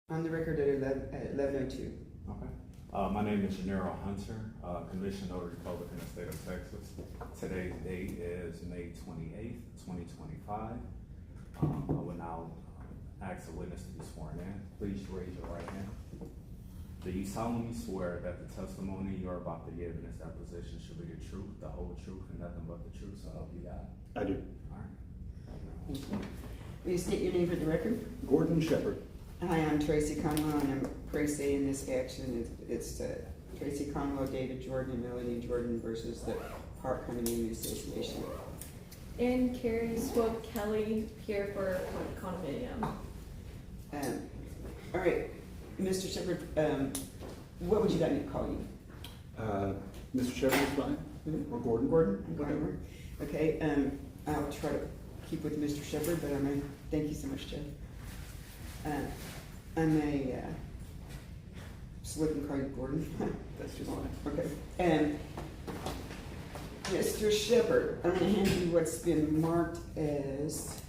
On the record at 11:02. Okay. My name is Gennaro Hunter, Commissioned Notary Public in the state of Texas. Today's date is May 28th, 2025. I will now ask the witness to be sworn in. Please raise your right hand. Do you solemnly swear that the testimony you are about to give in this deposition should be the truth, the whole truth, and nothing but the truth, so help you God? I do. All right. Thank you. Will you state your name for the record? Gordon Sheperd. Hi, I'm Tracy Conwell, and I'm pro se in this action. It's Tracy Conwell, David Jordan, and Melanie Jordan versus the Park Condominium Association. And Carrie Swope Kelly here for condominium. All right, Mr. Sheperd, what would you like me to call you? Mr. Sheperd is fine, or Gordon. Gordon? Whatever. Okay, I'll try to keep with Mr. Sheperd, but thank you so much, Jeff. I'm just let me call you Gordon. That's just fine. Okay, and Mr. Sheperd, I'm gonna hand you what's been marked as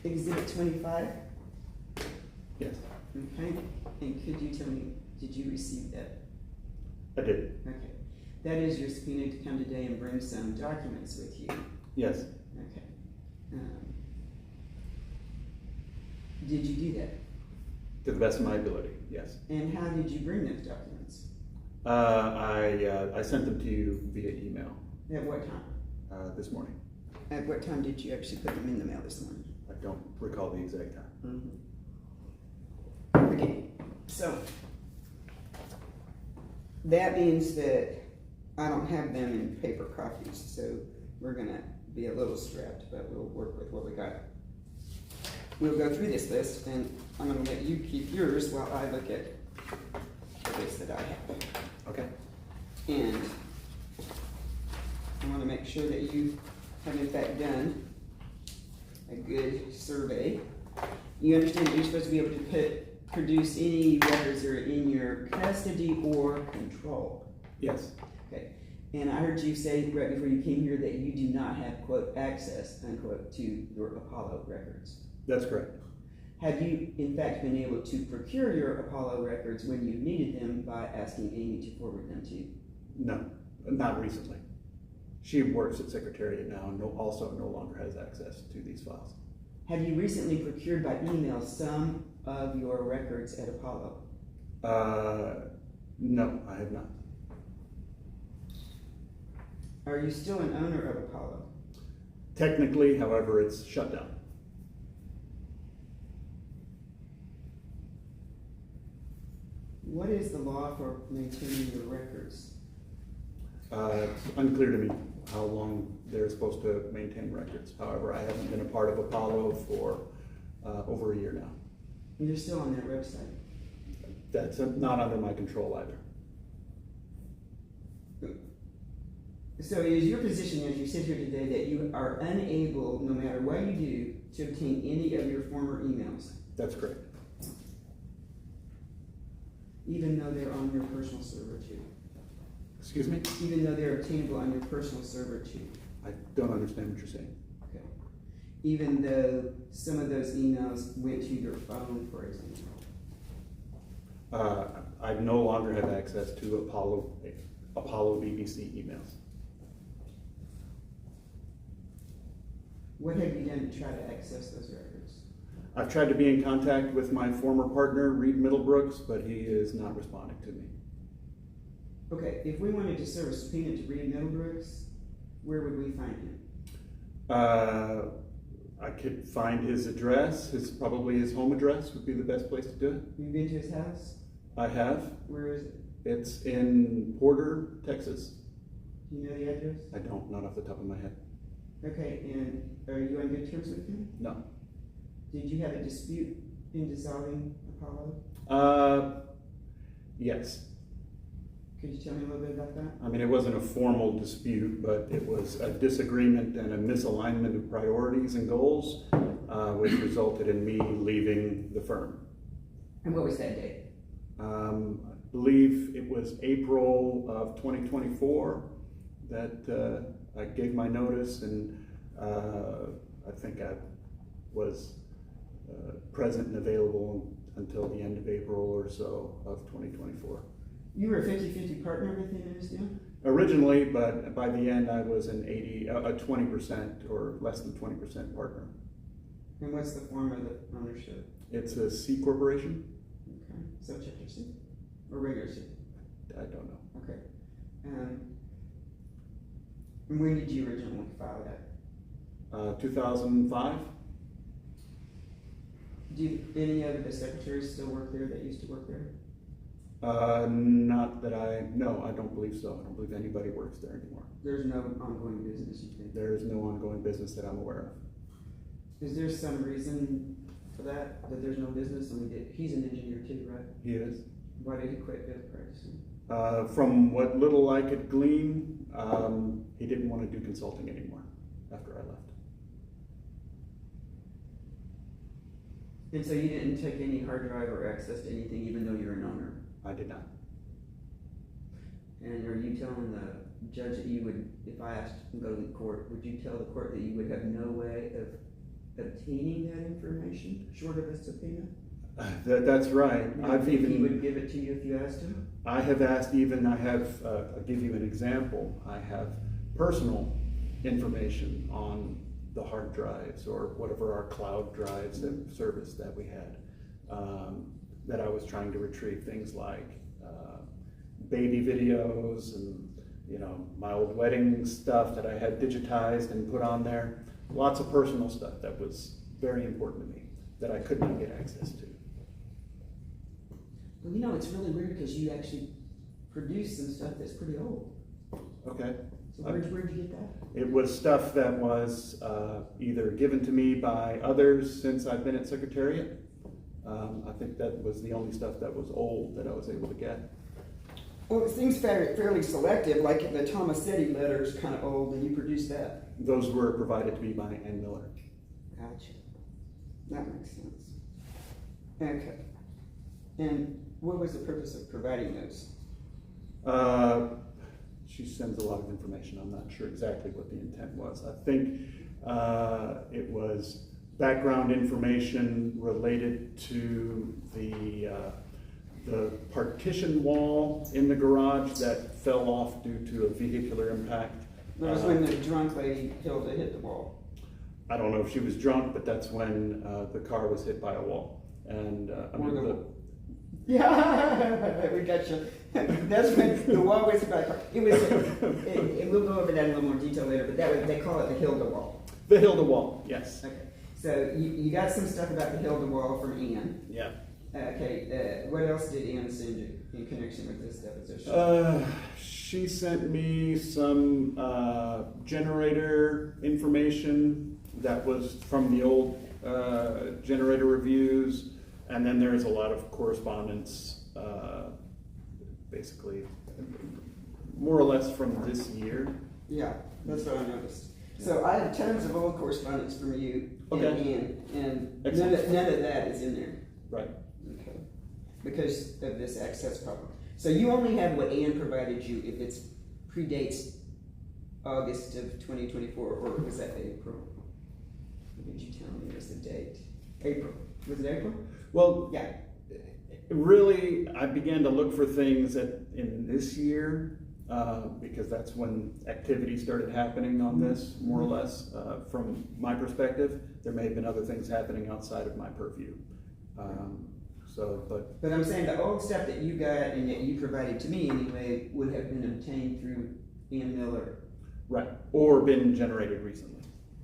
Exhibit 25. Yes, Okay, and could you tell me, did you receive that? I did. Okay, that is your subpoena to come today and bring some documents with you. Yes, Okay. Did you do that? to the best of my ability, yes. And how did you bring those documents? I sent them to you via email At what time? this morning. At what time did you actually put them in the mail this morning? I don't recall the exact time. Okay, so that means that I don't have them in paper copies, so we're gonna be a little strapped, but we'll work with what we got. We'll go through this list, and I'm gonna let you keep yours while I look at the list that I have. Okay. And I wanna make sure that you have in fact done a good survey. You understand that you're supposed to be able to produce any records that are in your custody or control. Yes, Okay, and I heard you say right before you came here that you do not have, quote, access, unquote, to your Apollo records. that's correct. Have you, in fact, been able to procure your Apollo records when you needed them by asking Amy to forward them to you? No, not recently. She works at Secretariat now and also no longer has access to these files. Have you recently procured by email some of your records at Apollo? No, I have not. Are you still an owner of Apollo? Technically, however, it's shut down. What is the law for maintaining your records? It's unclear to me how long they're supposed to maintain records. However, I haven't been a part of Apollo for over a year now. You're still on their website. That's not under my control either. So is your position as you sit here today that you are unable, no matter what you do, to obtain any of your former emails, That's correct. even though they're on your personal server too? Excuse me? Even though they're obtainable on your personal server too? I don't understand what you're saying. Okay. Even though some of those emails went to your phone, for example? I no longer have access to Apollo BBC emails. What have you done to try to access those records? I've tried to be in contact with my former partner, Reed Middlebrooks, but he is not responding to me. Okay, if we wanted to serve a subpoena to Reed Middlebrooks, where would we find him? I could find his address. Probably his home address would be the best place to do it. You've been to his house? I have. Where is it? It's in Porter, Texas. Do you know the address? I don't, not off the top of my head. Okay, and are you on good terms with him? No. Did you have a dispute in dissolving Apollo? Yes. Could you tell me a little bit about that? I mean, it wasn't a formal dispute, but it was a disagreement and a misalignment of priorities and goals, which resulted in me leaving the firm. And what was that date? I believe it was April of 2024 that I gave my notice, and I think I was present and available until the end of April or so of 2024. You were a 50-50 partner with him in this deal? Originally, but by the end I was a 20% or less than 20% partner. And what's the form of the ownership? It's a C corporation. Okay, so chapter C or regular C? I don't know. Okay. And when did you originally file that? 2005. Do any of the secretaries still work there that used to work there? Not that no, I don't believe so. I don't believe anybody works there anymore. There's no ongoing business, you think? There is no ongoing business that I'm aware of. Is there some reason for that there's no business? I mean, he's an engineer too, right? He is. Why did he quit practicing? From what little I could glean, he didn't want to do consulting anymore after I left. And so you didn't take any hard drive or access to anything even though you're an owner? I did not. And are you telling the judge that you would, if I asked him to go to the court, would you tell the court that you would have no way of obtaining that information short of a subpoena? That's right. I've think he would give it to you if you asked him? I have asked even, I'll give you an example. I have personal information on the hard drives or whatever our cloud drives and service that we had, that I was trying to retrieve things like baby videos and, you know, my old wedding stuff that I had digitized and put on there. Lots of personal stuff that was very important to me that I could not get access to. Well, you know, it's really weird because you actually produced some stuff that's pretty old. Okay. So where'd you get that? It was stuff that was either given to me by others since I've been at Secretariat. I think that was the only stuff that was old that I was able to get. Well, it seems fairly selective, like the Tomasetti letter is kind of old, and you produced that. Those were provided to me by Ann Miller. Gotcha. That makes sense. Okay. And what was the purpose of providing those? She sends a lot of information. I'm not sure exactly what the intent was. I think it was background information related to the partition wall in the garage that fell off due to a vehicular impact. That was when the drunk lady Hilda hit the wall. I don't know if she was drunk, but that's when the car was hit by a wall. And yeah, we got you. That's when the wall was hit by a car. It was. And we'll go over that in a little more detail later. But that was, they call it the Hilda wall. The Hilda wall, yes. Okay. So you got some stuff about the Hilda wall from Ann. Yeah. Okay. What else did Ann send you in connection with this deposition? She sent me some generator information that was from the old generator reviews, and then there's a lot of correspondence, basically, more or less from this year. Yeah, that's what I noticed. So I have tons of old correspondence from you and Ann, and none of that is in there. Right. Okay. Because of this access problem. So you only have what Ann provided you if it predates August of 2024, or was that April? What did you tell me was the date? April. Was it April? Well, yeah. Really, I began to look for things in this year because that's when activity started happening on this, more or less. From my perspective, there may have been other things happening outside of my purview. But I'm saying the old stuff that you got and that you provided to me anyway would have been obtained through Ann Miller. Right, or been generated recently.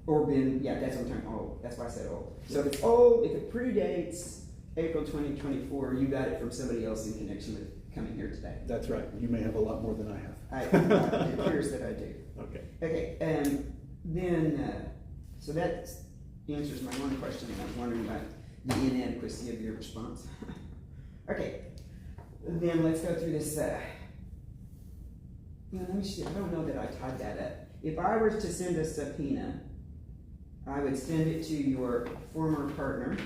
Or been, yeah, that's what I'm talking about, old. That's why I said old. So if it's old, if it predates April 2024, you got it from somebody else in connection with coming here today. That's right. You may have a lot more than I have. It appears that I do. Okay. Okay, and then, so that answers my one question, and I was wondering about the inadequacy of your response. Okay, then let's go through this. Let me see. I don't know that I tied that up. If I were to send a subpoena, I would send it to your former partner.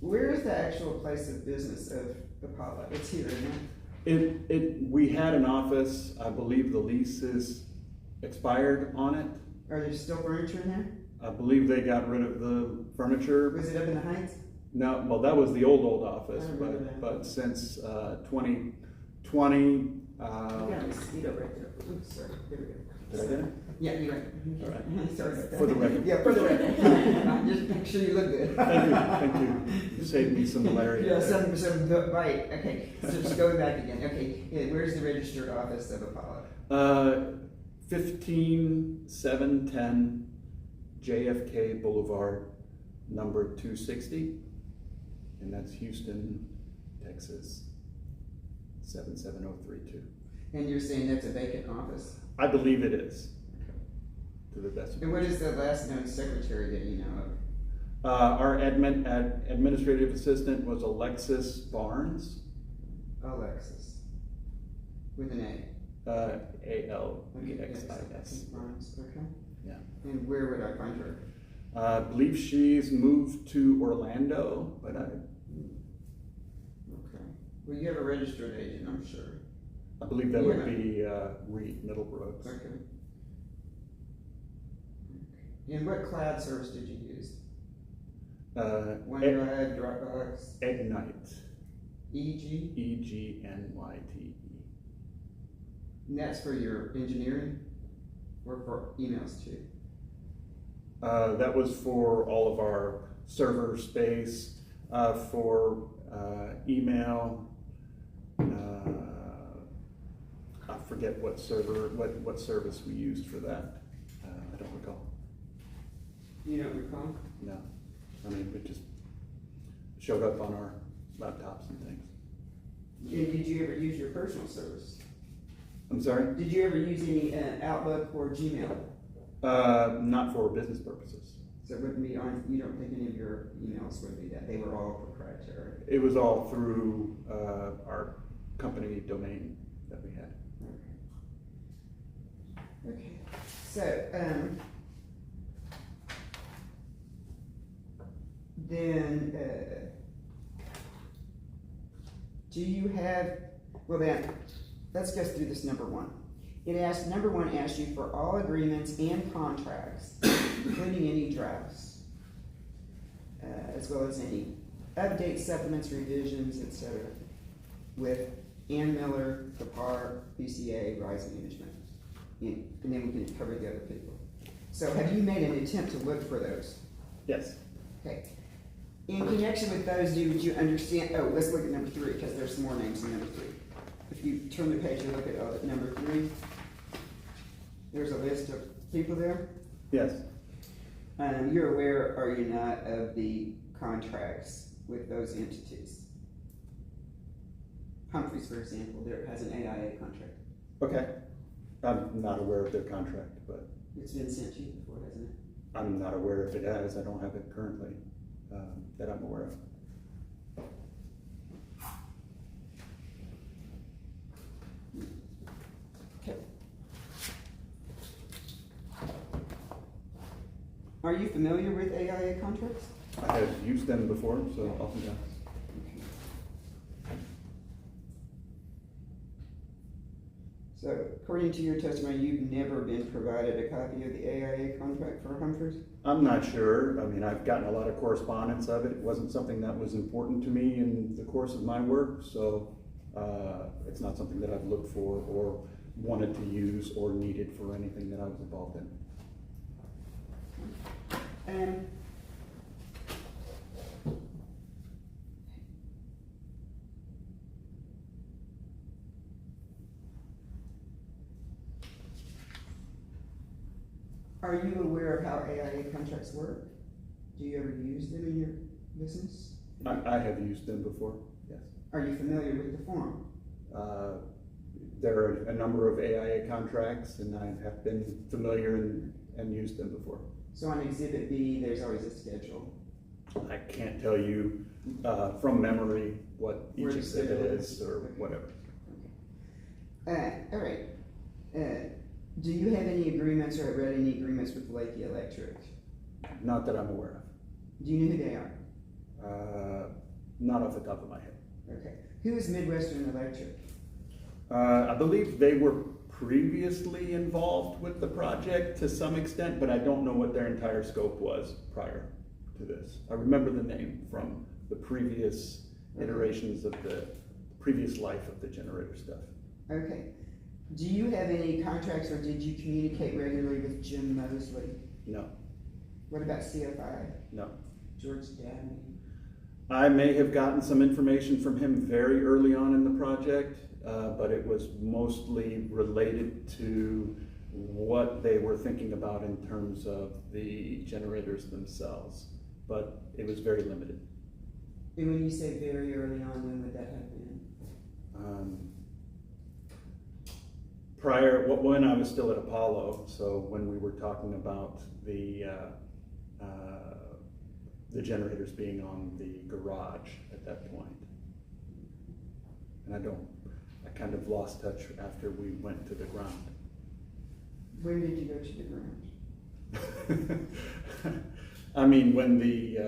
Where is the actual place of business of Apollo? It's here, isn't it? We had an office. I believe the lease is expired on it. Are there still furniture in there? I believe they got rid of the furniture. Was it up in the Heights? No, well, that was the old office, I remember that. but since 2020, I got a mosquito right there. Oops, sorry. There we go. did I get it? Yeah, you're right. All right. Sorry about that. For the record. Yeah, for the record. Just make sure you look good. Thank you. You saved me some malaria. Yeah, there. right, okay. So just going back again. Okay, yeah, where's the registered office of Apollo? 15710 JFK Boulevard, number 260, and that's Houston, Texas, 77032. And you're saying that's a vacant office? I believe it is, to the best of And my what is the last known secretary that you know of? Our administrative assistant was Alexis Barnes, Alexis. With an A. ALEXIS. Barnes, okay. Yeah. And where would I find her? I believe she's moved to Orlando, but Okay. Well, you have a registered agent, I'm sure. I believe that would Yeah. be Reed Middlebrooks. Okay. And what cloud service did you use? OneDrive, Dropbox, Ignite, EG? EGNYTE. And that's for your engineering or for emails too? That was for all of our server space, for email. I forget what service we used for that. I don't recall. You don't recall? No, I mean, it just showed up on our laptops and things. And did you ever use your personal service? I'm sorry? Did you ever use any Outlook or Gmail? Not for business purposes. So it wouldn't be on, you don't think any of your emails would be that, they were all proprietary? It was all through our company domain that we had. Okay, so, then, do you have, well then, let's go through this number one. Number one asks you for all agreements and contracts, including any drafts, as well as any updates, supplements, revisions, etc., with Ann Miller, Kapar, PCA, Rise Management. And then we can cover the other people. So have you made an attempt to look for those? Yes. Okay. In connection with those, would you understand, oh, let's look at number three, because there's some more names in number three. If you turn the page and look at number three, there's a list of people there. Yes. You're aware, are you not, of the contracts with those entities? Humphreys, for example, there has an AIA contract. Okay. I'm not aware of their contract, but It's been sent to you before, hasn't it? I'm not aware if it has. I don't have it currently that I'm aware of. Okay. Are you familiar with AIA contracts? I have used them before, so oftentimes. So, according to your testimony, you've never been provided a copy of the AIA contract for Humphreys? I'm not sure. I mean, I've gotten a lot of correspondence of it. It wasn't something that was important to me in the course of my work, so it's not something that I've looked for or wanted to use or needed for anything that I was involved in. Are you aware of how AIA contracts work? Do you ever use them in your business? I have used them before, yes. Are you familiar with the form? There are a number of AIA contracts, and I have been familiar and used them before. So on Exhibit B, there's always a schedule. I can't tell you from memory what each Where the exhibit schedule is or Okay. whatever. All right. Do you have any agreements or have read any agreements with Lakey Electric? Not that I'm aware of. Do you know who they are? Not off the top of my head. Okay. Who is Midwestern Electric? I believe they were previously involved with the project to some extent, but I don't know what their entire scope was prior to this. I remember the name from the previous iterations of the previous life of the generator stuff. Okay. Do you have any contracts, or did you communicate regularly with Jim Mosley? No, What about CFI? no. George Dabney? I may have gotten some information from him very early on in the project, but it was mostly related to what they were thinking about in terms of the generators themselves, but it was very limited. And when you say very early on, when would that have been? When I was still at Apollo, so when we were talking about the generators being on the garage at that point. And I kind of lost touch after we went to the ground. When did you go to the ground? I mean, when the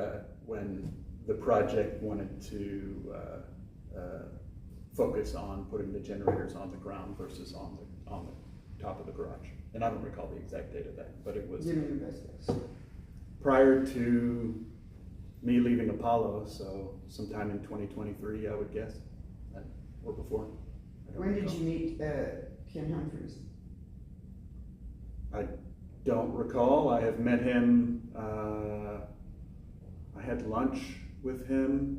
project wanted to focus on putting the generators on the ground versus on the top of the garage. And I don't recall the exact date of that, but it was Give me your best guess. prior to me leaving Apollo, so sometime in 2023, I would guess, or before. I don't When did recall. you meet Ken Humphreys? I don't recall. I have met him, I had lunch with him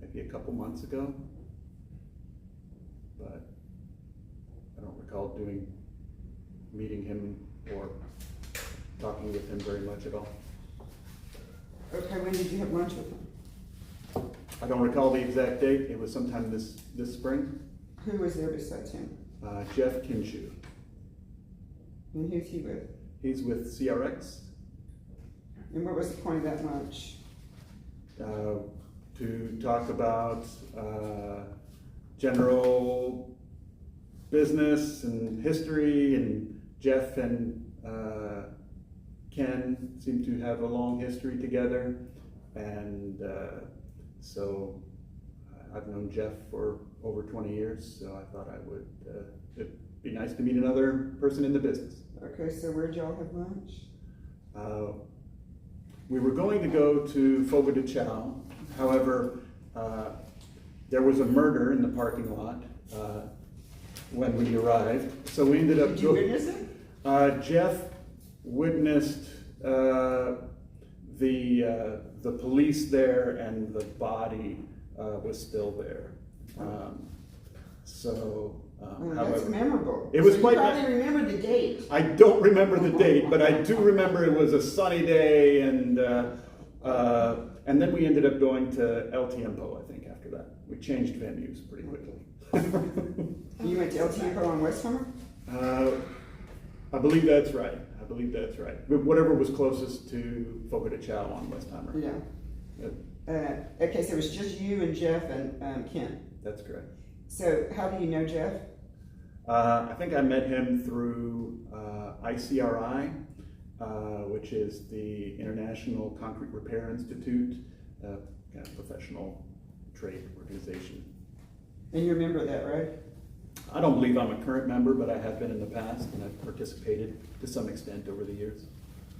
maybe a couple months ago, but I don't recall meeting him or talking with him very much at all. Okay, when did you have lunch with him? I don't recall the exact date. It was sometime this spring. Who was there besides him? Jeff Kinshu. And who's he with? He's with CRX And what was the point of that lunch? to talk about general business and history, and Jeff and Ken seem to have a long history together, and so I've known Jeff for over 20 years, so I thought it'd be nice to meet another person in the business. Okay, so where'd y'all have lunch? We were going to go to Fogo de Chao, however, there was a murder in the parking lot when we arrived, so we ended up Did you witness it? Jeff witnessed the police there, and the body was still there. Oh, However, that's memorable. it was So quite- you probably remember the date. I don't remember the date, but I do remember it was a sunny day, and then we ended up going to El Tiempo, I think, after that. We changed venues pretty quickly. You went to El Tiempo on Westheimer? I believe that's right. Whatever was closest to Fogo de Chao on Westheimer. Yeah. Okay, so it was just you and Jeff and Ken. That's correct. So how do you know Jeff? I think I met him through ICRI, which is the International Concrete Repair Institute, kind of professional trade organization. And you remember that, right? I don't believe I'm a current member, but I have been in the past, and I've participated to some extent over the years.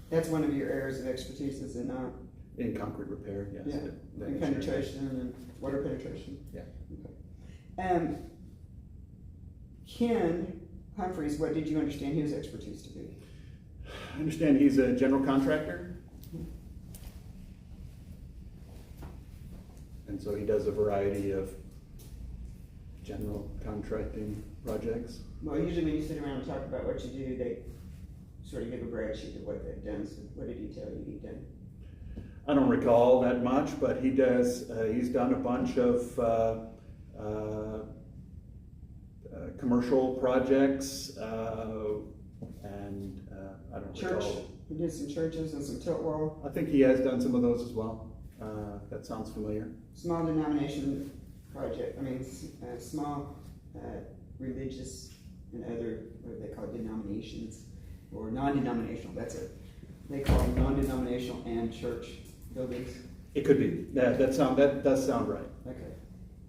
That's one of your areas of expertise, is it not? In concrete repair, yes. Yeah, and penetration and water penetration. Yeah. Okay. Ken Humphreys, what did you understand his expertise to be? I understand he's a general contractor. And so he does a variety of general contracting projects. Well, usually when you sit around and talk about what you do, they sort of give a brag sheet of what they've done. So what did he tell you he'd done? I don't recall that much, but he does. He's done a bunch of commercial projects, and I don't Church. recall. He did some churches and some tilt wall. I think he has done some of those as well. That sounds familiar. Small denomination project. I mean, small religious and other, what do they call it, denominations or non-denominational. That's it. They call them non-denominational and church buildings. It could be. That does sound right. Okay.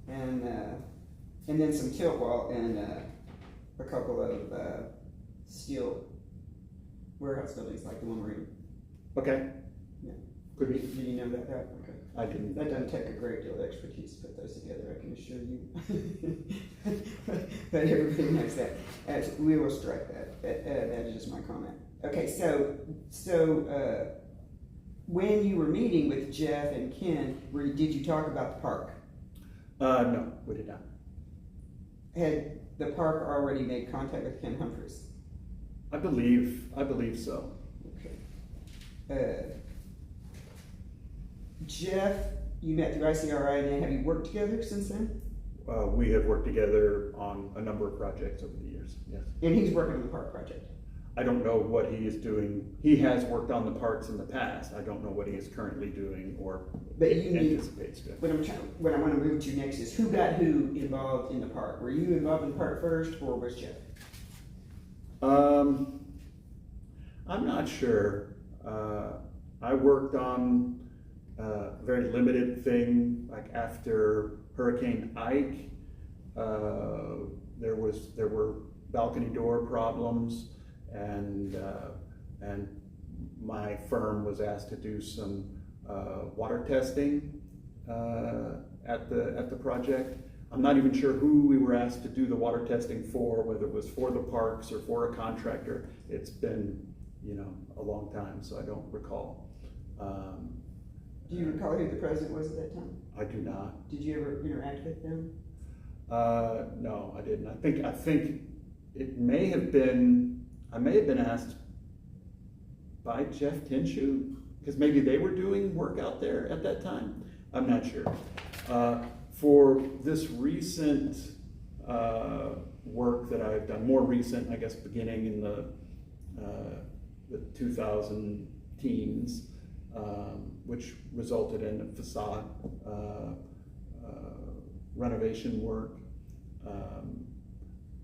And then some tilt wall and a couple of, steel warehouse buildings like the one we're in. Okay. Yeah. Could be. Do you know that? Okay. I didn't. That doesn't take a great deal of expertise to put those together, I can assure you. But everybody knows that. We will strike that. That is just my comment. Okay, so when you were meeting with Jeff and Ken, did you talk about the park? No, we did not. Had the park already made contact with Ken Humphries? I believe so. Okay. Jeff, you met through ICRI, and then have you worked together since then? We have worked together on a number of projects over the years, yes. And he's working on the park project? I don't know what he is doing. He has worked on the parks in the past. I don't know what he is currently doing or anticipates doing. What I want to move to next is who got who involved in the park? Were you involved in the park first, or was Jeff? I'm not sure. I worked on a very limited thing, like after Hurricane Ike. There were balcony door problems, and my firm was asked to do some water testing at the project. I'm not even sure who we were asked to do the water testing for, whether it was for the parks or for a contractor. It's been, a long time, so I don't recall. Do you recall who the president was at that time? I do not. Did you ever interact with them? No, I didn't. I think it may have been. I may have been asked by Jeff Tinshu, because maybe they were doing work out there at that time. I'm not sure. For this recent work that I've done, more recent, I guess, beginning in the 2000 teens, which resulted in a facade renovation work.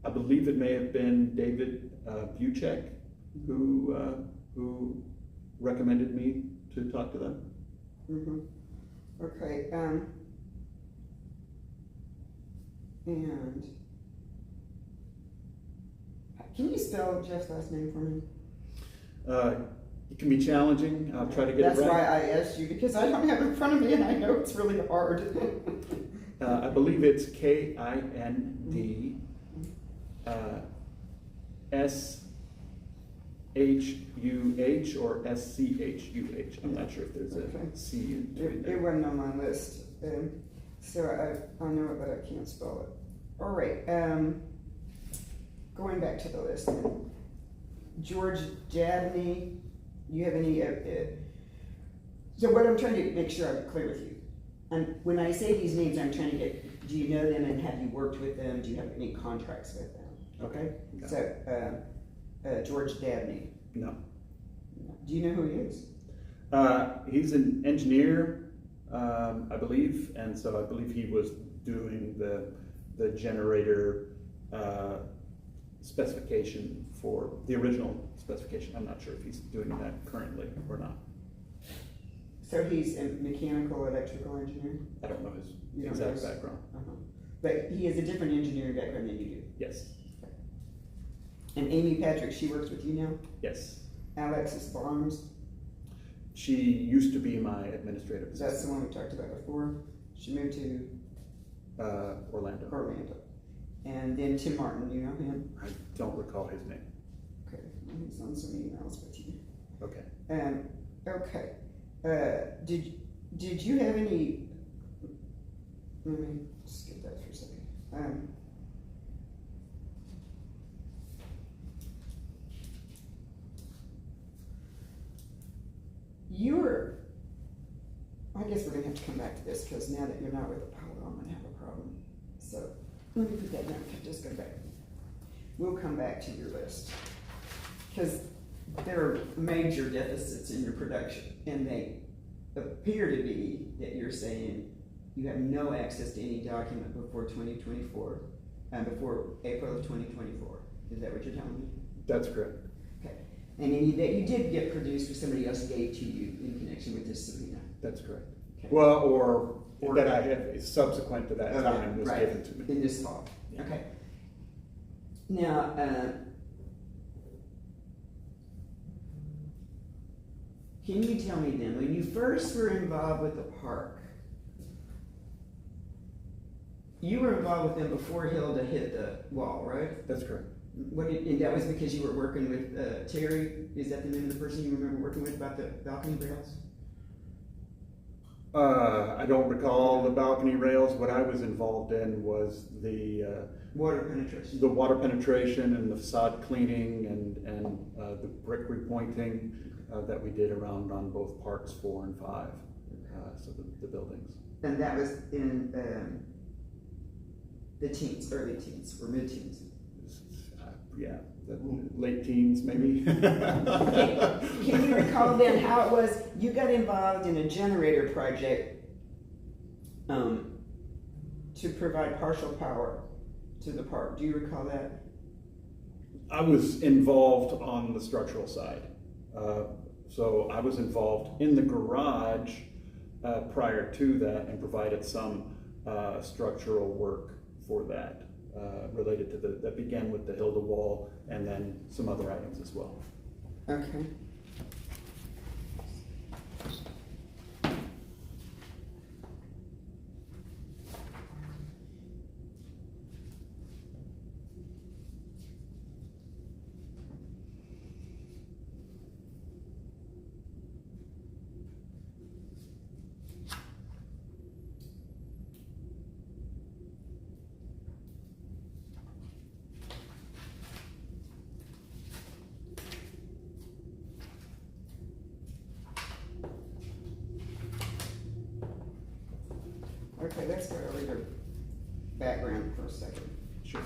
I believe it may have been David Buchek who recommended me to talk to them. Mm-hmm. Okay. And can you spell Jeff's last name for me? It can be challenging. I'll try to get That's it right. why I asked you, because I don't have it in front of me and I know it's really hard. I believe it's Kind SHUH or SCHUH. I'm not sure if there's a C in between It there. wasn't on my list, so I know it, but I can't spell it. All right, going back to the list, George Jadney, you have any, so what I'm trying to make sure I'm clear with you, and when I say these names, I'm trying to get, do you know them and have you worked with them? Do you have any contracts with them? Okay, No. so George Dabney. No. Do you know who he is? He's an engineer, I believe, and so I believe he was doing the generator specification for the original specification. I'm not sure if he's doing that currently or not. So he's a mechanical, electrical engineer? I don't know his You don't exact know? background. Uh-huh. But he has a different engineering background than you do. Yes. And Amy Patrick, she works with you now? Yes. Alexis Barnes, She used to be my administrative that's the assistant. one we talked about before. She moved to Orlando. Orlando. And then Tim Martin, you know him? I don't recall his name. Okay, he's on some emails with you. Okay. Okay. Did you have any? Let me skip that for a second. I guess we're gonna have to come back to this because now that you're not with Apollo, I'm gonna have a problem. So let me put that down. Just go back. We'll come back to your list because there are major deficits in your production, and they appear to be that you're saying you have no access to any document before 2024, before April of 2024. Is that what you're telling me? That's correct. Okay. And any that you did get produced, or somebody else gave to you in connection with this subpoena? That's correct. Okay. Well, or that I have subsequent to that Okay, time was right. given to me. In this fall. Yeah. Okay. Now, can you tell me then, when you first were involved with the park, you were involved with them before Hilda hit the wall, right? That's correct. And that was because you were working with Terry? Is that the name of the person you remember working with about the balcony rails? I don't recall the balcony rails. What I was involved in was the Water penetration. the water penetration and the facade cleaning and the brick repointing that we did around on both parks 4 and 5. So the buildings. And that was in the teens, early teens, or mid-teens. Yeah, the late teens maybe. Can you recall then how it was you got involved in a generator project to provide partial power to the park? Do you recall that? I was involved on the structural side. So I was involved in the garage prior to that and provided some structural work for that. Related to that began with the Hilda wall and then some other items as well. Okay. Okay, let's go over the background for a second. Sure.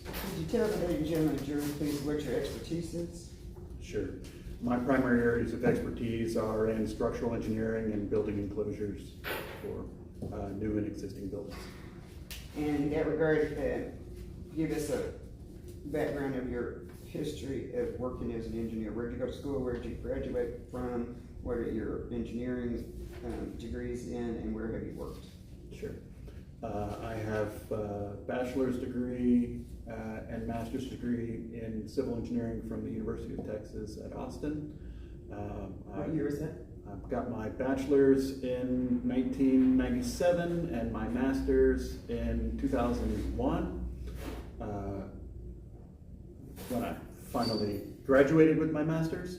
Could you tell the ladies and gentlemen of the jury, please, what your expertise is? Sure. My primary areas of expertise are in structural engineering and building enclosures for new and existing buildings. And in that regard, give us a background of your history of working as an engineer. Where did you go to school? Where did you graduate from? What are your engineering degrees in, and where have you worked? Sure. I have a bachelor's degree and master's degree in civil engineering from the University of Texas at Austin. What year is that? I've got my bachelor's in 1997 and my master's in 2001. When I finally graduated with my master's.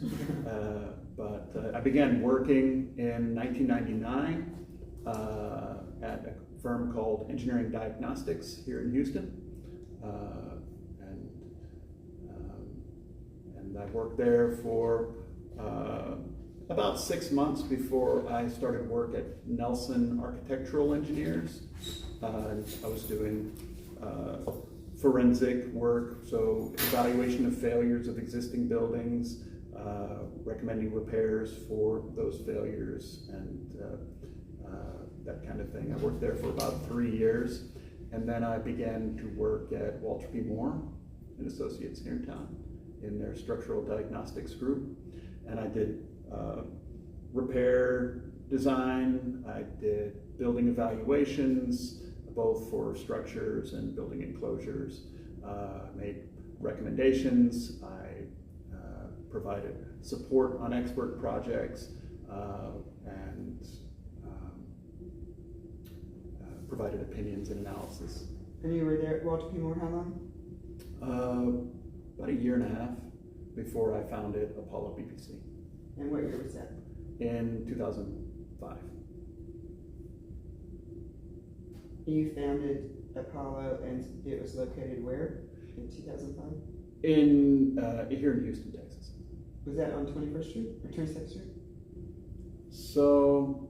But I began working in 1999 at a firm called Engineering Diagnostics here in Houston. And I worked there for about 6 months before I started work at Nelson Architectural Engineers. I was doing forensic work, so evaluation of failures of existing buildings, recommending repairs for those failures, and that kind of thing. I worked there for about 3 years, and then I began to work at Walter P. Moore and Associates here in town in their structural diagnostics group, and I did repair design, I did building evaluations, both for structures and building enclosures, made recommendations, I provided support on expert projects, and provided opinions and analysis. And you were there at Walter P. Moore how long? About 1.5 years before I founded Apollo BPC. And what year was that? In 2005. You founded Apollo, and it was located where in 2005? In here in Houston, Texas. Was that on 21st Street or 22nd Street? So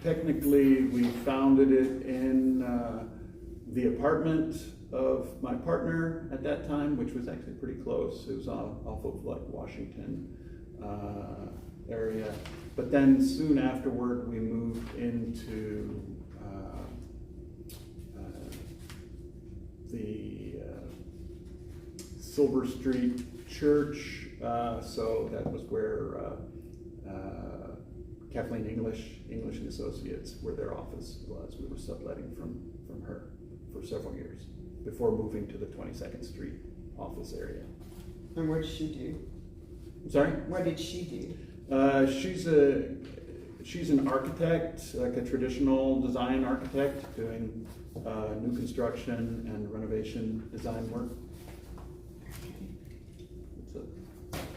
technically, we founded it in the apartment of my partner at that time, which was actually pretty close. It was off of like Washington area. But then soon afterward, we moved into the Silver Street Church So that was where Kathleen English and Associates, where their office was. We were subletting from her for several years before moving to the 22nd Street office area. And what did she do? I'm sorry? What did she do? She's an architect, like a traditional design architect, doing new construction and renovation design work.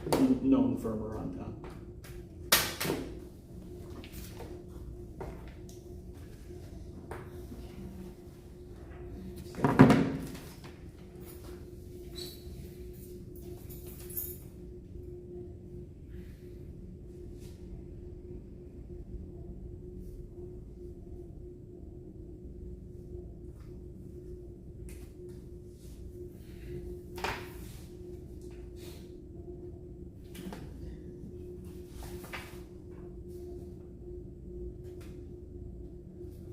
It's a known firm around town.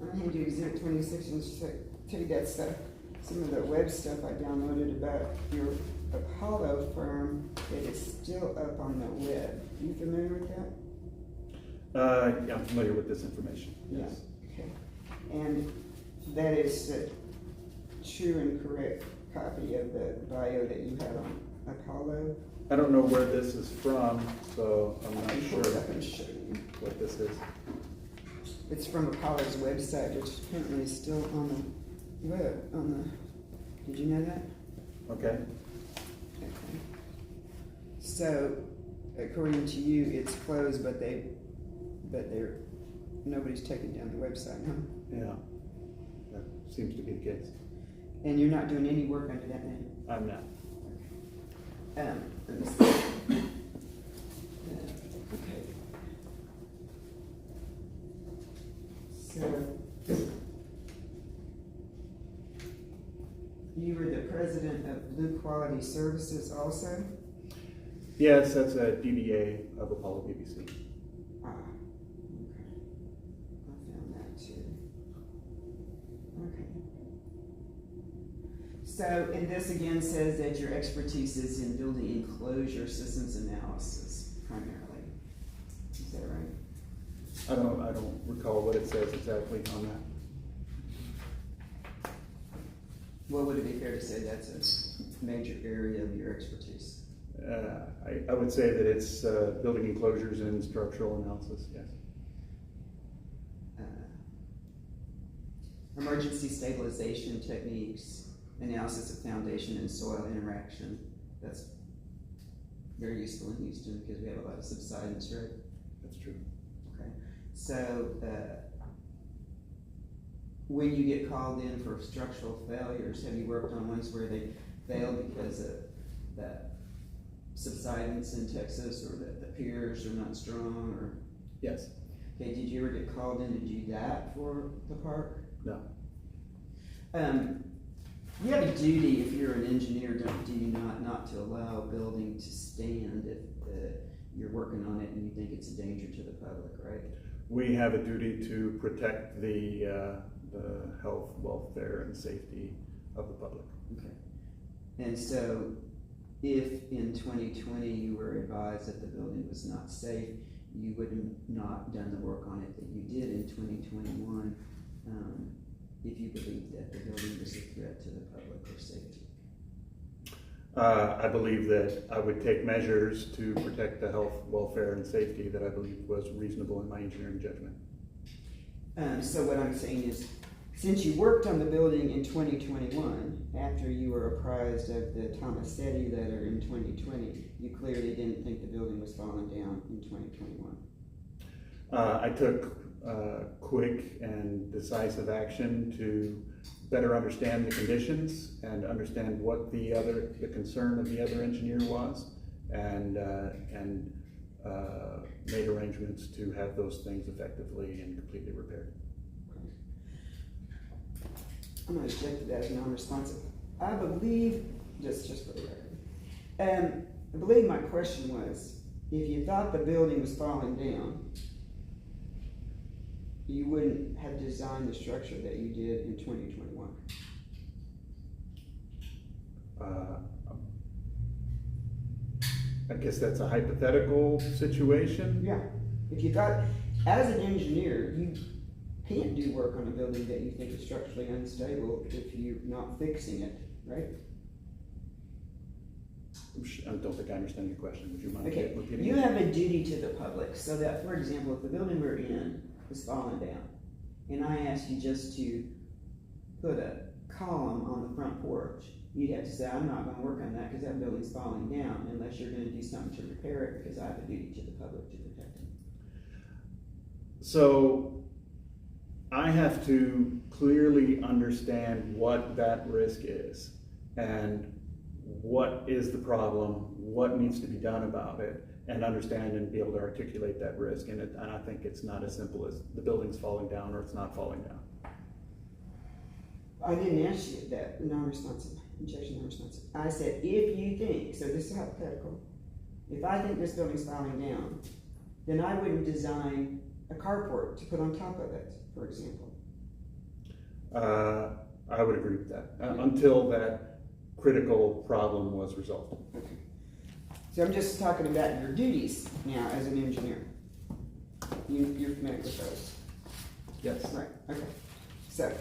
I'm going to do Exhibit 26 and just tell you that's some of the web stuff I downloaded about your Apollo firm that is still up on the web. Are you familiar with that? Yeah, I'm familiar with this information. Yes. Okay. And that is a true and correct copy of the bio that you had on Apollo? I don't know where this is from, so I'm I not can sure pull it up and show you. what this is. It's from Apollo's website, which apparently is still on the web. Did you know that? Okay. Okay. So, according to you, it's closed, but nobody's taken down the website, huh? Yeah. That seems to be the case. And you're not doing any work under that name? I'm not. Let me see. Okay. So, you were the president of Blue Quality Services also? Yes, that's a DBA of Apollo BBC. Ah, okay. I found that too. Okay. So, and this again says that your expertise is in building enclosure systems analysis primarily. Is that right? I don't recall what it says exactly on that. Well, would it be fair to say that's a major area of your expertise? I would say that it's building enclosures and structural analysis, yes. Emergency stabilization techniques, analysis of foundation and soil interaction. That's very useful in Houston because we have a lot of subsidence, right? That's true. Okay. So, when you get called in for structural failures, have you worked on ones where they failed because of that subsidence in Texas, or that the piers are not strong, or? Yes. Okay, did you ever get called in to do that for the park? No. You have a duty, if you're an engineer, do you not to allow a building to stand if you're working on it and you think it's a danger to the public, right? We have a duty to protect the health, welfare, and safety of the public. Okay. And so, if in 2020 you were advised that the building was not safe, you would have not done the work on it that you did in 2021 if you believed that the building was a threat to the public or safety. I believe that I would take measures to protect the health, welfare, and safety that I believe was reasonable in my engineering judgment. So what I'm saying is, since you worked on the building in 2021, after you were apprised of the Tomasetti letter in 2020, you clearly didn't think the building was falling down in 2021. I took quick and decisive action to better understand the conditions and understand what the concern of the other engineer was, and made arrangements to have those things effectively and completely repaired. I'm going to object to that as non-responsive. I believe, just for the record, I believe my question was, if you thought the building was falling down, you wouldn't have designed the structure that you did in 2021. I guess that's a hypothetical situation. Yeah. If you got, as an engineer, you can't do work on a building that you think is structurally unstable if you're not fixing it, right? I don't think I understand your question. Would you mind Okay, repeating? you have a duty to the public, so that, for example, if the building we're in is falling down, and I ask you just to put a column on the front porch, you'd have to say, I'm not gonna work on that because that building's falling down unless you're gonna do something to repair it, because I have a duty to the public to protect it. So I have to clearly understand what that risk is and what is the problem, what needs to be done about it, and understand and be able to articulate that risk. And I think it's not as simple as the building's falling down or it's not falling down. I didn't ask you that, non-responsive, objection non-responsive. I said, if you think, so this is hypothetical, if I think this building's falling down, then I wouldn't design a carport to put on top of it, for example. I would agree with that, until that critical problem was resolved. Okay. So I'm just talking about your duties now as an engineer. You're familiar with those? Yes. Right, okay. So,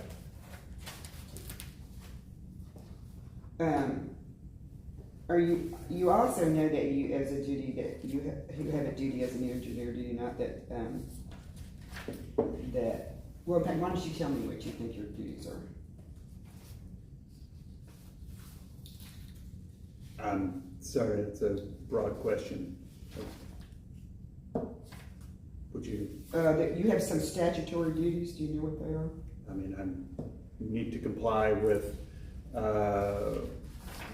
you also know that you, as a duty, that you have a duty as an engineer, do you not, well, in fact, why don't you tell me what you think your duties are? I'm sorry, it's a broad question. Would you? That you have some statutory duties, do you know what they are? I mean, I need to comply with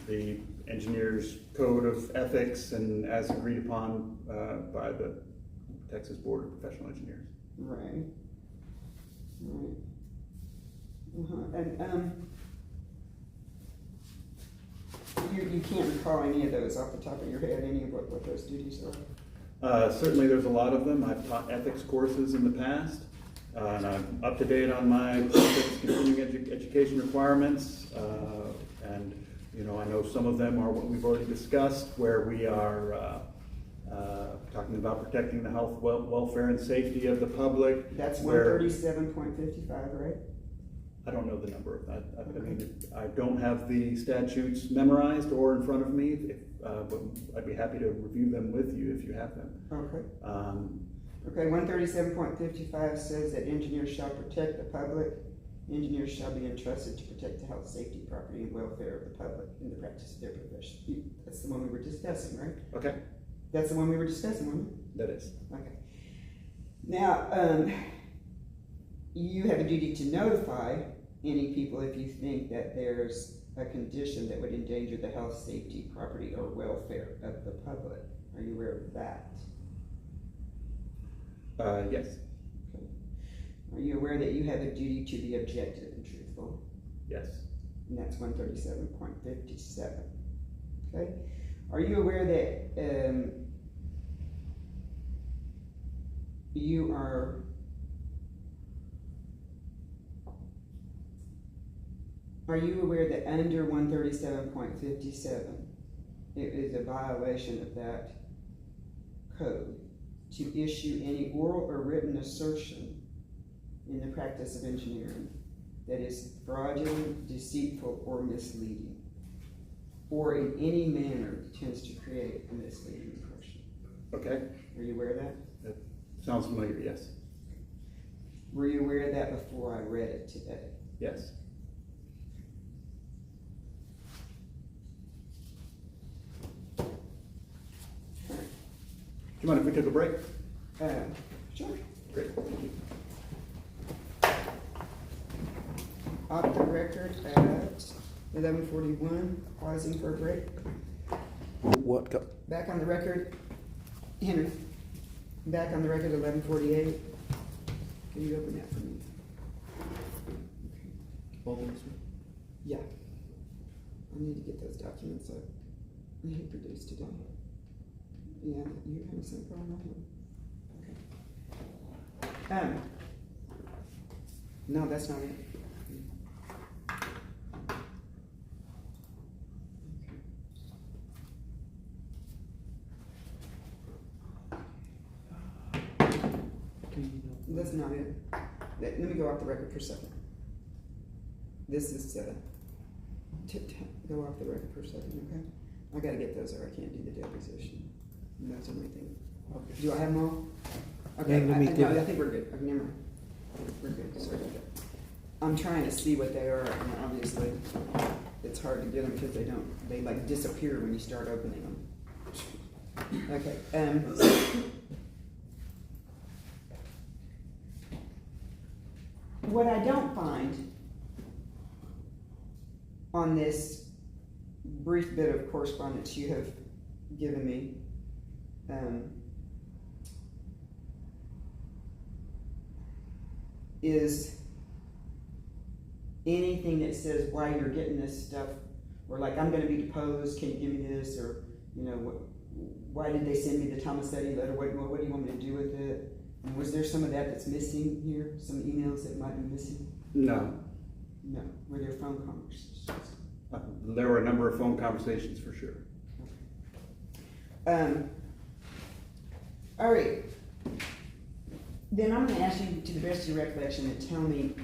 the engineer's code of ethics and as agreed upon by the Texas Board of Professional Engineers. Right. Right. And you can't recall any of those off the top of your head, any of what those duties are? Certainly there's a lot of them. I've taught ethics courses in the past, and I'm up to date on my ethics continuing education requirements. And you know, I know some of them are what we've already discussed, where we are talking about protecting the health, welfare, and safety of the public. That's where- 137.55, right? I don't know the number of that. I mean, I don't have the statutes memorized or in front of me, but I'd be happy to review them with you if you have them. Okay. Um, Okay, 137.55 says that engineers shall protect the public. Engineers shall be entrusted to protect the health, safety, property, and welfare of the public in the practice of their profession. That's the one we were discussing, right? okay, That's the one we were discussing, wasn't it? that is. Okay. Now, you have a duty to notify any people if you think that there's a condition that would endanger the health, safety, property, or welfare of the public. Are you aware of that? Yes, Okay. Are you aware that you have a duty to be objective and truthful? yes, And that's 137.57. Okay. Are you aware that you are aware that under 137.57 it is a violation of that code to issue any oral or written assertion in the practice of engineering that is fraudulent, deceitful, or misleading, or in any manner tends to create a misleading impression? okay, Are you aware of that? that sounds familiar, yes, Were you aware of that before I read it today? yes. Do you mind if we took a break? Sure. Great, thank you. Off the record at 11:41, pausing for a break. What? Back on the record, Henry. Back on the record, 11:48. Can you open that for me? Yeah. I need to get those documents up. He produced today. Yeah, you have the same problem I have. Okay. No, that's not it. go off the record for a second. This is, go off the record for a second, okay? I gotta get those or I can't do the deposition. And those are my thing. Okay. Do I have them all? Okay, Yeah, let me no, I think we're good. Okay, never mind. We're good, sorry about that. I'm trying to see what they are, and obviously, it's hard to get them because they like disappear when you start opening them. Okay, what I don't find on this brief bit of correspondence you have given me, is anything that says why you're getting this stuff, or like, I'm gonna be deposed, can you give me this, or, you know, why did they send me the Tomasetti letter, what do you want me to do with it? And was there some of that that's missing here, some emails that might be missing? No. No, were there phone conversations? There were a number of phone conversations for sure. All right. Then I'm going to ask you, to the best of your recollection, to tell me,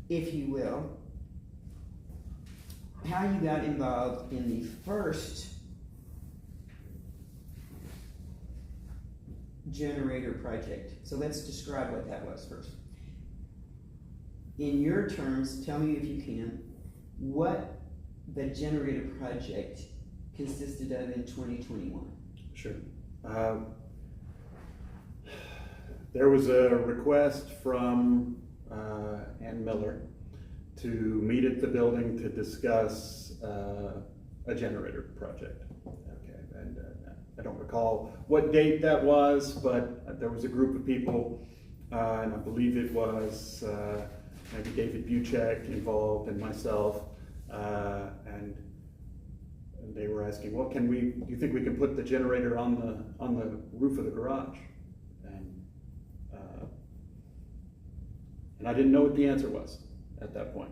if you will, how you got involved in the first generator project. So let's describe what that was first. In your terms, tell me if you can, what the generator project consisted of in 2021. Sure. There was a request from Ann Miller to meet at the building to discuss a generator project. Okay, and I don't recall what date that was, but there was a group of people, and I believe it was maybe David Buchek involved and myself, and they were asking, well, do you think we can put the generator on the roof of the garage? And I didn't know what the answer was at that point.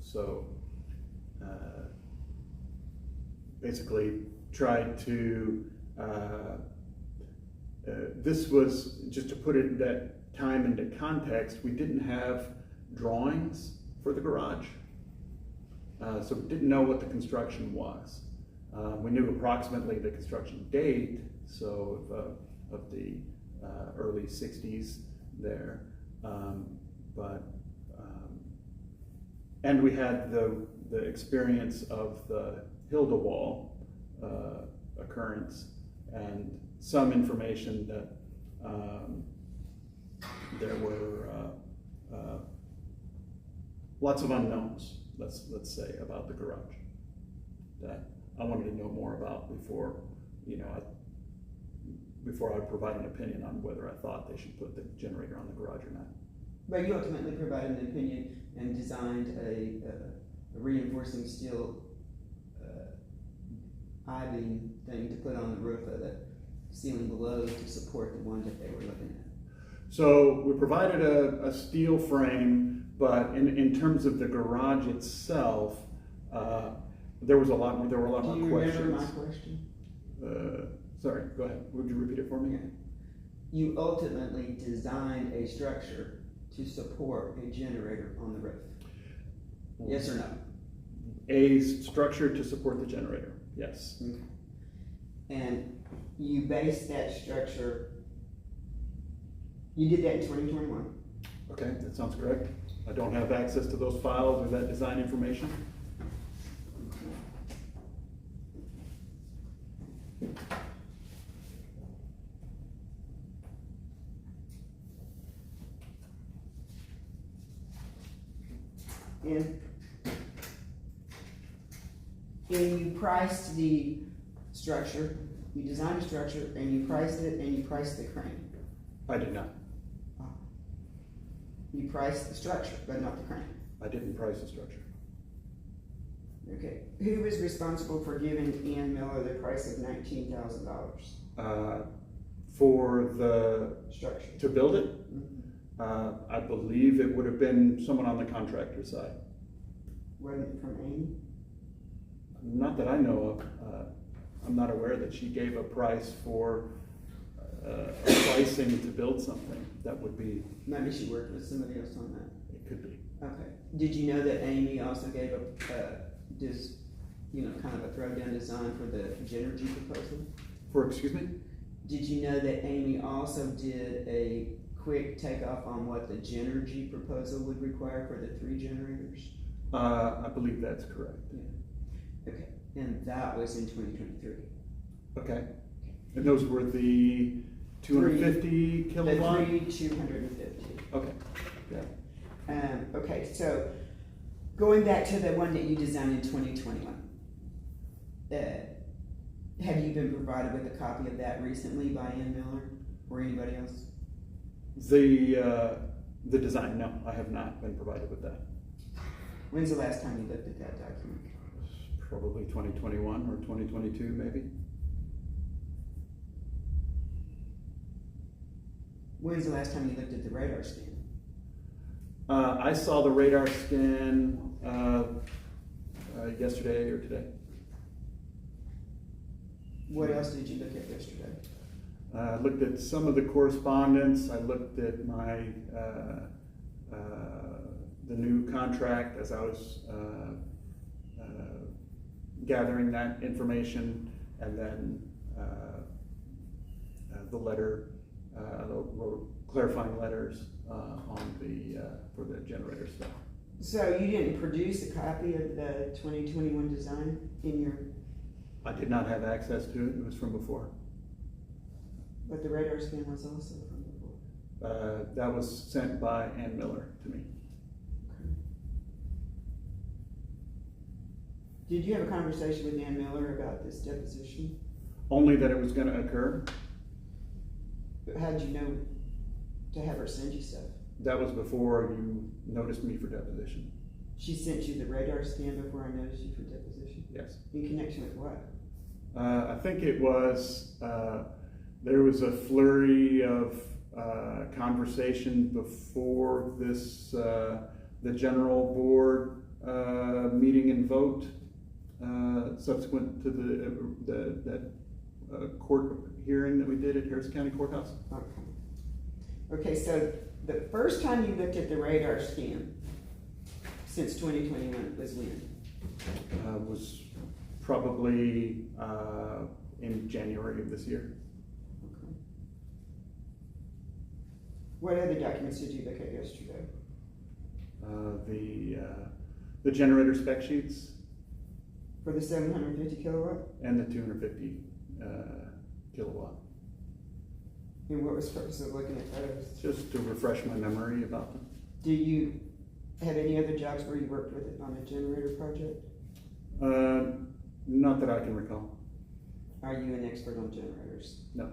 So basically tried to, this was, just to put it that time into context, we didn't have drawings for the garage. So we didn't know what the construction was. We knew approximately the construction date, so of the early 60s there, and we had the experience of the Hilda Wall occurrence and some information that there were lots of unknowns, let's say, about the garage that I wanted to know more about before, before I provide an opinion on whether I thought they should put the generator on the garage or not. But you ultimately provided an opinion and designed a reinforcing steel I-beam thing to put on the roof of the ceiling below to support the one that they were looking at. So we provided a steel frame, but in terms of the garage itself, there were a lot more questions. Do you remember my question? Sorry, go ahead. Would you repeat it for me? Yeah. You ultimately designed a structure to support a generator on the roof. Yes or no? A structure to support the generator, yes. Okay. And you based that structure, you did that in 2021? Okay, that sounds correct. I don't have access to those files or that design information. And you priced the structure, you designed the structure, and you priced it, and you priced the crane. I did not. You priced the structure, but not the crane. I didn't price the structure. Okay. Who was responsible for giving Ann Miller the price of $19,000? For the Structure. to build it? Mm-hmm. I believe it would have been someone on the contractor side. Wasn't it from Amy? Not that I know of. I'm not aware that she gave a price for pricing to build something, that would be, Maybe she worked with somebody else on that. it could be. Okay. Did you know that Amy also gave kind of a throwdown design for the Genergy proposal? Excuse me? Did you know that Amy also did a quick takeoff on what the Genergy proposal would require for the 3 generators? I believe that's correct. Okay, and that was in 2023. Okay. And those were the 250 kilowatt? The 3 250. Okay. Okay, so going back to the one that you designed in 2021, have you been provided with a copy of that recently by Ann Miller or anybody else? The design, no, I have not been provided with that. When's the last time you looked at that document? Probably 2021 or 2022, maybe. When's the last time you looked at the radar scan? I saw the radar scan yesterday or today. What else did you look at yesterday? I looked at some of the correspondence. I looked at my the new contract as I was gathering that information, and then the letter, clarifying letters on the for the generator stuff. So you didn't produce a copy of the 2021 design in your, I did not have access to it. It was from before. but the radar scan was also from before. That was sent by Ann Miller to me. Did you have a conversation with Ann Miller about this deposition? Only that it was going to occur. How did you know to have her send you stuff? That was before you noticed me for deposition. She sent you the radar scan before I noticed you for deposition? Yes. In connection with what? I think it was, there was a flurry of conversation before this, the general board meeting and vote subsequent to that court hearing that we did at Harrison County Courthouse. Okay, so the first time you looked at the radar scan since 2021 was when? Was probably in January of this year. Okay. What other documents did you look at yesterday? The generator spec sheets For the 750 kilowatt? and the 250 kilowatt. And what was the purpose of looking at those? Just to refresh my memory about them. Do you have any other jobs where you worked with it on a generator project? Not that I can recall. Are you an expert on generators? No.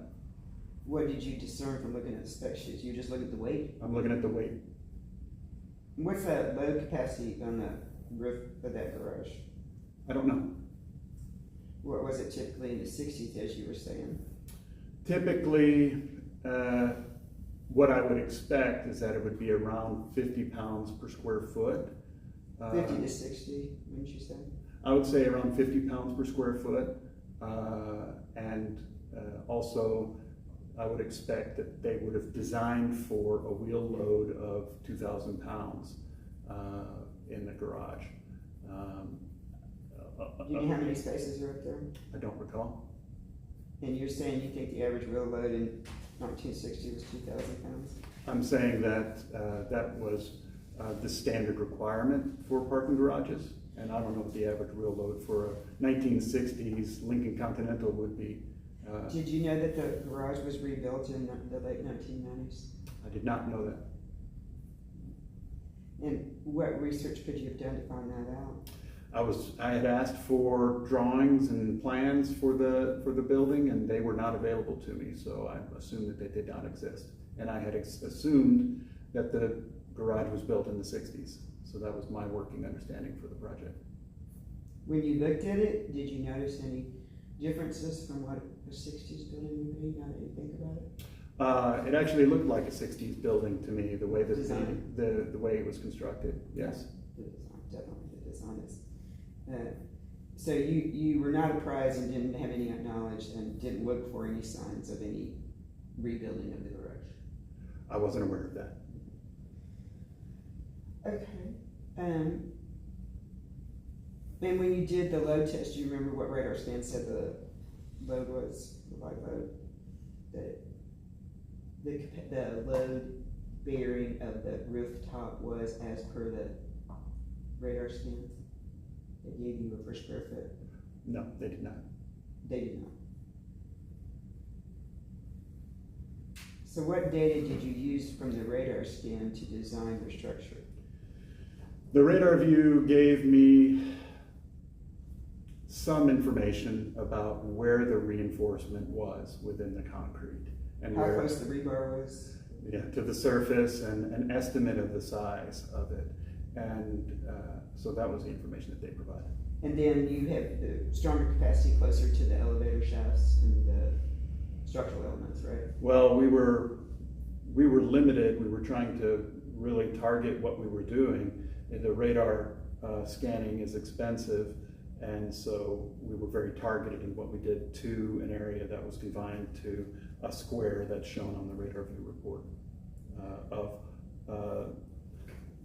What did you discern from looking at the spec sheets? You just look at the weight? I'm looking at the weight. What's the load capacity on the roof of that garage? I don't know. What was it typically in the 60s, as you were saying? Typically, what I would expect is that it would be around 50 pounds per square foot. 50 to 60, wouldn't you say? I would say around 50 pounds per square foot. And also, I would expect that they would have designed for a wheel load of 2,000 pounds in the garage. Do you know how many spaces are up there? I don't recall. And you're saying you think the average wheel load in 1960 was 2,000 pounds? I'm saying that that was the standard requirement for parking garages, and I don't know what the average wheel load for a 1960s Lincoln Continental would be. Did you know that the garage was rebuilt in the late 1990s? I did not know that. And what research could you have done to find that out? I had asked for drawings and plans for the building, and they were not available to me, so I assumed that they did not exist. And I had assumed that the garage was built in the 60s, so that was my working understanding for the project. When you looked at it, did you notice any differences from what a 60s building would be, now that you think about it? It actually looked like a 60s building to me, the way that Design. the way it was constructed. Yes. The design, definitely the design is. So you were not apprised and didn't have any knowledge and didn't look for any signs of any rebuilding of the garage. I wasn't aware of that. Okay. And when you did the load test, do you remember what radar scan said the load was, the light load? The load bearing of the rooftop was as per the radar scans? They gave you a per square foot? No, they did not. They did not. So what data did you use from the radar scan to design your structure? The radar view gave me some information about where the reinforcement was within the concrete and How where, close the rebar was? yeah, to the surface, and an estimate of the size of it. And so that was the information that they provided. And then you have the stronger capacity closer to the elevator shafts and the structural elements, right? Well, we were limited. We were trying to really target what we were doing. And the radar scanning is expensive, and so we were very targeted in what we did to an area that was confined to a square that's shown on the radar view report of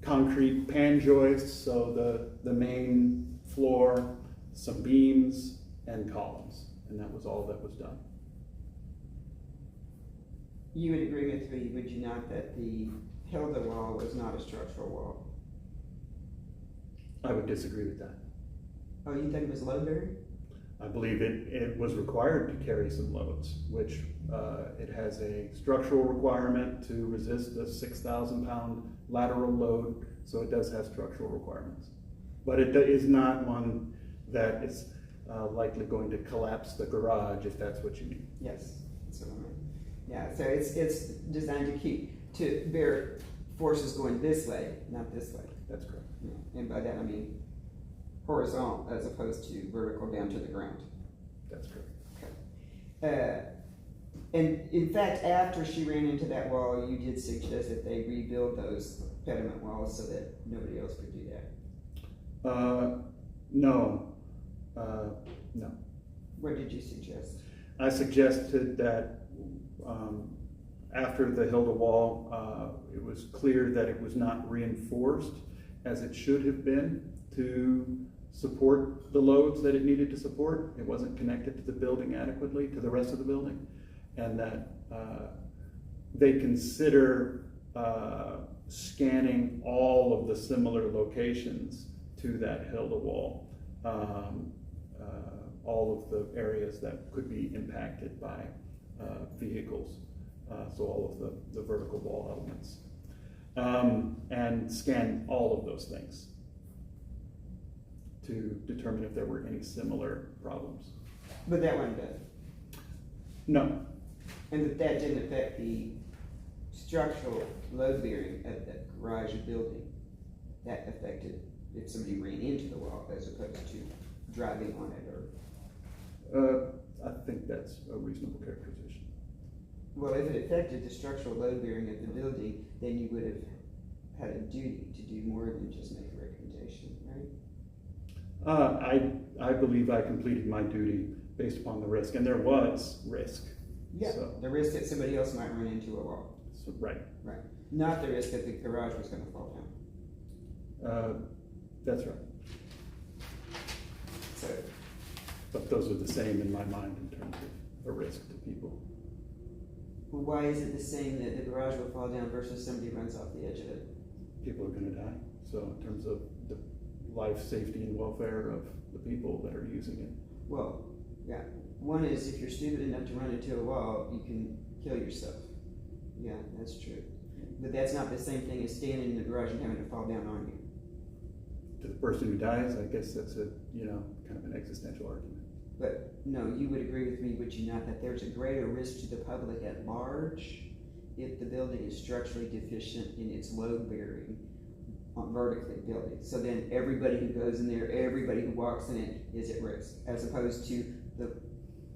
concrete pan joists, so the main floor, some beams, and columns, and that was all that was done. You would agree with me, would you not, that the Hilda wall was not a structural wall? I would disagree with that. Oh, you think it was load bearing? I believe it was required to carry some loads, which it has a structural requirement to resist a 6,000 pound lateral load, so it does have structural requirements. But it is not one that is likely going to collapse the garage, if that's what you mean. Yes, that's what I meant. Yeah, so it's designed to bear forces going this way, not this way. That's correct. Yeah. And by that I mean horizontal as opposed to vertical down to the ground. That's correct. Okay. And in fact, after she ran into that wall, you did suggest that they rebuild those pediment walls so that nobody else could do that. No. No. What did you suggest? I suggested that after the Hilda wall, it was clear that it was not reinforced as it should have been to support the loads that it needed to support. It wasn't connected to the building adequately, to the rest of the building, and that they consider scanning all of the similar locations to that Hilda wall, all of the areas that could be impacted by vehicles, so all of the vertical wall elements, and scan all of those things to determine if there were any similar problems. But that wasn't done. No, And that didn't affect the structural load bearing of the garage or building. That affected if somebody ran into the wall as opposed to driving on it or. I think that's a reasonable characterization. Well, if it affected the structural load bearing of the building, then you would have had a duty to do more than just make a recommendation, right? I believe I completed my duty based upon the risk, and there was risk. Yeah, So, the risk that somebody else might run into a wall. so right. Right. Not the risk that the garage was gonna fall down. That's right. So, But those are the same in my mind in terms of a risk to people. why is it the same that the garage will fall down versus somebody runs off the edge of it? People are gonna die. So in terms of the life, safety, and welfare of the people that are using it. Well, yeah. One is if you're stupid enough to run into a wall, you can kill yourself. Yeah, that's true. But that's not the same thing as standing in the garage and having to fall down on you. To the person who dies, I guess that's a, kind of an existential argument. But no, you would agree with me, would you not, that there's a greater risk to the public at large if the building is structurally deficient in its load bearing on vertically built it. So then everybody who goes in there, everybody who walks in it is at risk, as opposed to the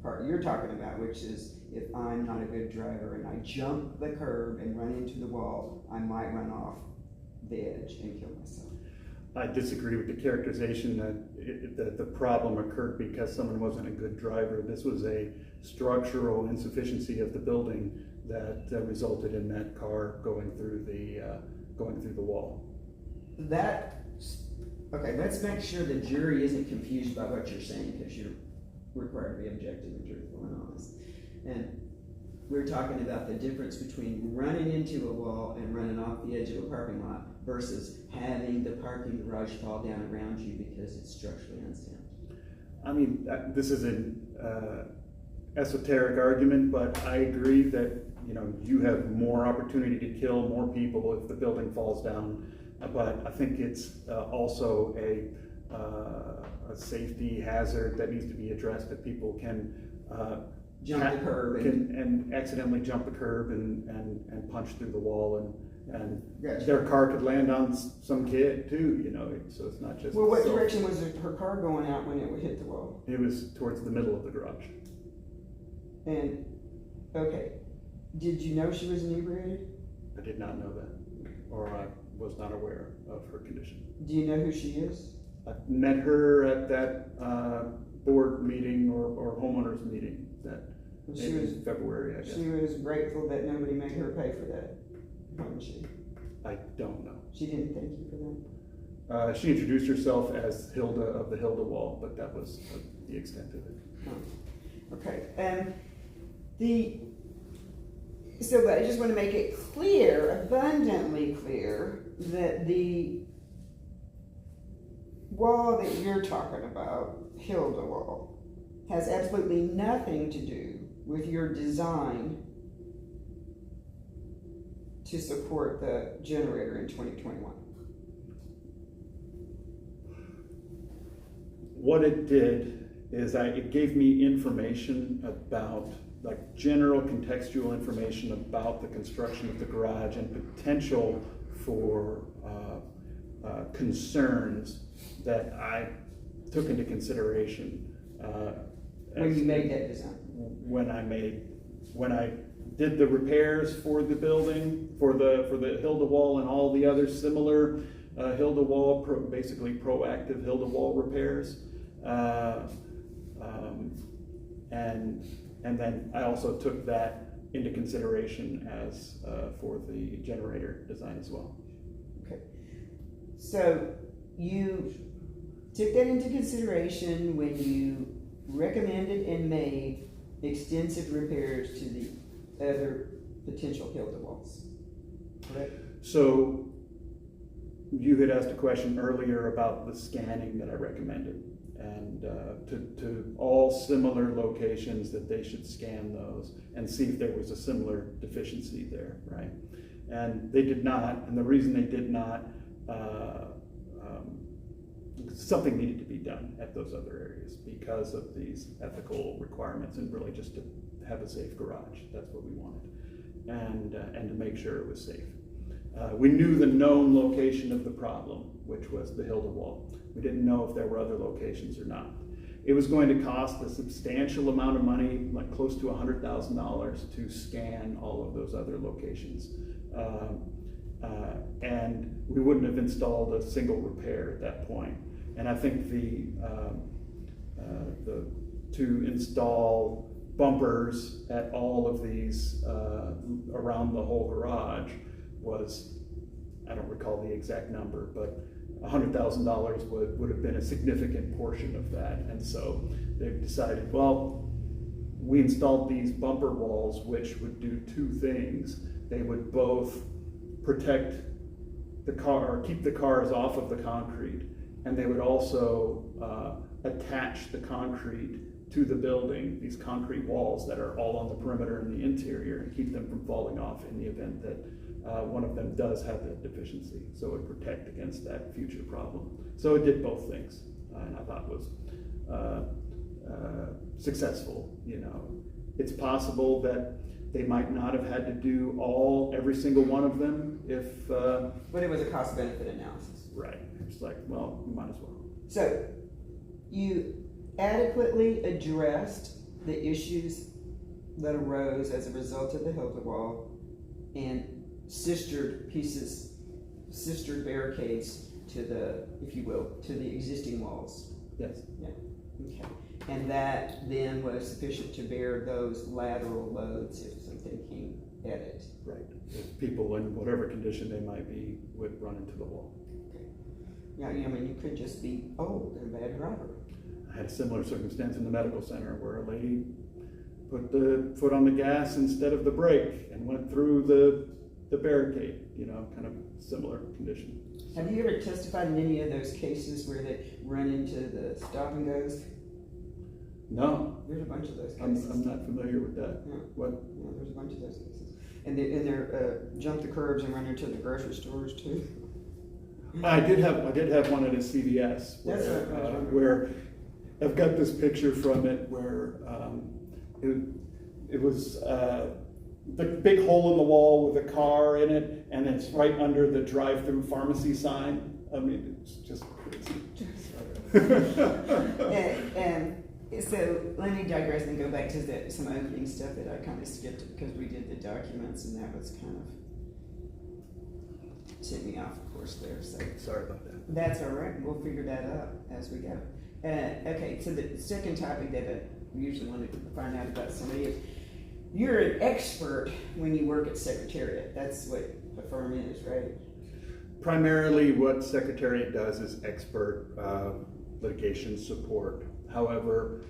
part you're talking about, which is if I'm not a good driver and I jump the curb and run into the wall, I might run off the edge and kill myself. I disagree with the characterization that the problem occurred because someone wasn't a good driver. This was a structural insufficiency of the building that resulted in that car going through the wall. Okay, let's make sure the jury isn't confused by what you're saying, because you're required to be objective and truthful and honest. And we're talking about the difference between running into a wall and running off the edge of a parking lot versus having the parking garage fall down around you because it's structurally unsound. I mean, this is an esoteric argument, but I agree that, you know, you have more opportunity to kill more people if the building falls down. But I think it's also a safety hazard that needs to be addressed, that people can Jump the curb and accidentally jump the curb and punch through the wall, and Gotcha. their car could land on some kid too, you know, so it's not just. Well, what direction was her car going out when it would hit the wall? It was towards the middle of the garage. And, okay, did you know she was inebriated? I did not know that, or I was not aware of her condition. Do you know who she is? I met her at that board meeting or homeowners meeting that in February, I guess. She was grateful that nobody made her pay for that, wasn't she? I don't know. She didn't thank you for that? She introduced herself as Hilda of the Hilda Wall, but that was the extent of it. Oh. Okay, so I just want to make it clear, abundantly clear, that the wall that you're talking about, Hilda Wall, has absolutely nothing to do with your design to support the generator in 2021. What it did is it gave me information about, like, general contextual information about the construction of the garage and potential for concerns that I took into consideration When you made that design? When I did the repairs for the building, for the Hilda Wall and all the other similar Hilda Wall, basically proactive Hilda Wall repairs. And then I also took that into consideration as for the generator design as well. Okay. So you took that into consideration when you recommended and made extensive repairs to the other potential Hilda walls, correct? So you had asked a question earlier about the scanning that I recommended, and to all similar locations that they should scan those and see if there was a similar deficiency there, right? And they did not, and the reason they did not, something needed to be done at those other areas because of these ethical requirements, and really just to have a safe garage. That's what we wanted, and to make sure it was safe. We knew the known location of the problem, which was the Hilda Wall. We didn't know if there were other locations or not. It was going to cost a substantial amount of money, like close to $100,000, to scan all of those other locations. And we wouldn't have installed a single repair at that point. And I think to install bumpers at all of these around the whole garage was, I don't recall the exact number, but $100,000 would have been a significant portion of that. And so they've decided, well, we installed these bumper walls, which would do two things. They would both protect the car, or keep the cars off of the concrete, and they would also attach the concrete to the building, these concrete walls that are all on the perimeter and the interior, and keep them from falling off in the event that one of them does have that deficiency. So it would protect against that future problem. So it did both things, and I thought was successful. You know, it's possible that they might not have had to do every single one of them if. But it was a cost-benefit analysis. Right. It's like, well, we might as well. So you adequately addressed the issues that arose as a result of the Hilda Wall and sistered barricades to the, if you will, to the existing walls. Yes. Yeah. Okay. And that then was sufficient to bear those lateral loads if something came edit. Right. If people in whatever condition they might be would run into the wall. Okay. Yeah, I mean, you could just be old and a bad driver. I had a similar circumstance in the medical center where a lady put the foot on the gas instead of the brake and went through the barricade, kind of similar condition. Have you ever testified in any of those cases where they run into the stop and goes? No, There's a bunch of those I'm cases. not familiar with that. Yeah. What? Yeah, there's a bunch of those cases. And they're jump the curbs and run into the grocery stores too. I did have one at a CVS That's where, what I was wondering. where I've got this picture from it where it was the big hole in the wall with a car in it, and it's right under the drive-through pharmacy sign. I mean, it's just crazy. And so let me digress and go back to some opening stuff that I kind of skipped because we did the documents and that was kind of tipped me off, of course, there. So Sorry about that. that's all right. We'll figure that out as we go. Okay, so the second topic that I usually want to find out about somebody is you're an expert when you work at Secretariat. That's what the firm is, right? Primarily what Secretariat does is expert litigation support. However,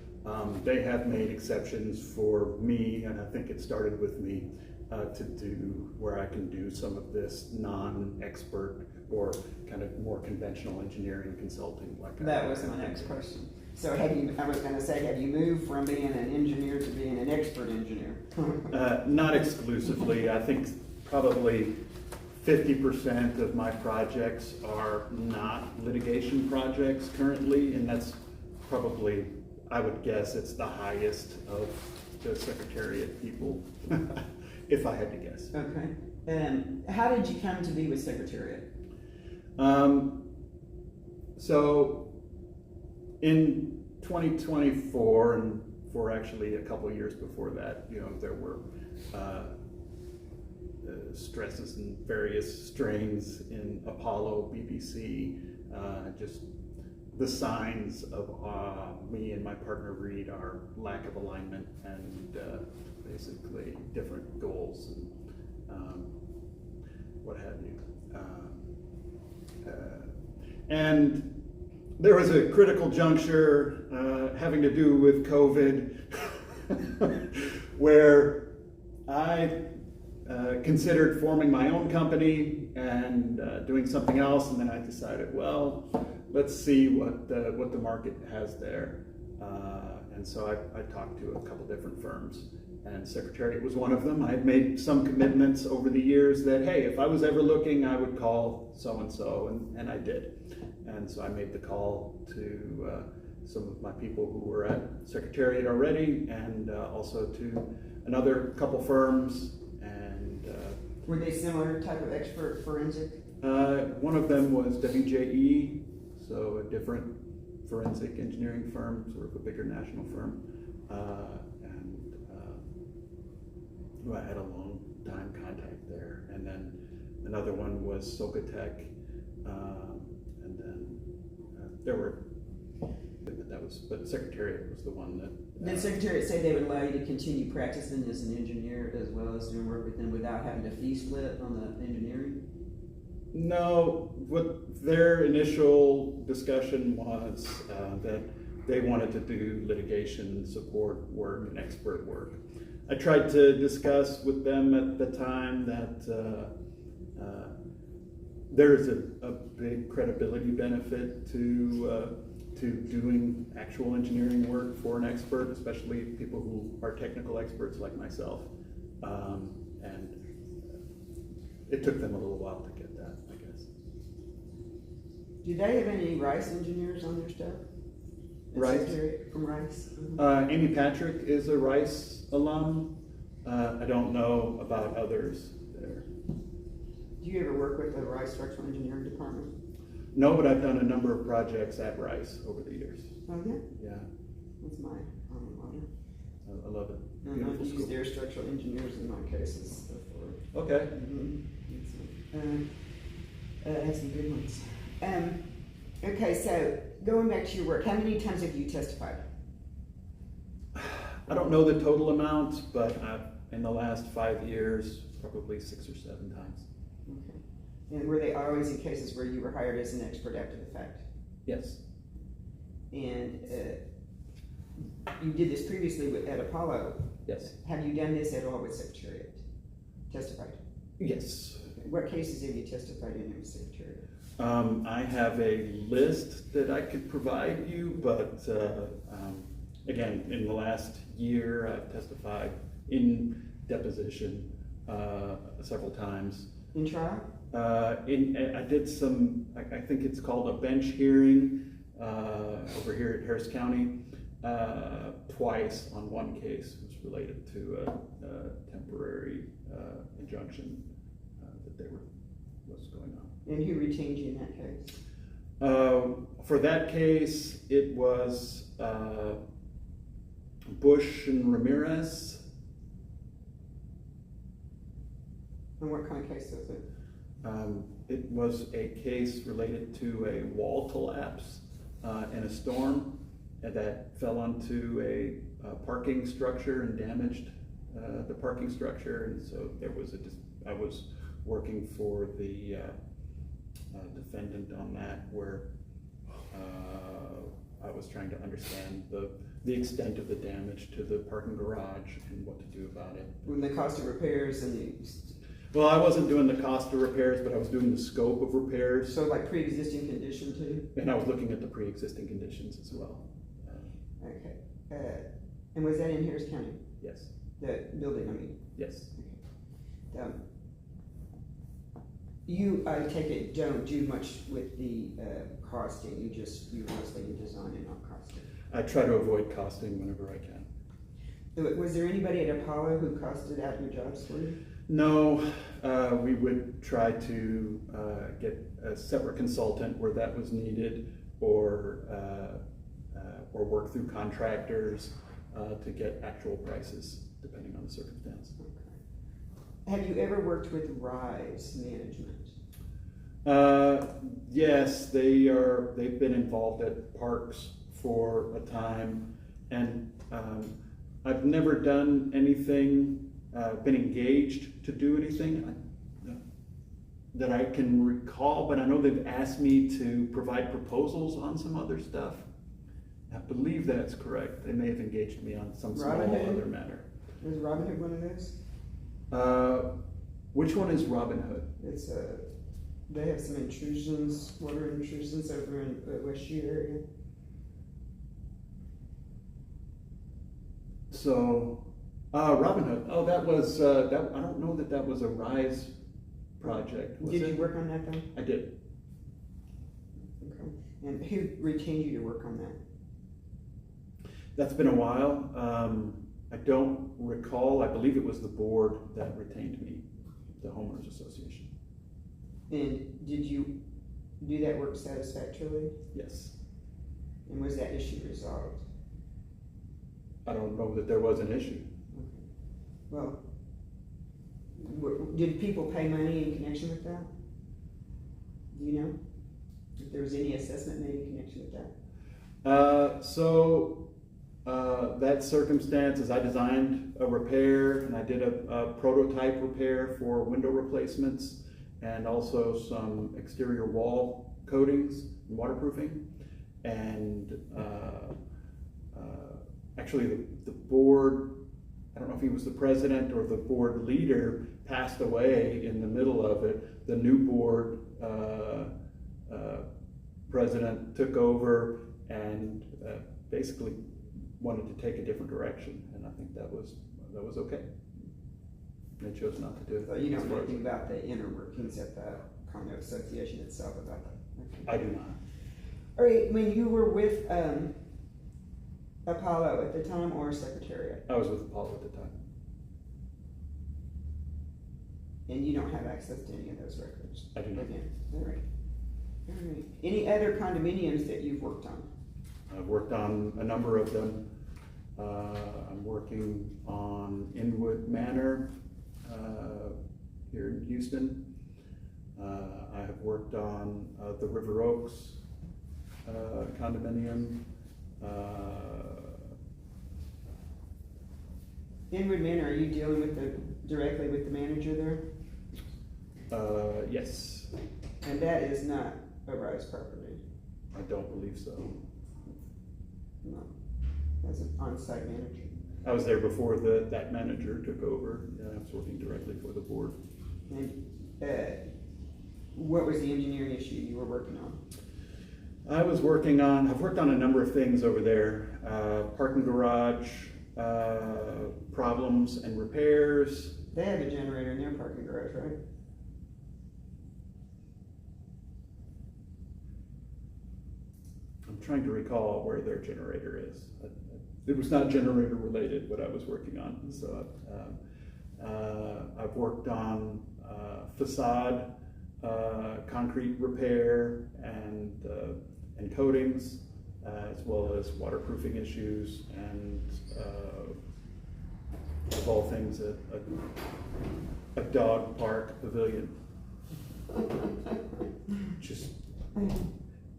they have made exceptions for me, and I think it started with me, to do where I can do some of this non-expert or kind of more conventional engineering consulting. That was my next question. So I was going to say, have you moved from being an engineer to being an expert engineer? Not exclusively. I think probably 50% of my projects are not litigation projects currently, and that's probably, I would guess, it's the highest of the Secretariat people, if I had to guess. Okay. How did you come to be with Secretariat? So in 2024, and for actually a couple of years before that, there were stresses and various strains in Apollo, BBC, just the signs of me and my partner Reed, our lack of alignment and basically different goals and what have you. And there was a critical juncture having to do with COVID where I considered forming my own company and doing something else, and then I decided, well, let's see what the market has there. And so I talked to a couple different firms, and Secretariat was one of them. I had made some commitments over the years that, hey, if I was ever looking, I would call so-and-so, and I did. And so I made the call to some of my people who were at Secretariat already, and also to another couple firms. And Were they similar type of expert forensic? one of them was WJE, so a different forensic engineering firm, sort of a bigger national firm, and who I had a long time contact there. And then another one was Socatec, and then there were, but Secretariat was the one that. Did Secretariat say they would allow you to continue practicing as an engineer as well as doing work with them without having to fee split on the engineering? No, what their initial discussion was that they wanted to do litigation support work and expert work. I tried to discuss with them at the time that there's a big credibility benefit to doing actual engineering work for an expert, especially people who are technical experts like myself. And it took them a little while to get that, I guess. Do they have any Rice engineers on their stuff? Rice? Secretariat from Rice? Amy Patrick is a Rice alum. I don't know about others there. Do you ever work with the Rice Structural Engineering Department? No, but I've done a number of projects at Rice over the years. Oh, yeah? Yeah, That's my alma mater. I love it. I've Beautiful used school. their structural engineers in my cases before. Okay. I have some good ones. Okay, so going back to your work, how many times have you testified? I don't know the total amount, but in the last 5 years, probably 6 or 7 times. Okay. And were they always in cases where you were hired as an expert after the fact? Yes. And you did this previously at Apollo. Yes. Have you done this at all with Secretariat? Testified? Yes. What cases have you testified in with Secretariat? I have a list that I could provide you, but again, in the last year, I've testified in deposition several times. In trial? I did some, I think it's called a bench hearing over here at Harris County, twice on one case. It was related to a temporary injunction that was going on. And who retained you in that case? For that case, it was Bush and Ramirez. And what kind of case was it? It was a case related to a wall collapse in a storm that fell onto a parking structure and damaged the parking structure, and so there was I was working for the defendant on that, where I was trying to understand the extent of the damage to the parking garage and what to do about it. When the cost of repairs and the, Well, I wasn't doing the cost of repairs, but I was doing the scope of repairs, so like pre-existing condition too? and I was looking at the pre-existing conditions as well. Okay. And was that in Harris County? Yes, The building, I mean? yes. You, I take it, don't do much with the costing, you mostly in design and not costing. I try to avoid costing whenever I can. Was there anybody at Apollo who costed out your jobs for you? No, we would try to get a separate consultant where that was needed, or work through contractors to get actual prices depending on the circumstance. Okay. Have you ever worked with Rise Management? Yes, they've been involved at parks for a time, and I've never done anything, been engaged to do anything that I can recall, but I know they've asked me to provide proposals on some other stuff. I believe that's correct. They may have engaged me on some small other matter. Is Robin Hood one of those? Which one is Robin Hood? It's they have some intrusions, water intrusions over in the West U area. So, Robin Hood. Oh, that was that. I don't know that was a Rise project. Was Did it? you work on that though? I did. Okay. And who retained you to work on that? That's been a while. I don't recall. I believe it was the board that retained me, the homeowners association. And did you do that work satisfactorily? Yes. And was that issue resolved? I don't know that there was an issue. Okay. Well, did people pay money in connection with that? Do you know if there was any assessment made in connection with that? That circumstance is I designed a repair, and I did a prototype repair for window replacements and also some exterior wall coatings and waterproofing. And actually the board, I don't know if he was the president or the board leader, passed away in the middle of it. The new board president took over and basically wanted to take a different direction, and I think that was okay. They chose not to do it. So you don't know anything about the inner workings at the condo association itself about that? Okay. I do not. All right, when you were with Apollo at the time or Secretariat, I was with Apollo at the time. and you don't have access to any of those records? I do not. Again, all right. All right. Any other condominiums that you've worked on? I've worked on a number of them. I'm working on Inwood Manor here in Houston. I have worked on the River Oaks condominium. Inwood Manor, are you dealing with directly with the manager there? Yes, And that is not a Rise property, I don't believe so. no, as an on-site manager. I was there before that manager took over. Yeah, I was working directly for the board. And, what was the engineering issue you were working on? I've worked on a number of things over there. Parking garage, problems and repairs. They have a generator in their parking garage, right? I'm trying to recall where their generator is. It was not generator related, what I was working on. So I've worked on facade, concrete repair and coatings, as well as waterproofing issues and of all things, a dog park pavilion. Just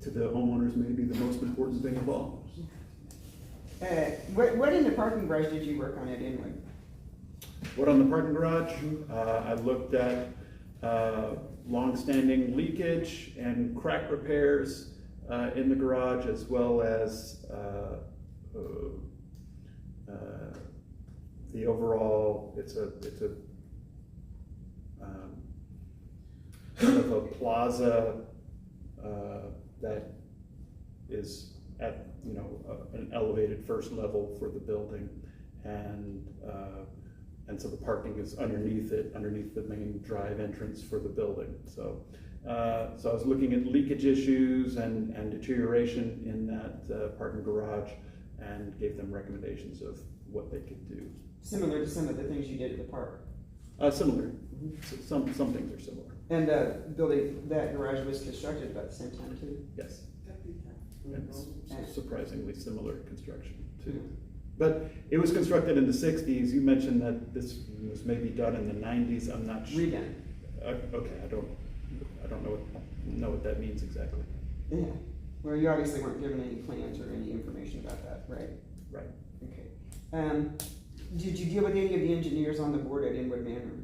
to the homeowners, maybe the most important thing of all. What in the parking garage did you work on at Inwood? What on the parking garage? I looked at long-standing leakage and crack repairs in the garage, as well as the overall. It's a sort of a plaza that is at an elevated first level for the building, and so the parking is underneath the main drive entrance for the building. So I was looking at leakage issues and deterioration in that parking garage, and gave them recommendations of what they could do. Similar to some of the things you did at the park. Similar. Some things are similar. And that garage was constructed about the same time too? Yes. And And- surprisingly similar construction too. But it was constructed in the 60s. You mentioned that this was maybe done in the 90s. I'm not sure. Redone. Okay, I don't know what that means exactly. Yeah. Well, you obviously weren't given any plans or any information about that, right? Right. Okay. Did you deal with any of the engineers on the board at Inwood Manor?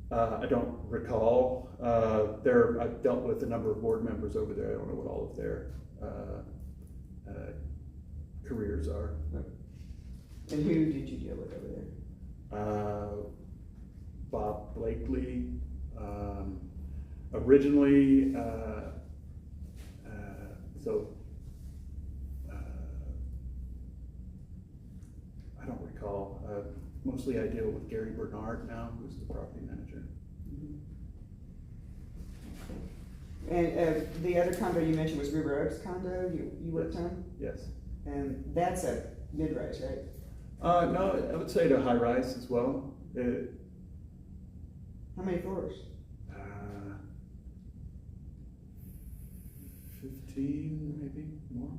I don't recall. I've dealt with a number of board members over there. I don't know what all of their careers are. And who did you deal with over there? Bob Blakely. Originally, I don't recall. Mostly I deal with Gary Bernard now, who's the property manager. And the other condo you mentioned was River Oaks condo you worked on? Yes. And that's a mid-rise, right? No, I would say to high rise as well. How many floors? 15, maybe more.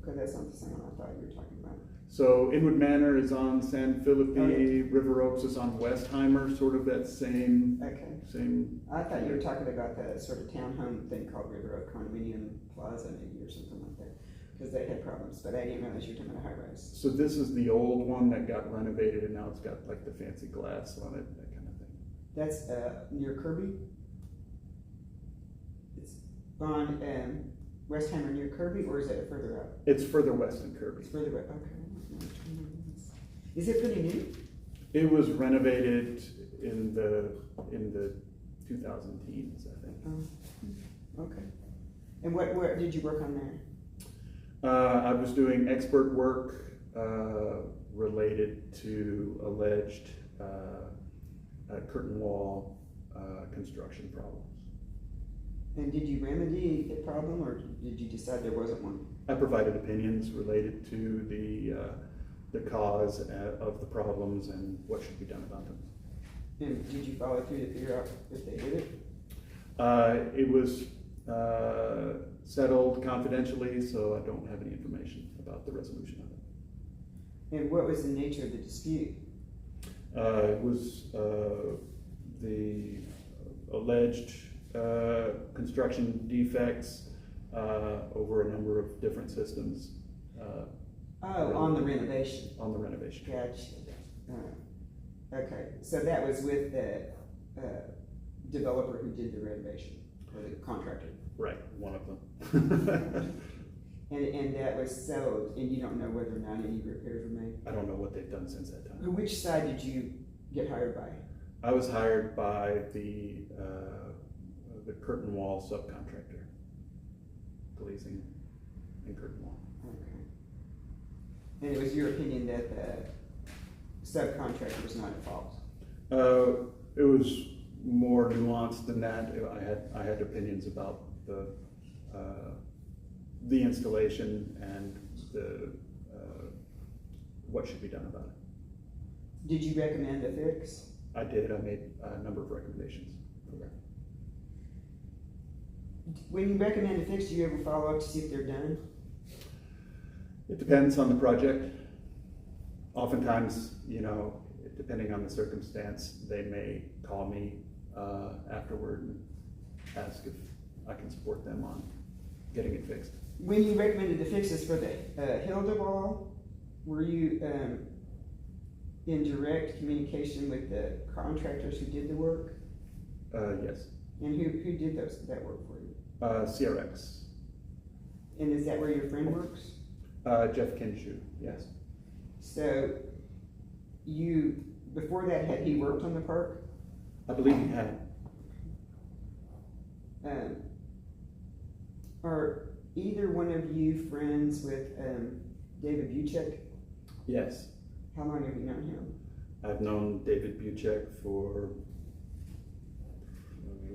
Okay, that's not the same one I thought you were talking about. So Inwood Manor is on San Felipe, Oh, yeah. River Oaks is on Westheimer, sort of that same. Okay. I thought you were talking about the sort of townhome thing called River Oak Condominium Plaza maybe or something like that, because they had problems, but I didn't realize you were talking about a high rise. So this is the old one that got renovated, and now it's got like the fancy glass on it, that kind of thing. That's near Kirby? It's on Westheimer near Kirby, or is it further out? It's further west than Kirby. It's further west, okay. Is it pretty new? It was renovated in the 2000 teens, I think. Oh, okay. And what did you work on there? I was doing expert work related to alleged curtain wall construction problems. And did you remedy the problem, or did you decide there wasn't one? I provided opinions related to the cause of the problems and what should be done about them. And did you follow through to figure out if they did it? It was settled confidentially, so I don't have any information about the resolution of it. And what was the nature of the dispute? It was the alleged construction defects over a number of different systems Oh, on the renovation. On the renovation. Gotcha. Okay, so that was with the developer who did the renovation, or the contractor. Right, one of them. And that was settled, and you don't know whether or not any repairs were made? I don't know what they've done since that time. Which side did you get hired by? I was hired by the curtain wall subcontractor, glazing and curtain wall. Okay. And it was your opinion that the subcontractor was not at fault? It was more nuanced than that. I had opinions about the installation and the what should be done about it. Did you recommend a fix? I did. I made a number of recommendations. When you recommend a fix, do you ever follow up to see if they're done? It depends on the project. Oftentimes, depending on the circumstance, they may call me afterward and ask if I can support them on getting it fixed. When you recommended the fixes for the Hilda wall, were you in direct communication with the contractors who did the work? Yes. And who did that work for you? CRX. And is that where your friend works? Jeff Kinshu, yes. So before that, had he worked on the park? I believe he had. Are either one of you friends with David Buchek? Yes. How long have you known him? I've known David Buchek for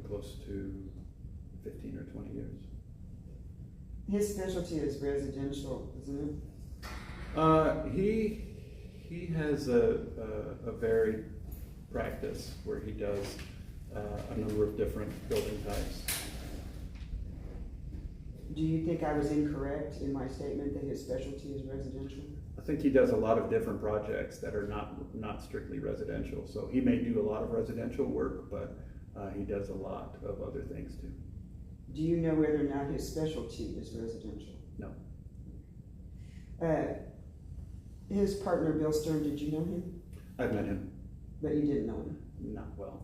close to 15 or 20 years. His specialty is residential, isn't it? He has a varied practice where he does a number of different building types. Do you think I was incorrect in my statement that his specialty is residential? I think he does a lot of different projects that are not strictly residential. So he may do a lot of residential work, but he does a lot of other things too. Do you know whether or not his specialty is residential? No. His partner, Bill Stern, did you know him? I've met him. But you didn't know him? Not well.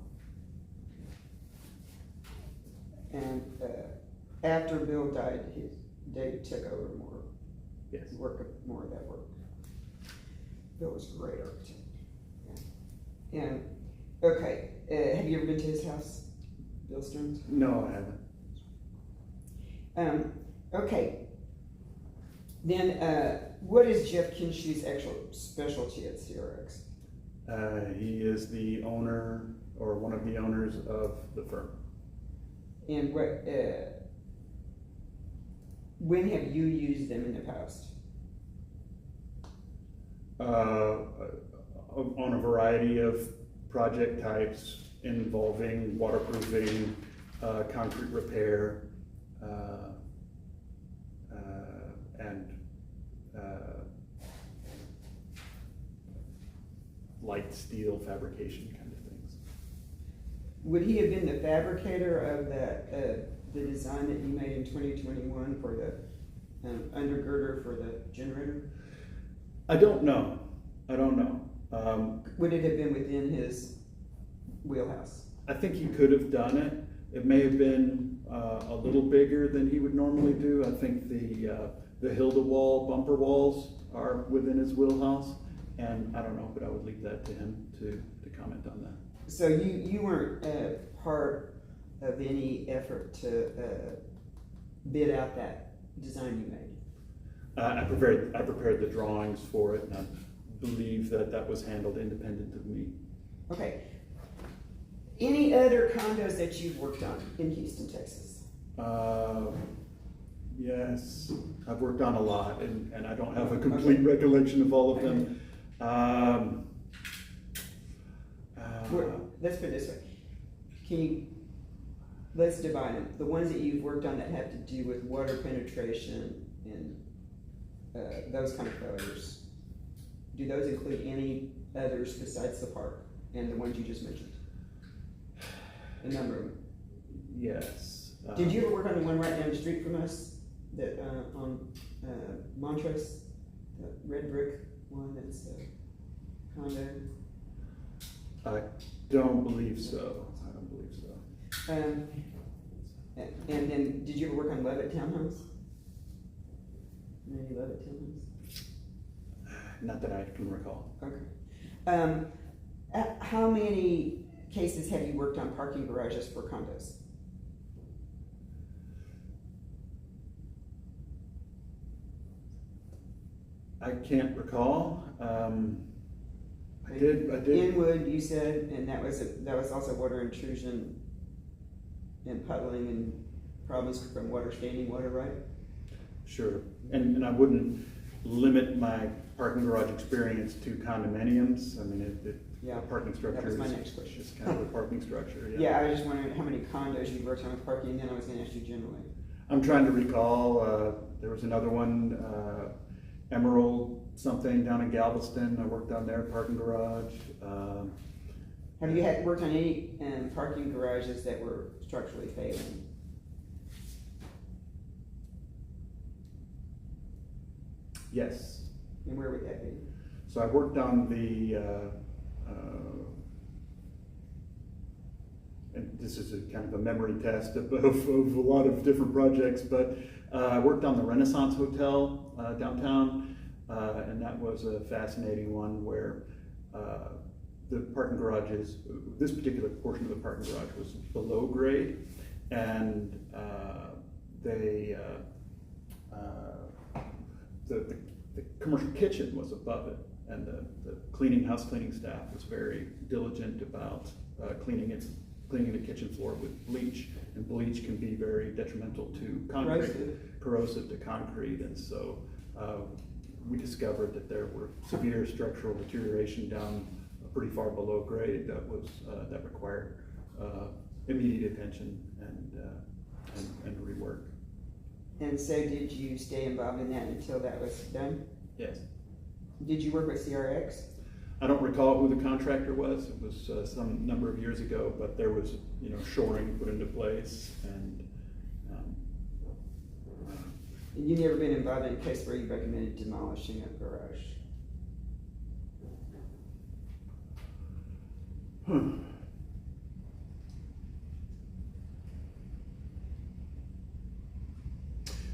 And after Bill died, David took over more Yes. more of that work. Bill was a great architect. Yeah. And, okay, have you ever been to his house, Bill Stern's? No, I haven't. Okay. Then, what is Jeff Kinshu's actual specialty at CRX? He is the owner or one of the owners of the firm. And when have you used them in the past? On a variety of project types involving waterproofing, concrete repair, and light steel fabrication kind of things. Would he have been the fabricator of the design that you made in 2021 for the undergirder for the generator? I don't know. Would it have been within his wheelhouse? I think he could have done it. It may have been a little bigger than he would normally do. I think the Hilda wall bumper walls are within his wheelhouse, and I don't know, but I would leave that to him to comment on that. So you weren't part of any effort to bid out that design you made? I prepared the drawings for it, and I believe that was handled independent of me. Okay. Any other condos that you've worked on in Houston, Texas? Yes, I've worked on a lot, and I don't have a complete recollection of all of them. Let's put it this way. Let's divide them. The ones that you've worked on that have to do with water penetration and those kind of failures, do those include any others besides the park and the ones you just mentioned? A number of them. Yes. Did you ever work on the one right down the street from us, that on Montrose, The red brick one that's a condo? I don't believe so. I don't believe so. And then, did you ever work on Levitt Townhomes? Any Levitt Townhomes? Not that I can recall. Okay. How many cases have you worked on parking garages for condos? I can't recall. I did. Inwood, you said, and that was also water intrusion and puddling and problems from water, standing water, right? Sure. And I wouldn't limit my parking garage experience to condominiums. I mean, Yeah, a parking structure that was my is next question. just kind of a parking structure. Yeah, I was just wondering how many condos you worked on with parking, and then I was gonna ask you generally. I'm trying to recall, there was another one, Emerald something down in Galveston. I worked on their parking garage. Have you worked on any parking garages that were structurally failing? Yes. And where would that be? So I worked on and this is a kind of a memory test of a lot of different projects, but I worked on the Renaissance Hotel downtown, and that was a fascinating one where the parking garages, this particular portion of the parking garage was below grade, and the commercial kitchen was above it, and the house cleaning staff was very diligent about cleaning the kitchen floor with bleach, and bleach can be very detrimental to concrete, corrosive to concrete, and so we discovered that there were severe structural deterioration down pretty far below grade that required immediate attention and rework. And so did you stay involved in that until that was done? Yes. Did you work with CRX? I don't recall who the contractor was. It was some number of years ago, but there was, shoring put into place, and You've never been involved in a case where you recommended demolishing a garage?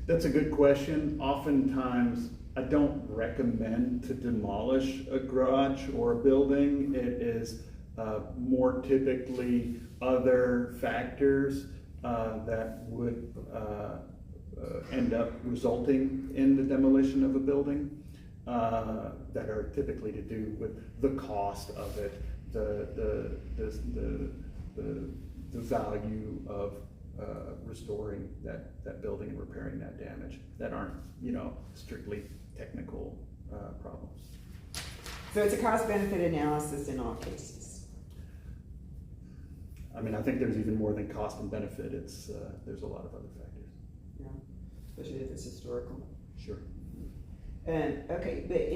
That's a good question. Oftentimes, I don't recommend to demolish a garage or a building. It is more typically other factors that would end up resulting in the demolition of a building that are typically to do with the cost of it, the value of restoring that building and repairing that damage that aren't, strictly technical problems. So it's a cost-benefit analysis in all cases? I mean, I think there's even more than cost and benefit. It's there's a lot of other factors. Yeah, especially if it's historical. Sure. And, okay, but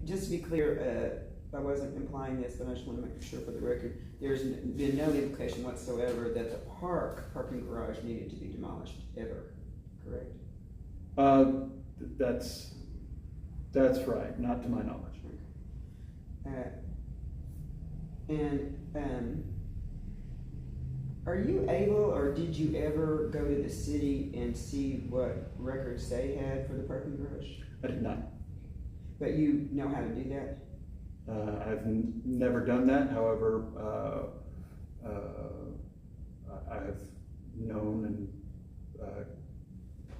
just to be clear, I wasn't implying this, but I just want to make sure for the record, there's been no implication whatsoever that the parking garage needed to be demolished, ever, correct? That's right, not to my knowledge. Are you able, or did you ever go to the city and see what records they had for the parking garage? I did not. But you know how to do that? I've never done that. However, I have known and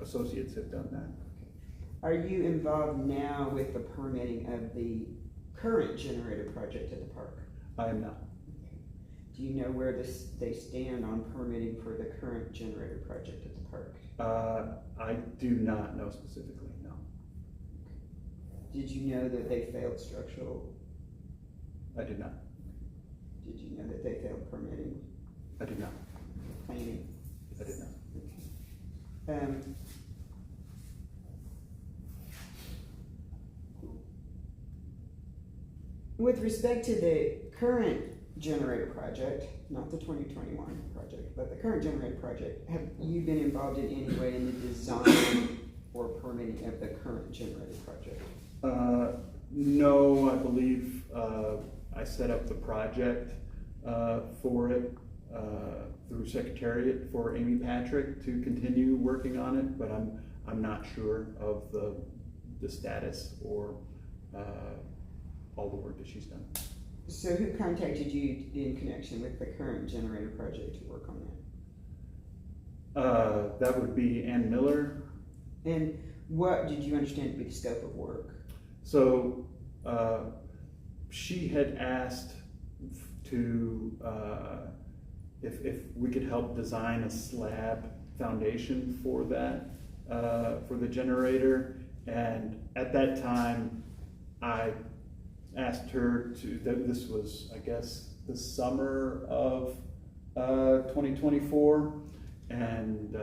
associates have done that. Are you involved now with the permitting of the current generator project at the park? I am not. Do you know where they stand on permitting for the current generator project at the park? I do not know specifically, no. Did you know that they failed structural? I did not. Did you know that they failed permitting? I did not. Planning? I did not. With respect to the current generator project, not the 2021 project, but the current generator project, have you been involved in any way in the design or permitting of the current generator project? No, I believe I set up the project for it through Secretariat for Amy Patrick to continue working on it, but I'm not sure of the status or all the work that she's done. So who contacted you in connection with the current generator project to work on that? That would be Ann Miller. And what did you understand to be the scope of work? So she had asked to if we could help design a slab foundation for that for the generator, and at that time I asked her to. This was, I guess, the summer of 2024, and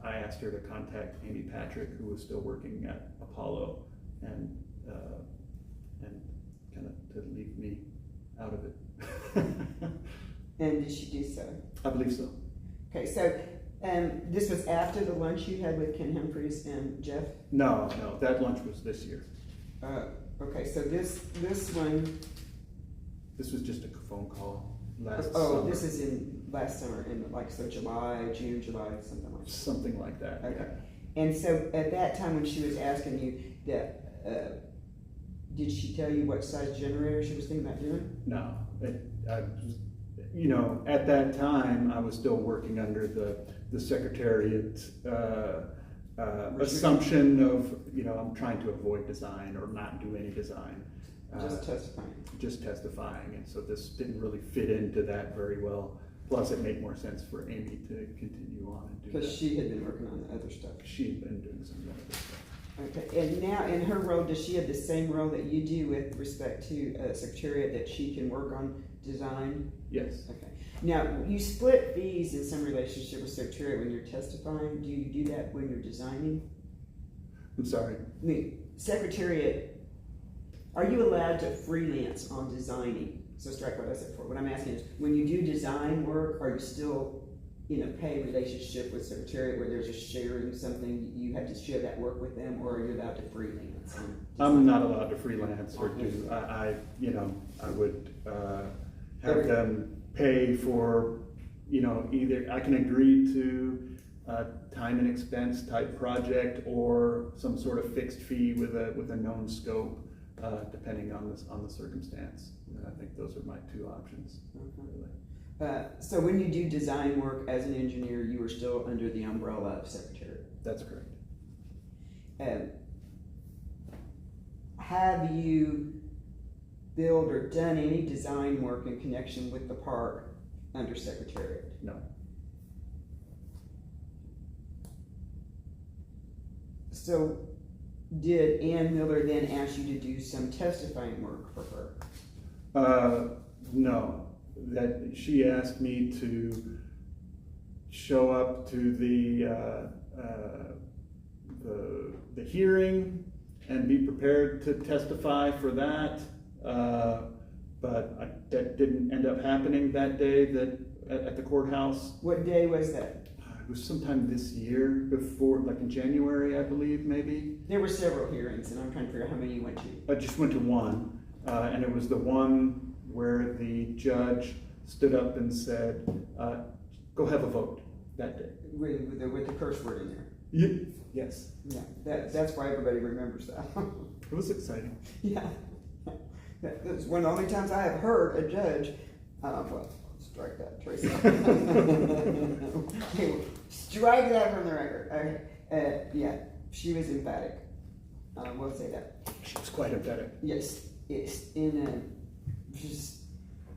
I asked her to contact Amy Patrick, who was still working at Apollo, and kind of to leave me out of it. And did she do so? I believe so. Okay, so this was after the lunch you had with Ken Humphreys and Jeff? No, that lunch was this year. Okay, so this one. This was just a phone call last Oh, summer. this is in last summer, in like, so June, July, something like that. Something like that. Okay. Yeah. And so at that time when she was asking you that, did she tell you what size generator she was thinking about doing? No, at that time I was still working under the Secretariat assumption of, I'm trying to avoid design or not do any design. Just testifying. Just testifying, and so this didn't really fit into that very well. Plus, it made more sense for Amy to continue on and do that. Because she had been working on the other stuff. She'd been doing some other stuff. Okay, and now in her role, does she have the same role that you do with respect to Secretariat, that she can work on design? Yes. Okay. Now, you split fees in some relationship with Secretariat when you're testifying. Do you do that when you're designing? I'm sorry. I mean, Secretariat, are you allowed to freelance on designing? So strike what I said before. What I'm asking is, when you do design work, are you still in a pay relationship with Secretariat where there's a sharing something, you have to share that work with them, or are you allowed to freelance? I'm not allowed to freelance or do, I would have them pay for, either I can agree to a time and expense type project or some sort of fixed fee with a known scope, depending on the circumstance. I think those are my two options. Really. So when you do design work as an engineer, you are still under the umbrella of Secretariat? That's correct. Have you built or done any design work in connection with the park under Secretariat? No. So did Ann Miller then ask you to do some testifying work for her? No. That she asked me to show up to the hearing and be prepared to testify for that, but that didn't end up happening that day at the courthouse. What day was that? It was sometime this year, before, like in January, I believe, maybe. There were several hearings, and I'm trying to figure out how many you went to. I just went to one, and it was the one where the judge stood up and said, go have a vote that day. With the curse word in there. Yes. Yeah, that's why everybody remembers that. It was exciting. Yeah. That was one of the only times I have heard a judge, well, strike that, Tracy. Okay, strike that from the record. Yeah, she was emphatic. We'll say that. She was quite emphatic. Yes, it's she's,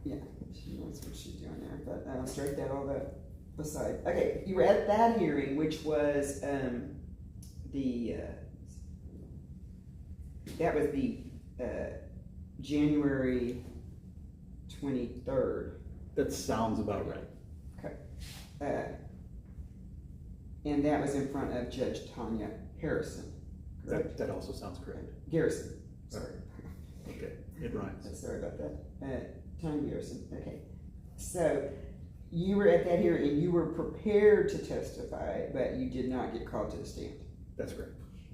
yeah, she knows what she's doing there, but strike that all that aside. Okay, you were at that hearing, which was that was the January 23rd. That sounds about right. Okay. And that was in front of Judge Tanya Harrison, correct? That also sounds correct. Garrison, sorry. Okay, it rhymes. Sorry about that. Tanya Garrison, okay. So, you were at that hearing and you were prepared to testify, but you did not get called to the stand. That's correct.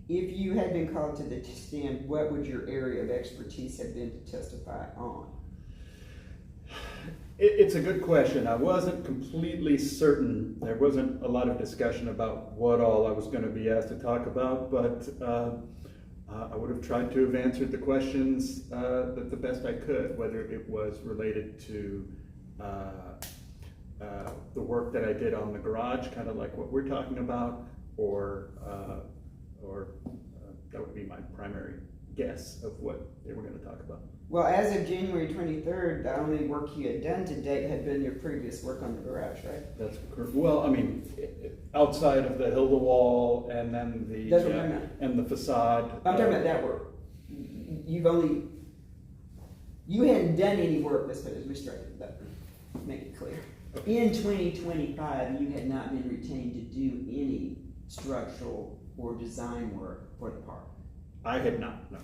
if you had been called to the stand, what would your area of expertise have been to testify on? It's a good question. I wasn't completely certain. There wasn't a lot of discussion about what all I was going to be asked to talk about, but I would have tried to have answered the questions the best I could, whether it was related to the work that I did on the garage, kind of like what we're talking about, or that would be my primary guess of what they were going to talk about. Well, as of January 23rd, the only work you had done to date had been your previous work on the garage, right? That's correct. Well, I mean, outside of the hill to wall and then That's what I'm talking about. and the facade. I'm talking about that work. You hadn't done any work, let's put it, make it clear. In 2025, you had not been retained to do any structural or design work for the park. I had not, no.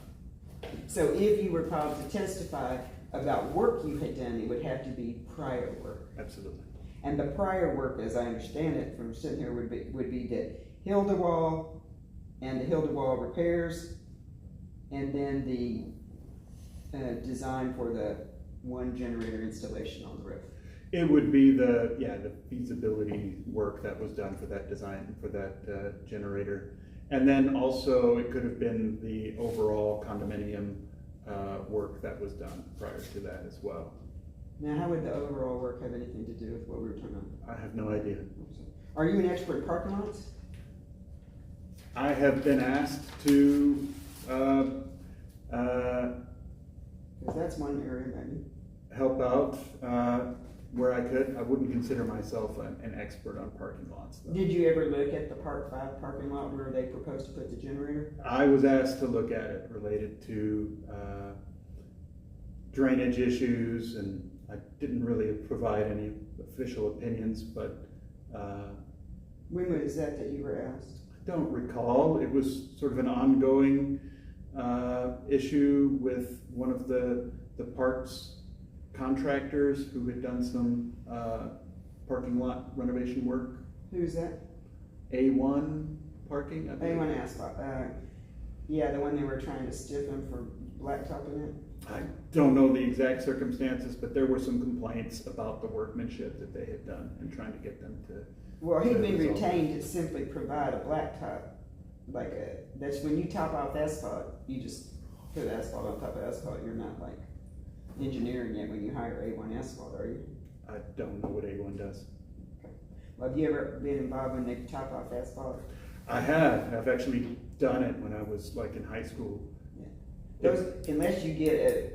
So if you were called to testify about work you had done, it would have to be prior work. Absolutely. And the prior work, as I understand it from sitting here, would be the hill to wall and the hill to wall repairs, and then the design for the one generator installation on the roof. It would be the feasibility work that was done for that design, for that generator. And then also it could have been the overall condominium work that was done prior to that as well. Now, how would the overall work have anything to do with what we were talking about? I have no idea. Are you an expert in parking lots? I have been asked to Because that's one area, maybe. help out where I could. I wouldn't consider myself an expert on parking lots, though. Did you ever look at the Park 5 parking lot where they proposed to put the generator? I was asked to look at it related to drainage issues, and I didn't really provide any official opinions, but When was that you were asked? I don't recall. It was sort of an ongoing issue with one of the park's contractors who had done some parking lot renovation work. Who's that? A1 parking, I believe. A1 Asphalt. Yeah, the one they were trying to stiffen for blacktopping it. I don't know the exact circumstances, but there were some complaints about the workmanship that they had done and trying to get them to. Well, he'd been resolve it. retained to simply provide a blacktop. That's when you top off asphalt, you just put asphalt on top of asphalt. You're not like engineering it when you hire A1 Asphalt, are you? I don't know what A1 does. Well, have you ever been involved when they top off asphalt? I have. I've actually done it when I was like in high school. Unless you get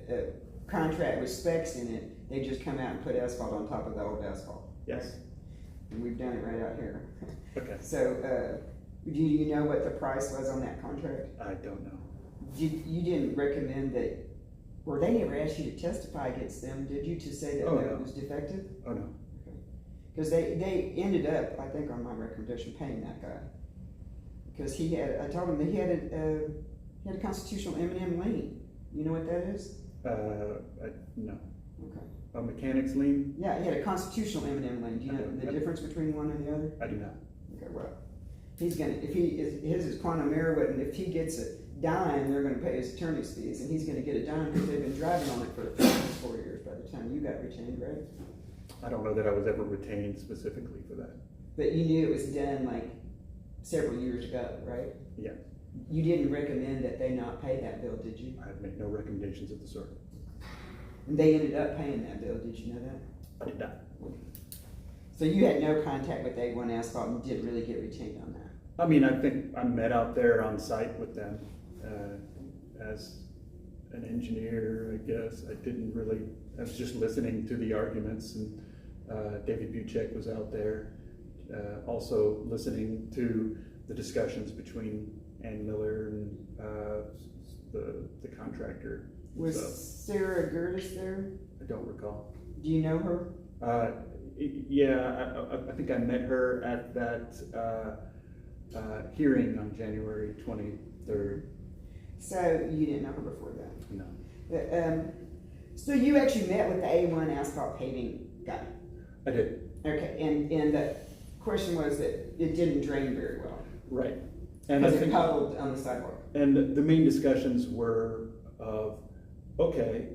a contract with specs in it, they just come out and put asphalt on top of the old asphalt. Yes. And we've done it right out here. Okay. So, do you know what the price was on that contract? I don't know. You didn't recommend that, or they never asked you to testify against them, did you, to say that Oh, that no. was defective? Oh, no. Because they ended up, I think on my recommendation, paying that guy. Because I told him that he had a constitutional eminent lien. You know what that is? No. Okay. A mechanic's lien? Yeah, he had a constitutional eminent lien. Do you know the difference between one and the other? I do not. Okay, well, his is quantum error, and if he gets a dime, they're gonna pay his attorney's fees, and he's gonna get a dime because they've been driving on it for 4 years by the time you got retained, right? I don't know that I was ever retained specifically for that. But you knew it was done like several years ago, right? Yeah. You didn't recommend that they not pay that bill, did you? I have made no recommendations of the sort. And they ended up paying that bill, did you know that? I did not. So you had no contact with A1 Asphalt and did really get retained on that? I mean, I think I met out there on site with them as an engineer, I guess. I was just listening to the arguments, and David Buchek was out there also listening to the discussions between Ann Miller and the contractor. Was So, Sarah Gertis there? I don't recall. Do you know her? Yeah, I think I met her at that hearing on January 23rd. So you didn't know her before that? No. So you actually met with the A1 Asphalt paving guy? I did. Okay, and the question was that it didn't drain very well. Right. And I Because it think, puddled on the sidewalk. and the main discussions were of, okay,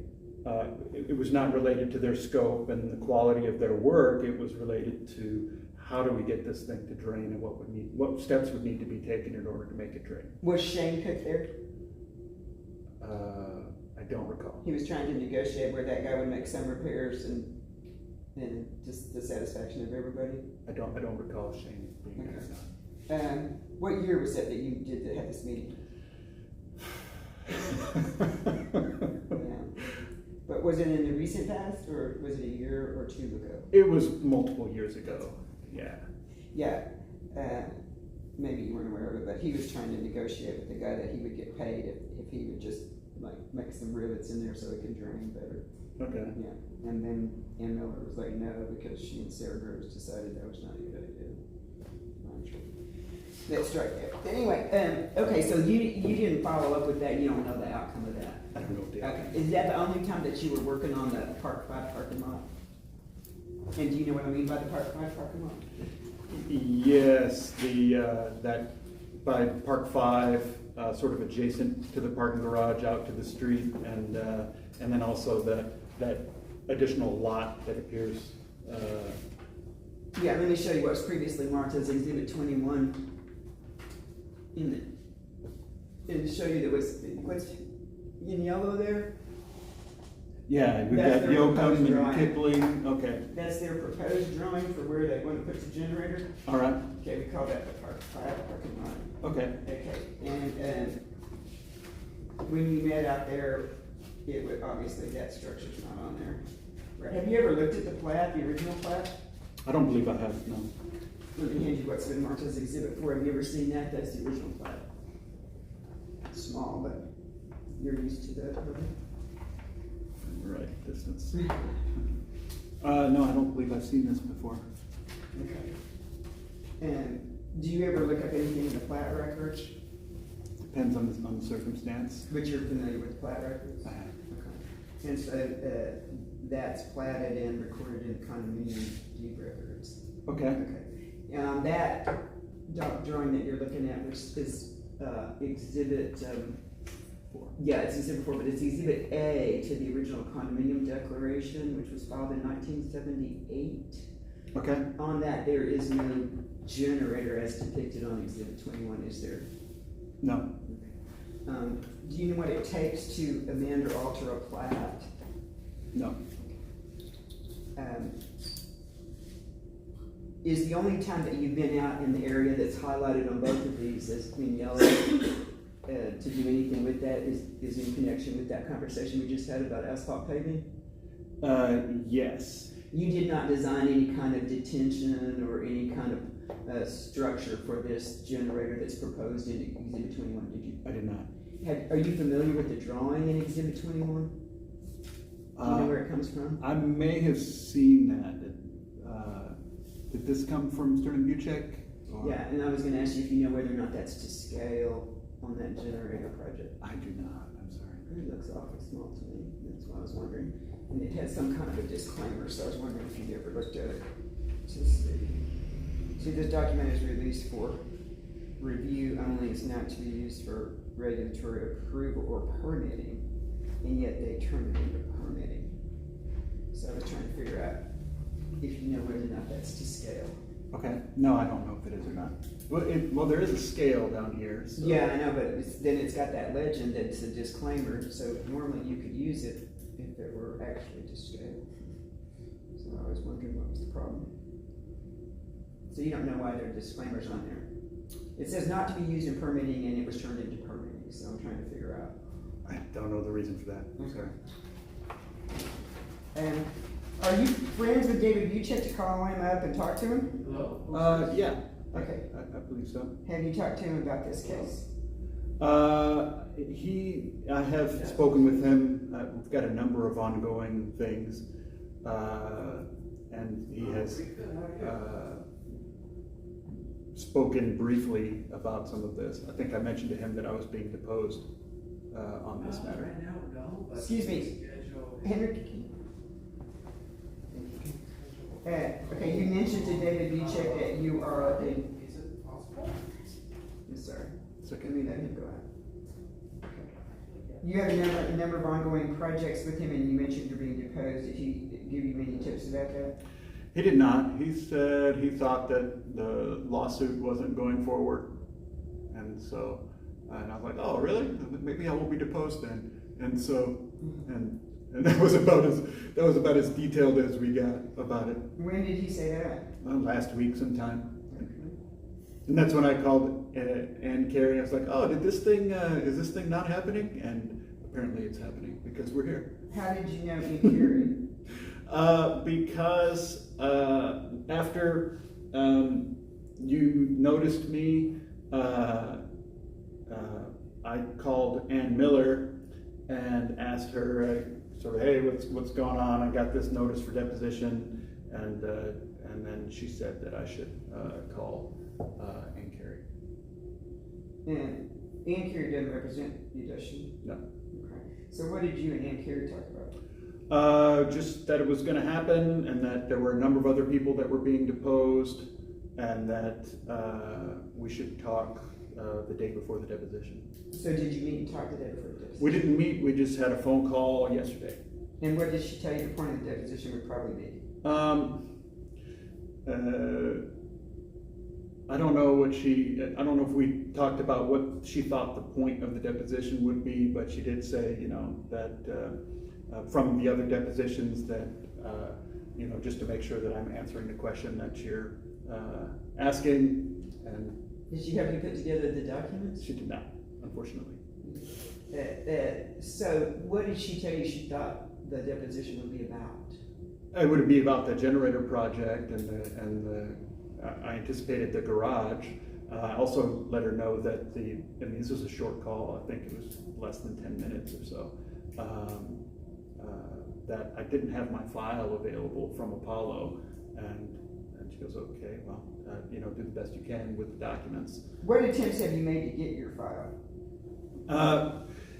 it was not related to their scope and the quality of their work. It was related to how do we get this thing to drain and what steps would need to be taken in order to make it drain. Was Shane Cook there? I don't recall. He was trying to negotiate where that guy would make some repairs and just the satisfaction of everybody. I don't recall Shane being there. What year was that you did have this meeting? Yeah. But was it in the recent past, or was it a year or two ago? It was multiple years ago. Yeah. Yeah. Maybe you weren't aware of it, but he was trying to negotiate with the guy that he would get paid if he would just like make some rivets in there so it could drain better. Okay. Yeah. And then Ann Miller was like, no, because she and Sarah Groves decided that was not a good idea. That's right there. Anyway, okay, so you didn't follow up with that. You don't know the outcome of that. I don't know what the Okay, is that the only time that you were working on the Park 5 parking lot? And do you know what I mean by the Park 5 parking lot? Yes, that by Park 5, sort of adjacent to the parking garage out to the street, and then also that additional lot that appears. Yeah, let me show you what was previously marked as Exhibit 21 and show you that what's in yellow there. Yeah, we've That's got their Yoakum proposed and drawing. Kipling. Okay, That's their proposed drawing for where they want to put the generator. all right. Okay, we call that the Park 5 parking lot. Okay. Okay, and when you met out there, it would, obviously that structure's not on there. Right. Have you ever looked at the plat, the original plat? I don't believe I have, no. Let me hand you what's been marked as Exhibit 4. Have you ever seen that? That's the original plat. Small, but you're used to that, probably. Right, distance. No, I don't believe I've seen this before. Okay. And do you ever look up anything in the plat records? Depends on the circumstance. But you're familiar with plat records? I have. Okay. And so that's platted and recorded in condominium deed records. Okay. Okay. That drawing that you're looking at, which is Exhibit 4. Yeah, it's Exhibit 4, but it's Exhibit A to the original condominium declaration, which was filed in 1978. Okay. On that, there is no generator as depicted on Exhibit 21, is there? No. Do you know what it takes to amend or alter a plat? No. Is the only time that you've been out in the area that's highlighted on both of these as in yellow to do anything with that is in connection with that conversation we just had about asphalt paving? Yes. You did not design any kind of detention or any kind of structure for this generator that's proposed in Exhibit 21, did you? I did not. Are you familiar with the drawing in Exhibit 21? Do you know where it comes from? I may have seen that. Did this come from Stern and Buchek? Yeah, and I was going to ask you if you know whether or not that's to scale on that generator project. I do not. I'm sorry. It looks awfully small to me. That's why I was wondering. And it had some kind of a disclaimer, so I was wondering if you'd ever looked at it to see. See, this document is released for review only. It's not to be used for regulatory approval or permitting, and yet they turned it into permitting. So I was trying to figure out if you know whether or not that's to scale. Okay. No, I don't know if it is or not. Well, there is a scale down here. So. Yeah, I know, but then it's got that legend that's a disclaimer, so normally you could use it if it were actually to scale. So I was wondering what was the problem. So you don't know why there are disclaimers on there. It says not to be used in permitting, and it was turned into permitting, so I'm trying to figure out. I don't know the reason for that. Okay. And are you friends with David Buchek to call him up and talk to him? Hello? Yeah. Okay. I believe so. Have you talked to him about this case? I have spoken with him. We've got a number of ongoing things, and he has spoken briefly about some of this. I think I mentioned to him that I was being deposed on this matter. Right now, no. But Excuse me. schedule- Henrik? Okay, you mentioned to David Buchek that you are a, Is it possible? I'm sorry. It's okay. Let me let him go out. Okay. You have a number of ongoing projects with him, and you mentioned you're being deposed. Did he give you any tips about that? He did not. He said he thought that the lawsuit wasn't going forward. And so, and I was like, oh, really? Maybe I won't be deposed then. And so, and that was about as detailed as we got about it. When did he say that? Last week sometime. And that's when I called Ann Carey. I was like, oh, is this thing not happening? And apparently it's happening because we're here. How did you know Ann Because after you noticed me, I called Ann Miller and asked her sort of, hey, what's going on? I got this notice for deposition, and then she said that I should call Ann Carey. And Ann Carey doesn't represent you, does she? No. Okay. So what did you and Ann Carey talk about? Just that it was going to happen, and that there were a number of other people that were being deposed, and that we should talk the day before the deposition. So did you meet and talk the day before the deposition? We didn't meet. We just had a phone call yesterday. And what did she tell you the point of the deposition would probably be? I don't know I don't know if we talked about what she thought the point of the deposition would be, but she did say, that from the other depositions that, just to make sure that I'm answering the question that you're asking. And Did she help you put together the documents? she did not, unfortunately. So what did she tell you she thought the deposition would be about? It would be about the generator project and I anticipated the garage. I also let her know that this was a short call. I think it was less than 10 minutes or so. That I didn't have my file available from Apollo, and she goes, okay, well, do the best you can with the documents. What attempts have you made to get your file?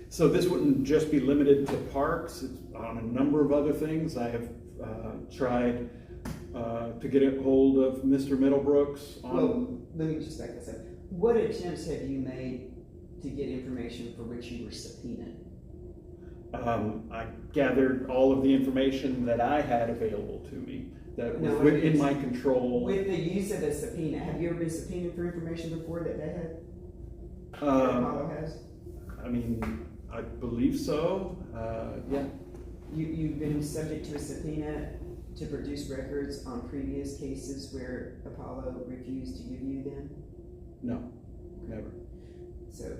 So this wouldn't just be limited to parks. It's on a number of other things. I have tried to get a hold of Mr. Middlebrooks on. Well, let me just back this up. What attempts have you made to get information for which you were subpoenaed? I gathered all of the information that I had available to me that was within my control. With the use of a subpoena, have you ever been subpoenaed for information before that had? Apollo has? I mean, I believe so. Yeah. You've been subject to a subpoena to produce records on previous cases where Apollo refused to give you them? No, never. So,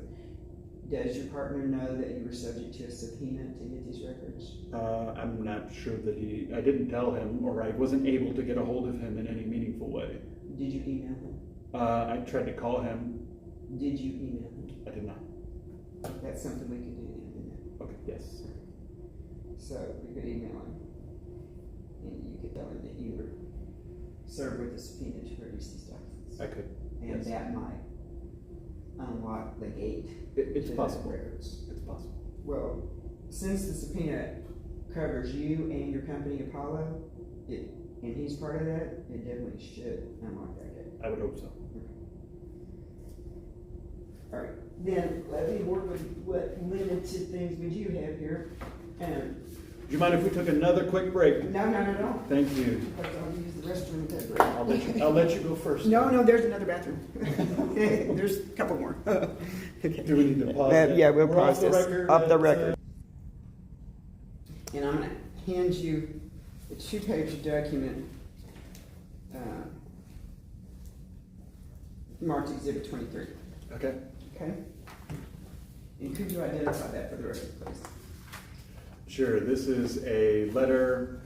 does your partner know that you were subject to a subpoena to get these records? I'm not sure that I didn't tell him, or I wasn't able to get a hold of him in any meaningful way. Did you email him? I tried to call him. Did you email him? I did not. That's something we could do then, isn't it? Okay, yes. So we could email him, and you could tell him that you were served with a subpoena to produce these documents. I could. And yes. that might unlock the gate. It's to possible. those records. It's possible. Well, since the subpoena covers you and your company Apollo, and he's part of that, it definitely should unlock that gate. I would hope so. All right, then let me work with what limited things we do have here. Do you mind if we took another quick break? No, not at all. Thank you. Because I'll use the restroom at that break. I'll let you go first. No, there's another bathroom. There's a couple more. Okay. Do we need to pause? That? Yeah, we'll We're pause off the this. record. Off the record. And I'm going to hand you a 2-page document marked Exhibit 23. Okay. Okay? And could you identify that for the record, please? Sure. This is a letter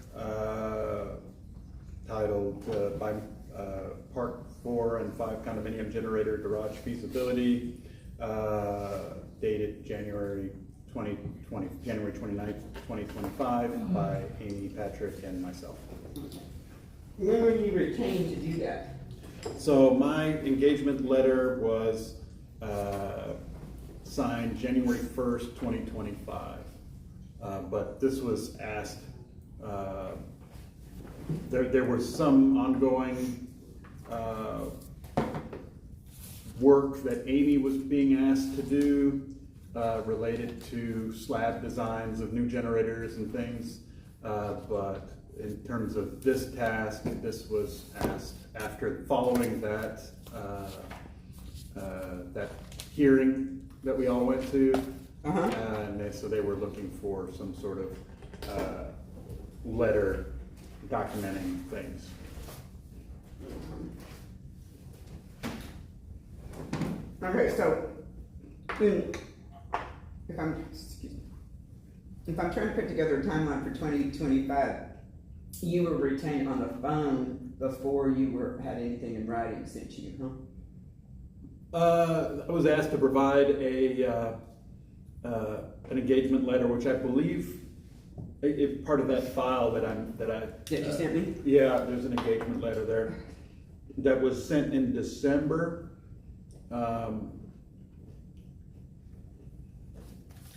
titled by Park 4 and 5 Condominium Generator Garage Feasibility, dated January 29th, 2025, by Amy, Patrick, and myself. When were you retained to do that? So my engagement letter was signed January 1st, 2025. But this was asked, there was some ongoing work that Amy was being asked to do related to slab designs of new generators and things. But in terms of this task, this was asked after following that that hearing that we all went to. So they were looking for some sort of letter documenting things. Okay, so if I'm trying to put together a timeline for 2025, you were retained on the phone before you had anything in writing sent to you, huh? I was asked to provide an engagement letter, which I believe part of that file that you sent me? Yeah, there's an engagement letter there that was sent in December.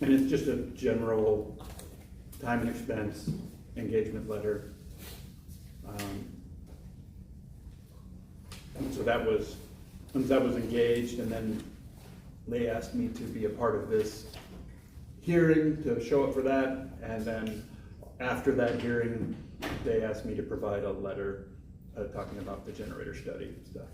And it's just a general time and expense engagement letter. And so that was engaged, and then they asked me to be a part of this hearing, to show up for that, and then after that hearing, they asked me to provide a letter talking about the generator study and stuff.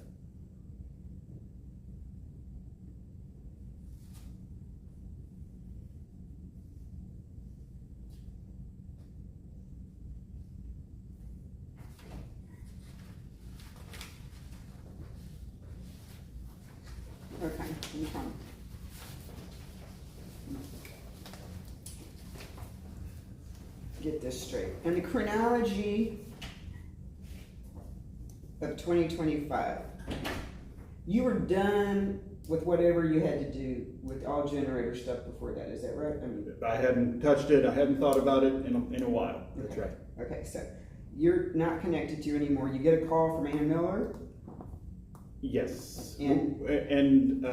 Okay, no problem. Get this straight. In the chronology of 2025, you were done with whatever you had to do with all generator stuff before that, is that right? I mean, I hadn't touched it, I hadn't thought about it in a while. That's right. Okay, so you're not connected to anymore. You get a call from Ann Miller? Yes. And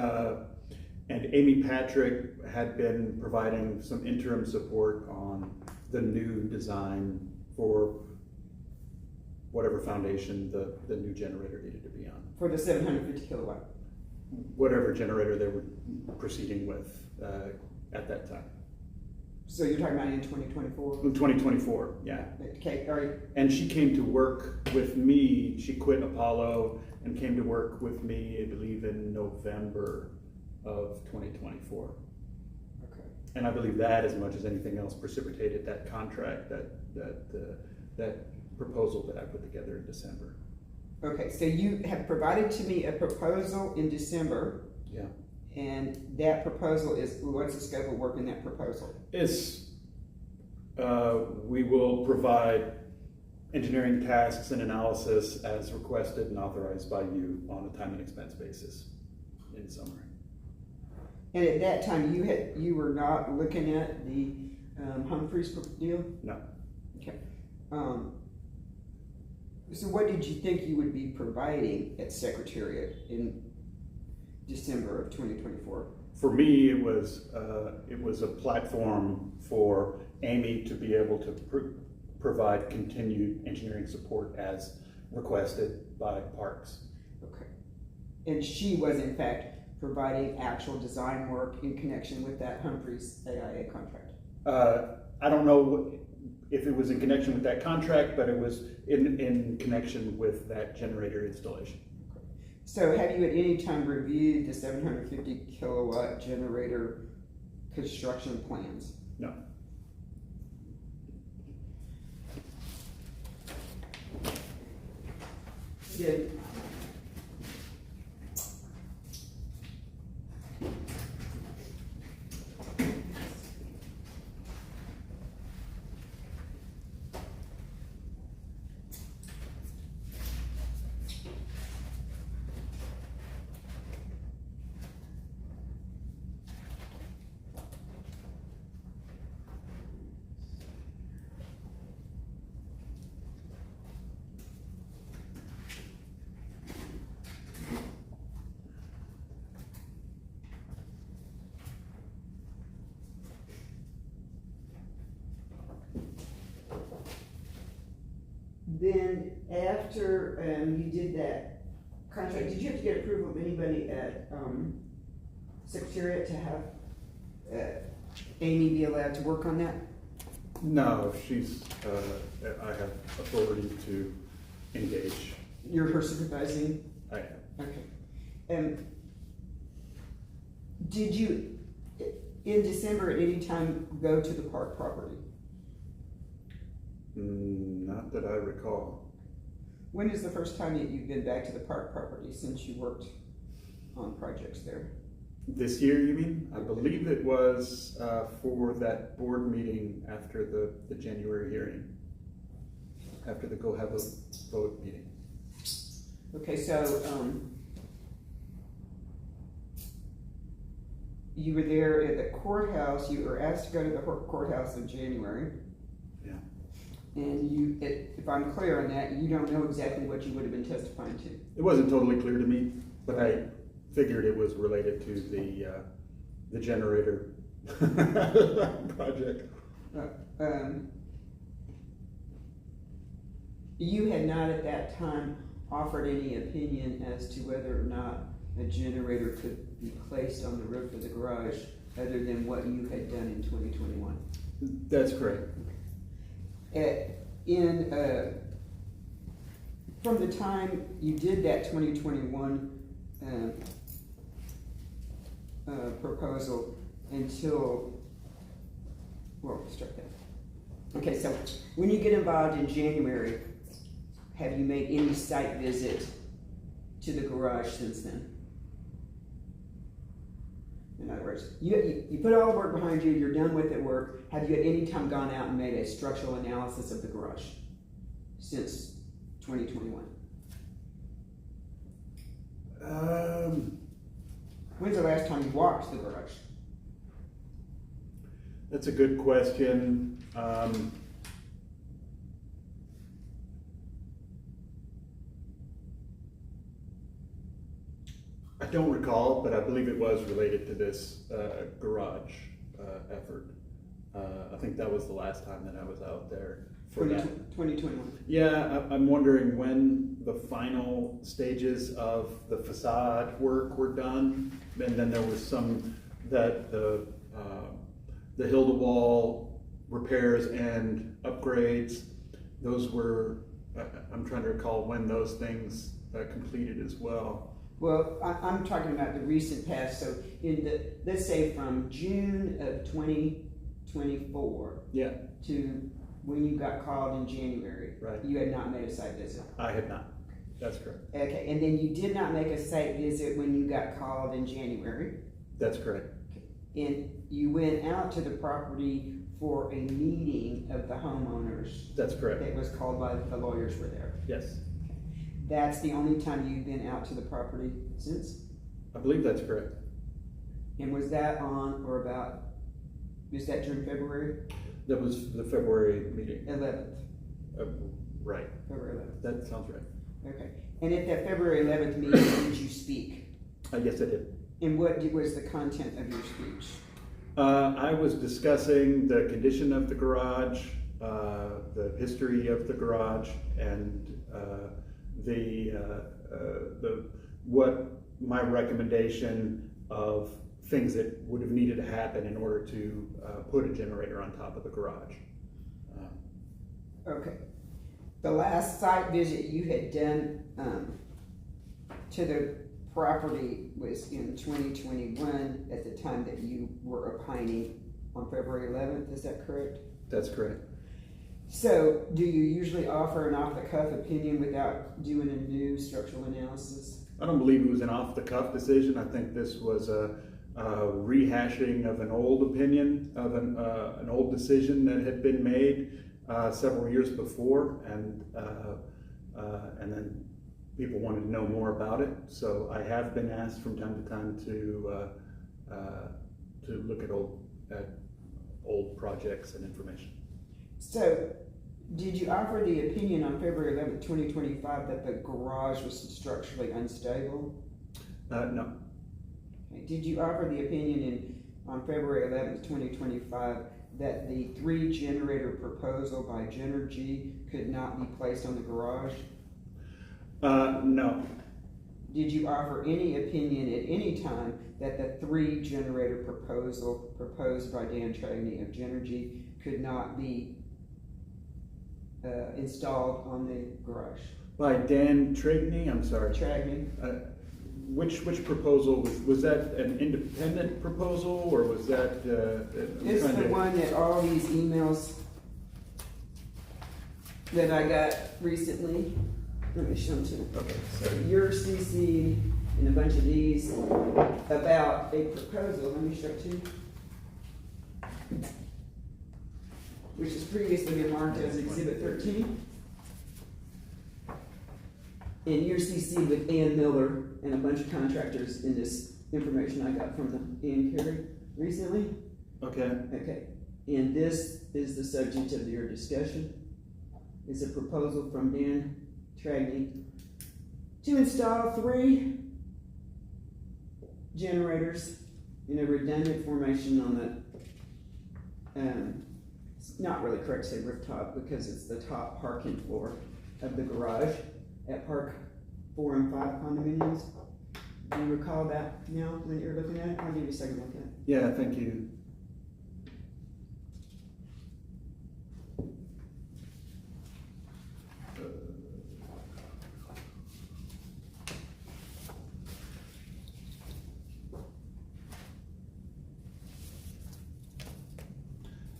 Amy Patrick had been providing some interim support on the new design for whatever foundation the new generator needed to be on. for the 750 kilowatt. Whatever generator they were proceeding with at that time. So you're talking about in 2024? In 2024, yeah. Okay, all right. And she came to work with me. She quit Apollo and came to work with me, I believe, in November of 2024. Okay. And I believe that, as much as anything else, precipitated that contract, that proposal that I put together in December. Okay, so you have provided to me a proposal in December. Yeah. And that proposal is, what's the scope of work in that proposal? We will provide engineering tasks and analysis as requested and authorized by you on a time and expense basis, in summary. And at that time, you were not looking at the Humphreys deal? No. Okay. So what did you think you would be providing at Secretariat in December of 2024? For me, it was a platform for Amy to be able to provide continued engineering support as requested by Parks. Okay. And she was in fact providing actual design work in connection with that Humphreys AIA contract? I don't know if it was in connection with that contract, but it was in connection with that generator installation. So have you at any time reviewed the 750 kilowatt generator construction plans? No. Did Then after you did that contract, did you have to get approval of anybody at, Secretariat to have, Amy be allowed to work on that? No, she's, I have authority to engage. You're her supervising? I am. Okay. Did you, in December, at any time, go to the park property? Not that I recall. When is the first time that you've been back to the park property since you worked on projects there? This year, you mean? I believe it was for that board meeting after the January hearing, after the go have a vote meeting. Okay, so, you were there at the courthouse, you were asked to go to the courthouse in January. Yeah. And you, if I'm clear on that, you don't know exactly what you would have been testifying to. It wasn't totally clear to me, but I figured it was related to the generator project. You had not at that time offered any opinion as to whether or not a generator could be placed on the roof of the garage other than what you had done in 2021. That's correct. From the time you did that 2021 proposal until, well, start that. Okay, so when you get involved in January, have you made any site visit to the garage since then? In other words, you put all the work behind you, you're done with it work. Have you at any time gone out and made a structural analysis of the garage since 2021? When's the last time you walked the garage? That's a good question. I don't recall, but I believe it was related to this garage effort. I think that was the last time that I was out there for that. 2021. Yeah, I'm wondering when the final stages of the facade work were done, and then there was some that the hill to wall repairs and upgrades. Those were, I'm trying to recall when those things completed as well. Well, I'm talking about the recent past. So in let's say from June of 2024 Yeah, to when you got called in January, right. You had not made a site visit. I had not. That's correct. Okay, and then you did not make a site visit when you got called in January. That's correct. And you went out to the property for a meeting of the homeowners. That's correct. That was called by the lawyers were there. Yes. That's the only time you've been out to the property since? I believe that's correct. And was that on or about, was that during February That was the February meeting. 11th? Right. February 11th. That sounds right. Okay. And at that February 11th meeting, did you speak? Yes, I did. And what was the content of your speech? I was discussing the condition of the garage, the history of the garage, and what my recommendation of things that would have needed to happen in order to put a generator on top of the garage. Okay. The last site visit you had done to the property was in 2021 at the time that you were opining on February 11th, is that correct? That's correct. So, do you usually offer an off-the-cuff opinion without doing a new structural analysis? I don't believe it was an off-the-cuff decision. I think this was a rehashing of an old opinion, of an old decision that had been made several years before, and then people wanted to know more about it. So I have been asked from time to time to look at old projects and information. So, did you offer the opinion on February 11th, 2025 that the garage was structurally unstable? No. Okay. Did you offer the opinion on February 11th, 2025 that the 3 generator proposal by Genergy could not be placed on the garage? No. did you offer any opinion at any time that the 3 generator proposal proposed by Dan Tragney of Genergy could not be installed on the garage? By Dan Tragney, I'm sorry. Tragney? Which proposal, was that an independent proposal, or was that? It's the one that all these emails that I got recently. Let me show them to you. Okay. So you're CC in a bunch of these about a proposal. Let me show it to you. Which has previously been marked as Exhibit 13. And you're CC with Ann Miller and a bunch of contractors in this information I got from the Ann Carey recently. Okay. Okay, and this is the subject of your discussion. It's a proposal from Dan Tragney to install 3 generators in a redundant formation on the, it's not really correct to say rooftop because it's the top parking floor of the garage at Park 4 and 5 condominiums. Do you recall that now when you're looking at it? I'll give you a second look at it. Yeah, thank you.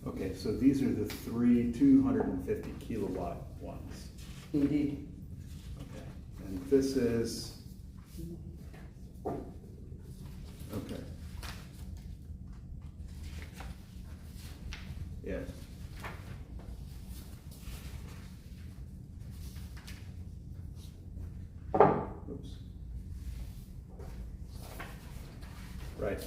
Okay, so these are the 3 250 kilowatt ones. Indeed. Okay, and this is, okay. Yes. Oops. Right.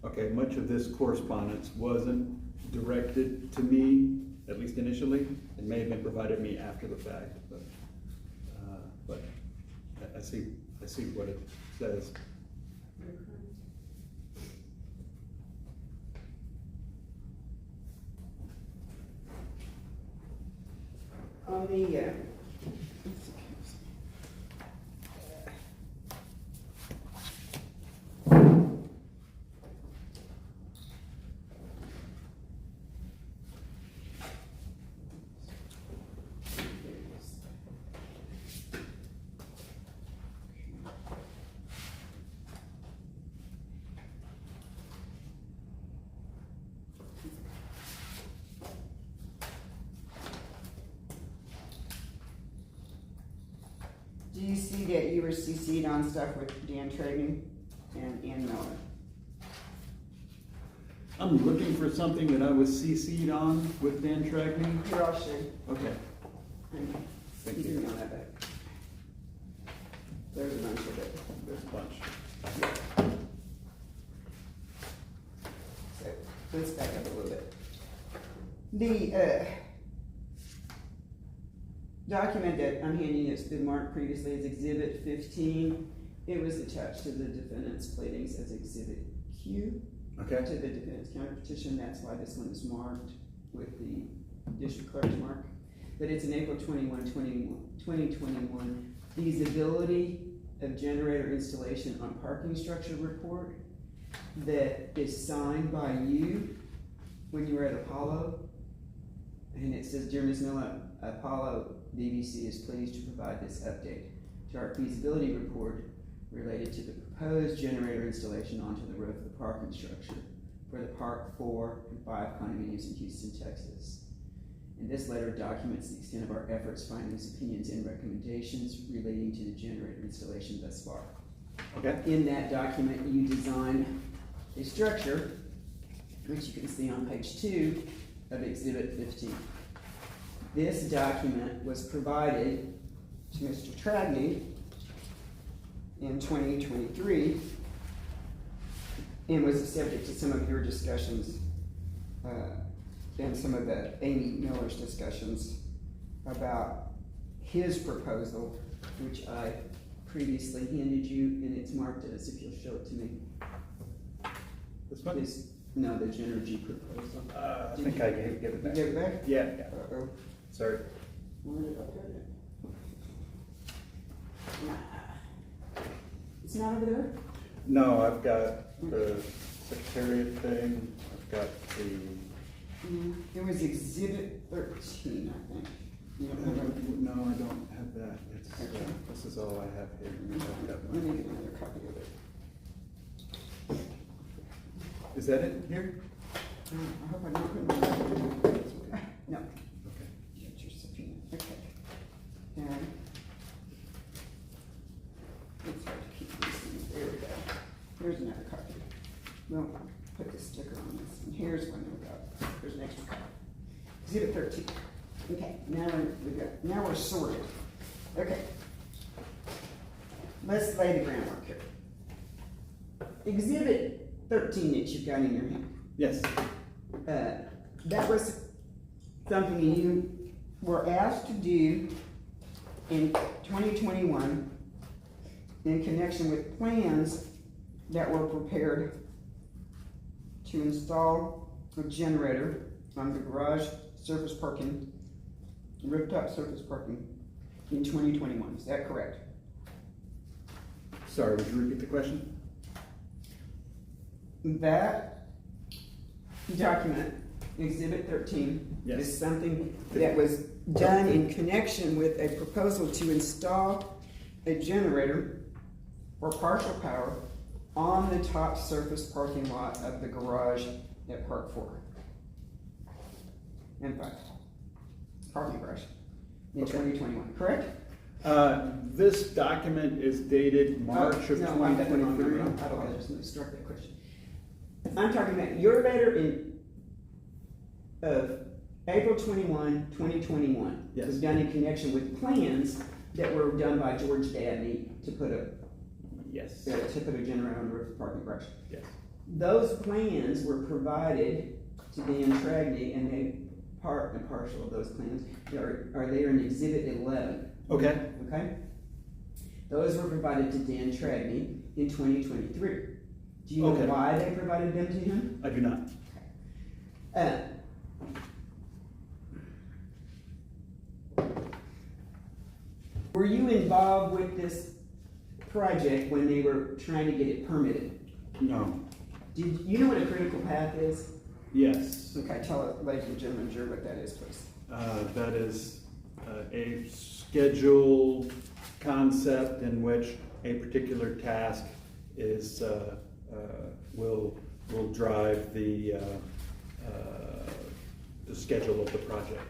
Okay, much of this correspondence wasn't directed to me, at least initially. It may have been provided me after the fact, but I see what it says. On the, do you see that you were CC'd on stuff with Dan Tragney and Ann Miller? I'm looking for something that I was CC'd on with Dan Tragney. Here, I'll show you. Okay, thank You you. can email that back. There's a bunch of it. There's a bunch. So, let's back up a little bit. The, document that I'm handing you has been marked previously as Exhibit 15. It was attached to the defendant's pleadings as Exhibit Q Okay. to the defendant's counter petition. That's why this one is marked with the district clerk's mark. But it's an April 2021 feasibility of generator installation on parking structure report that is signed by you when you were at Apollo. And it says, "Dear Ms. Miller, Apollo BBC is pleased to provide this update to our feasibility report related to the proposed generator installation onto the roof of the parking structure for the Park 4 and 5 condominiums in Houston, Texas. And this letter documents the extent of our efforts, findings, opinions, and recommendations relating to the generator installation thus far. Okay. In that document, you designed a structure, which you can see on page 2 of Exhibit 15. This document was provided to Mr. Tragney in 2023 and was the subject to some of your discussions and some of the Amy Miller's discussions about his proposal, which I previously handed you, and it's marked as, if you'll show it to me. This one? No, the Genergy proposal. I think I gave it back. You gave it back? Yeah. Uh-oh. Sorry. Where did I put it? It's not over there? No, I've got the secretariat thing, I've got the, It was Exhibit 13, I think. You don't have it? no, I don't have that. It's, Okay. this is all I have here. I've got Let me my- get another copy of it. Is that it here? I hope I don't put it. No. Okay. Get your subpoena. Okay. And it's hard to keep these things. There we go. Here's another copy. We'll put the sticker on this. And here's one we got. There's an extra copy. Exhibit 13. Okay, now we're sorted. Okay. Let's lay the groundwork here. Exhibit 13 that you've got in your hand. Yes. That was something you were asked to do in 2021 in connection with plans that were prepared to install a generator on the garage surface parking, rooftop surface parking in 2021. Is that correct? Sorry, would you repeat the question? That document, Exhibit 13, Yes. is something that was done in connection with a proposal to install a generator for partial power on the top surface parking lot of the garage at Park 4. In fact, parking garage in Okay. 2021, correct? This document is dated March of No, I got the wrong 2023. number. I apologize, let me start that question. I'm talking about your letter of April 21, 2021. Yes. Was done in connection with plans that were done by George Dabney to put a Yes. generator on the roof of the parking garage. Yes. Those plans were provided to Dan Tragney, and a partial of those plans are there in Exhibit 11. Okay. Okay? Those were provided to Dan Tragney in 2023. Do you know Okay. why they provided them to him? I do not. Were you involved with this project when they were trying to get it permitted? No. Did you know what a critical path is? Yes. Okay, tell us, ladies and gentlemen, Drew, what that is, please. That is a schedule concept in which a particular task is, will drive the schedule of the project.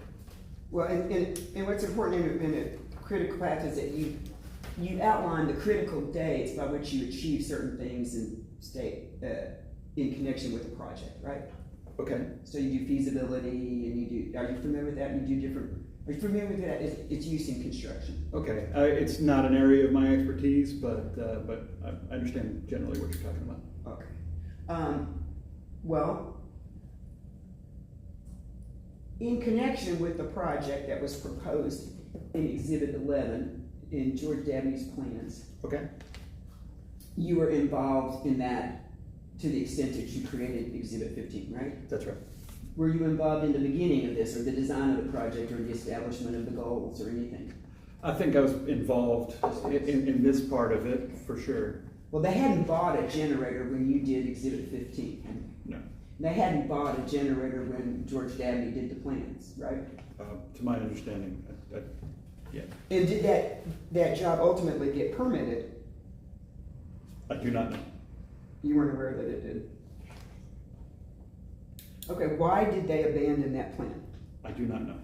Well, and what's important in a critical path is that you outline the critical dates by which you achieve certain things in in connection with the project, right? Okay. So you do feasibility, and you do. Are you familiar with that? You do different. Are you familiar with that? It's used in construction. Okay. It's not an area of my expertise, but I understand generally what you're talking about. Okay. Well, in connection with the project that was proposed in Exhibit 11 in George Dabney's plans, Okay. you were involved in that to the extent that you created Exhibit 15, right? That's right. Were you involved in the beginning of this, or the design of the project, or the establishment of the goals, or anything? I think I was involved in this part of it for sure. Well, they hadn't bought a generator when you did Exhibit 15. No. They hadn't bought a generator when George Dabney did the plans, right? To my understanding, yeah. And did that job ultimately get permitted? I do not know. You weren't aware that it did. Okay, why did they abandon that plan? I do not know.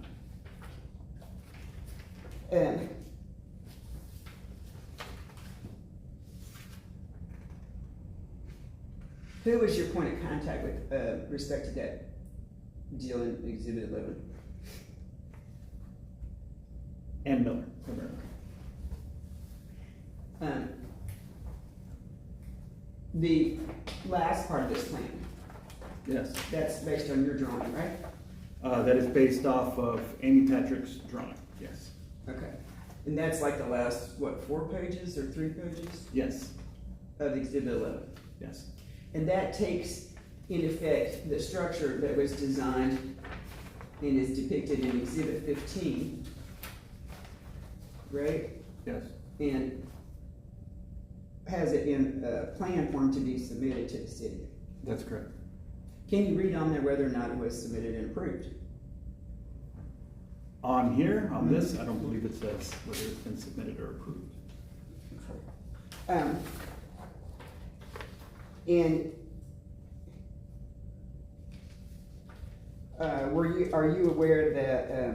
Who was your point of contact with respect to that deal in Exhibit 11? And Miller, primarily. The last part of this plan, Yes. that's based on your drawing, right? That is based off of Amy Patrick's drawing, yes. Okay. And that's like the last, what, 4 pages or 3 pages Yes, of Exhibit 11? yes. And that takes, in effect, the structure that was designed and is depicted in Exhibit 15, right? Yes. And has it in plan form to be submitted to the city. That's correct. Can you read on there whether or not it was submitted and approved? On here, on this, I don't believe it says whether it's been submitted or approved. And are you aware that,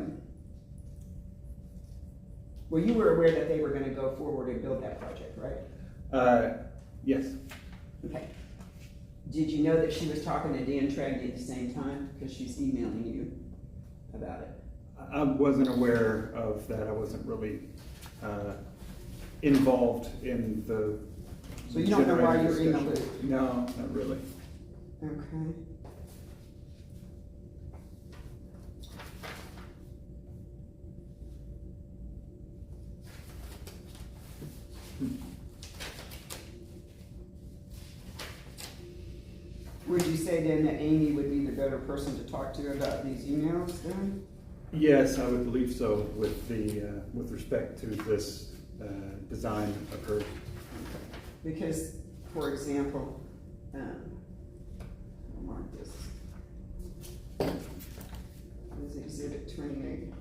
well, you were aware that they were gonna go forward and build that project, right? Yes. Okay. Did you know that she was talking to Dan Tragedy at the same time? Because she's emailing you about it. I wasn't aware of that. I wasn't really involved in the. So you don't know why generating you're in the discussion. loop? No, not really. Okay. Would you say then that Amy would be the better person to talk to about these emails then? Yes, I would believe so with the, with respect to this design of her. Because, for example, I'll mark this. This is Exhibit 28.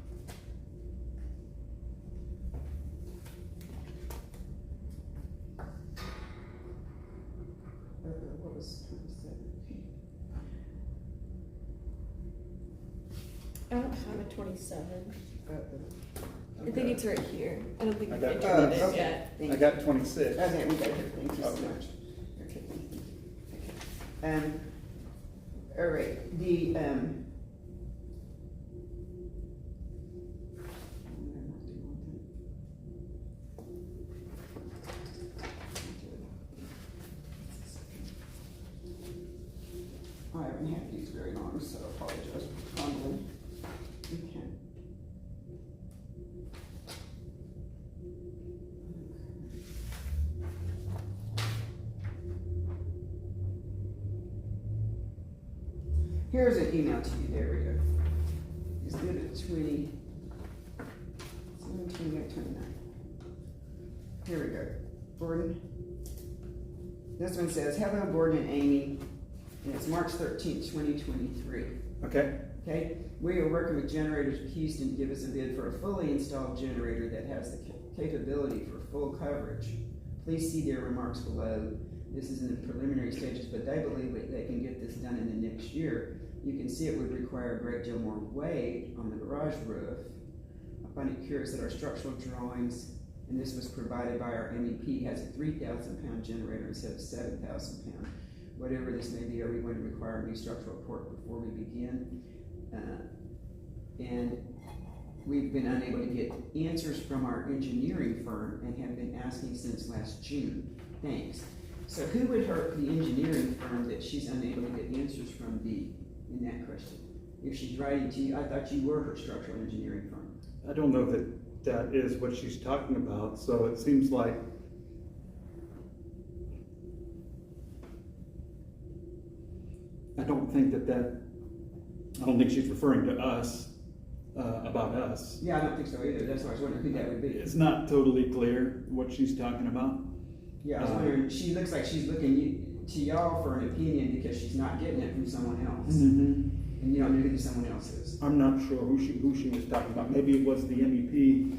What was 27? I don't have a 27. I think Okay. it's right here. I don't think I we've got entered it okay. yet. I got 26. Okay, we got it, thank you so Okay. much. Okay, thank you. Okay. All right, the, I haven't had these very long, so I apologize for fumbling. Okay. Here's an email to you, there we go. Exhibit 20, 29. Here we go. Gordon. This one says, hello Gordon and Amy, and it's March 13th, 2023. Okay. Okay, we are working with Generators of Houston to give us a bid for a fully installed generator that has the capability for full coverage. Please see their remarks below. This is in the preliminary stages, but they believe that they can get this done in the next year. You can see it would require a great deal more weight on the garage roof. I find it curious that our structural drawings, and this was provided by our MEP, has a 3,000 pound generator instead of 7,000 pound. Whatever this may be, are we going to require a new structural report before we begin? And we've been unable to get answers from our engineering firm and have been asking since last June. Thanks. So who would hurt the engineering firm that she's unable to get answers from in that question? If she's writing to you, I thought you were her structural engineering firm. I don't know that that is what she's talking about, so it seems like I don't think she's referring to us, about us. Yeah, I don't think so either. That's why I was wondering who that would be. It's not totally clear what she's talking about. Yeah, I was wondering, she looks like she's looking to y'all for an opinion because she's not getting it from someone else. Mm-hmm. And you don't know who someone else is. I'm not sure who she was talking about. Maybe it was the MEP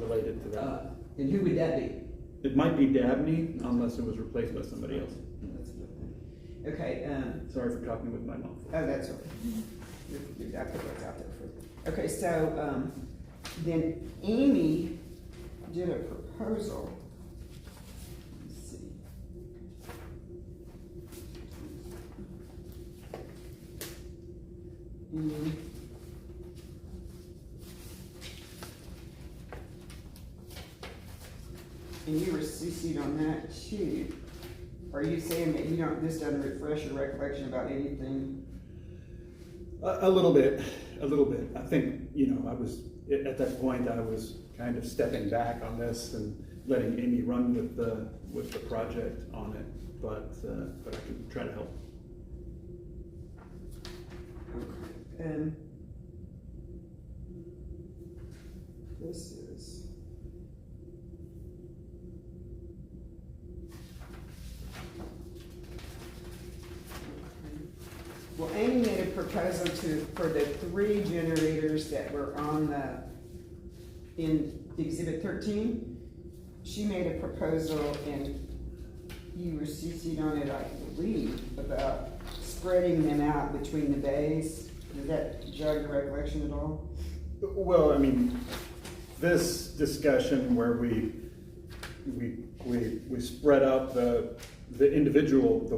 related to that. And who would that be? It might be Dabney, unless it was replaced by somebody else. That's a good thing. Okay, Sorry for talking with my mouth. oh, that's okay. I put what's out there for you. Okay, so, then Amy did a proposal. Let's see. And you were CC'd on that too. Are you saying that this doesn't refresh your recollection about anything? A little bit. I think, I was, at that point, I was kind of stepping back on this and letting Amy run with the project on it, but I can try to help. Okay. This is. Well, Amy made a proposal for the 3 generators that were in Exhibit 13. She made a proposal, and you were CC'd on it, I believe, about spreading them out between the bays. Does that jog your recollection at all? Well, I mean, this discussion where we spread out the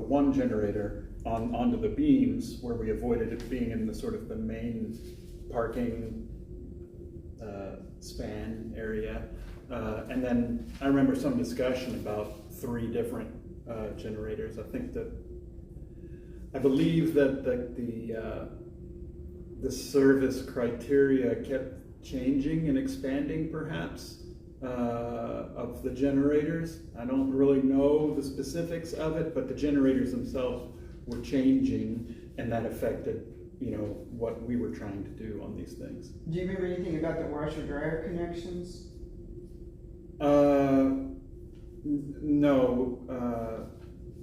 one generator onto the beams, where we avoided it being in the sort of the main parking span area, and then I remember some discussion about 3 different generators. I believe that the service criteria kept changing and expanding, perhaps, of the generators. I don't really know the specifics of it, but the generators themselves were changing, and that affected, what we were trying to do on these things. Do you remember anything about the washer-dryer connections? No,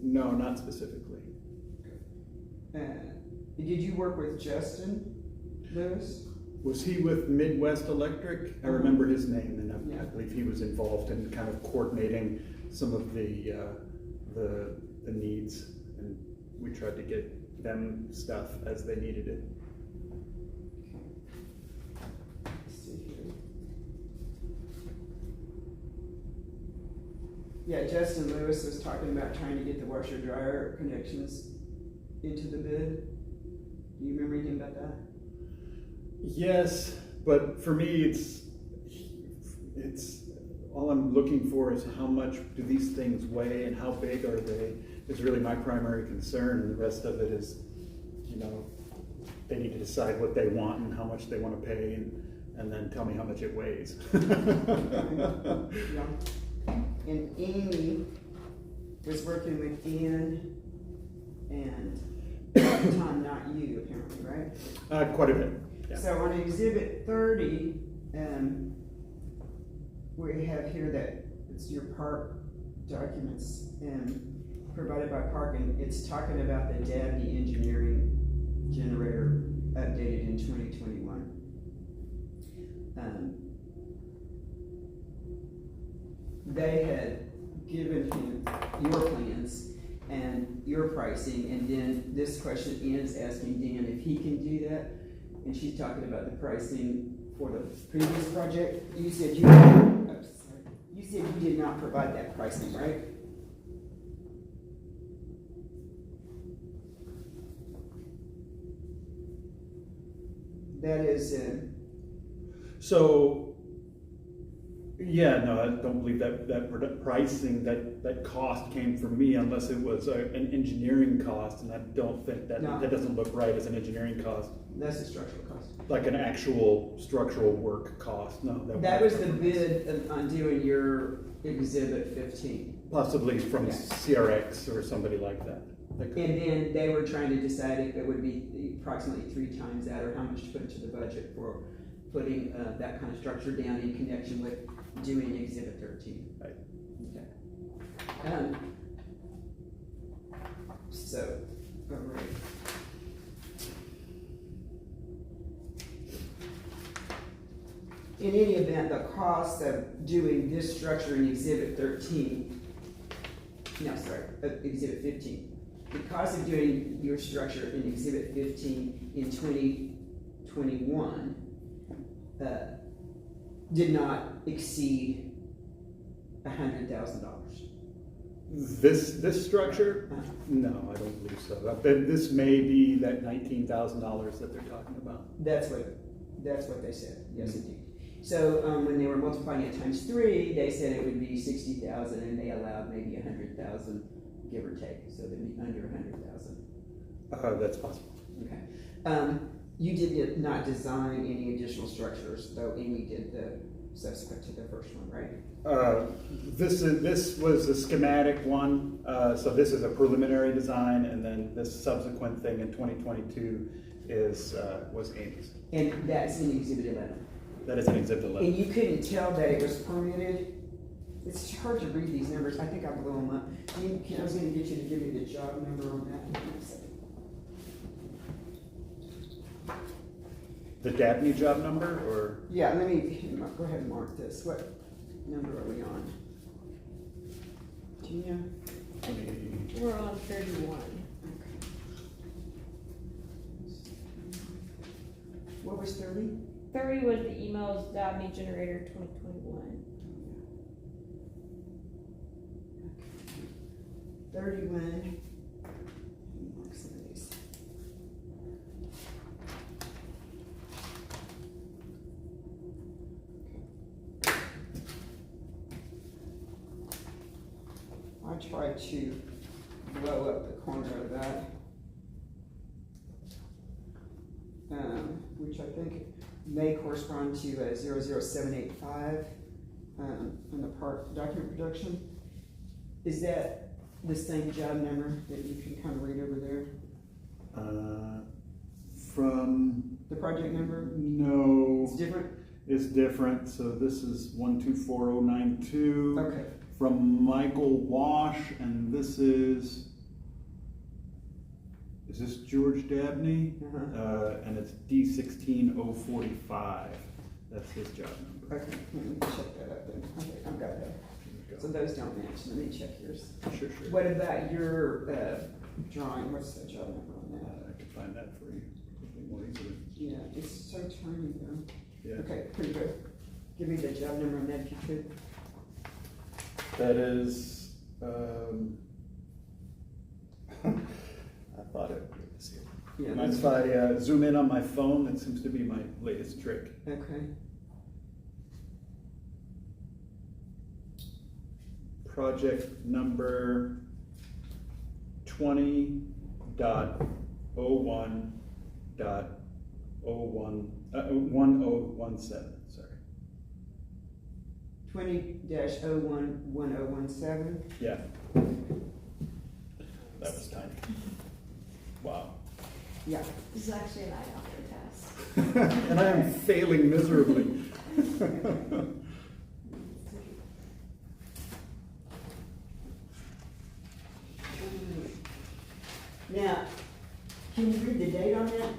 not specifically. Did you work with Justin Lewis? Was he with Midwest Electric? I remember his name, and I Yeah. believe he was involved in kind of coordinating some of the needs, and we tried to get them stuff as they needed it. Let's see here. Yeah, Justin Lewis was talking about trying to get the washer-dryer connections into the bid. Do you remember anything about that? Yes, but for me, it's all I'm looking for is how much do these things weigh and how big are they is really my primary concern, and the rest of it is, they need to decide what they want and how much they want to pay, and then tell me how much it weighs. Yeah. And Amy was working with Ian and Tom, not you, apparently, right? Quite a bit. Yeah. So on Exhibit 30, we have here that it's your park documents provided by Park, and it's talking about the Dabney engineering generator updated in 2021. They had given him your plans and your pricing, and then this question is asking Dan if he can do that, and she's talking about the pricing for the previous project. You said you did not provide that pricing, right? That is So, yeah, no, I don't believe that pricing, that cost came from me unless it was an engineering cost, and I don't think that doesn't look right as an engineering cost. that's a structural cost. Like an actual structural work cost. No, That was the bid on doing your Exhibit 15. Possibly from Yeah. CRX or somebody like that. And then they were trying to decide if it would be approximately 3 times that, or how much to put into the budget for putting that kind of structure down in connection with doing Exhibit 13. Right. Okay. So, all right. In any event, the cost of doing this structure in Exhibit 13, Exhibit 15. The cost of doing your structure in Exhibit 15 in 2021 did not exceed $100,000. This structure? No, I don't believe so. This may be that $19,000 that they're talking about. That's what they said, yes indeed. So, when they were multiplying it times 3, they said it would be 60,000 and they allowed maybe 100,000, give or take, so they'd be under 100,000. That's possible. Okay. You did not design any additional structures, though Amy did the subsequent to the first one, right? This was a schematic one, so this is a preliminary design, and then this subsequent thing in 2022 was Amy's. And that's in Exhibit 11. That is an Exhibit 11. And you couldn't tell that it was permitted? It's hard to read these numbers. I think I blew them up. I was going to get you to give me the job number on that. The Dabney job number, or? Yeah, let me go ahead and mark this. What number are we on? Do you know? We're on 31. Okay. What was 30? 30 was the emails Dabney Generator 2021. 31. Mark some of these. I tried to blow up the corner of that, which I think may correspond to 00785 on the part document production. Is that the same job number that you can kind of read over there? From? The project number? No. It's different? It's different, so this is 124092. Okay. From Michael Wash, and this is this George Dabney? And it's D16045. That's his job number. Okay, let me check that out then. Okay, I've got that. So those don't match. Let me check yours. Sure. What about your drawing? What's the job number on that? I can find that for you more easily. Yeah, it's so tiny though. Yeah. Okay, pretty good. Give me the job number on that if you could. That is, I thought it was here. Yeah, Mind if I zoom in on my phone? That seems to be my latest trick. okay. Project number 20.01.1017. Sorry. 20-01-1017. Yeah. That was tiny. Wow. Yeah. This is actually an eye test. And I am failing miserably. Now, can you read the date on that?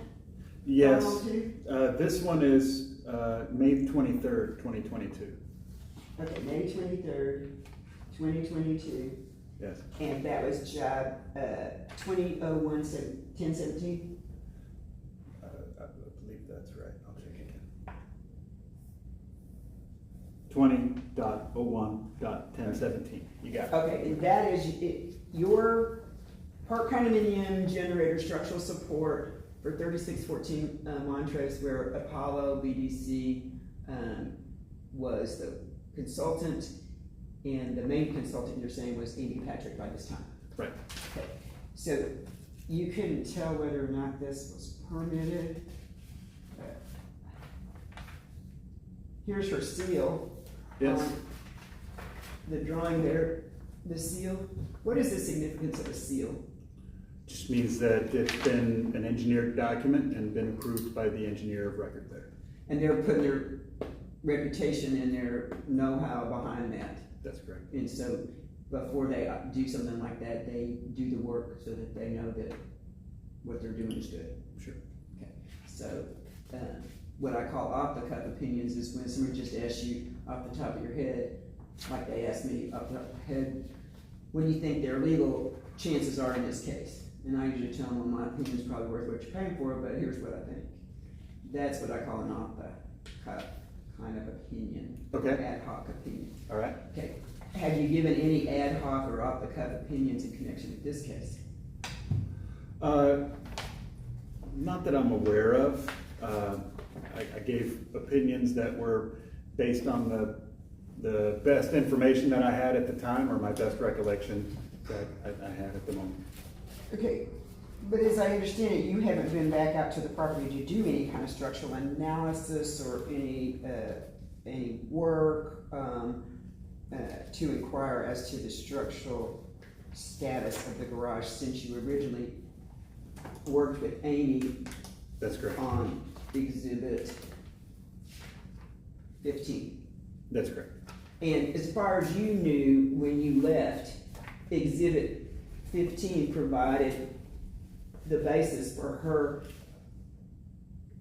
Yes. How long too? This one is May 23rd, 2022. Okay, May 23rd, 2022. Yes. And that was job 20-01-1017? I believe that's right. I'll check again. 20.01.1017. You got it. Okay, and that is your Park condominium generator structural support for 3614 Montrose, where Apollo BDC was the consultant, and the main consultant you're saying was Amy Patrick by this time. Right. Okay, so you couldn't tell whether or not this was permitted. Here's her seal. Yes. The drawing there, the seal. What is the significance of a seal? Just means that it's been an engineered document and been approved by the engineer of record there. And they're putting their reputation and their know-how behind that. That's correct. And so before they do something like that, they do the work so that they know that what they're doing is good. Sure. Okay. So what I call off-the-cuff opinions is when someone just asks you off the top of your head, like they asked me off the top of my head, what do you think their legal chances are in this case? And I usually tell them, well, my opinion is probably worth what you're paying for, but here's what I think. That's what I call an off-the-cuff kind of opinion. Okay. Ad hoc opinion. All right. Okay, have you given any ad hoc or off-the-cuff opinions in connection with this case? Not that I'm aware of. I gave opinions that were based on the best information that I had at the time, or my best recollection that I had at the moment. Okay, but as I understand it, you haven't been back out to the property to do any kind of structural analysis or any work to inquire as to the structural status of the garage since you originally worked with Amy That's correct. on Exhibit 15. That's correct. And as far as you knew when you left, Exhibit 15 provided the basis for her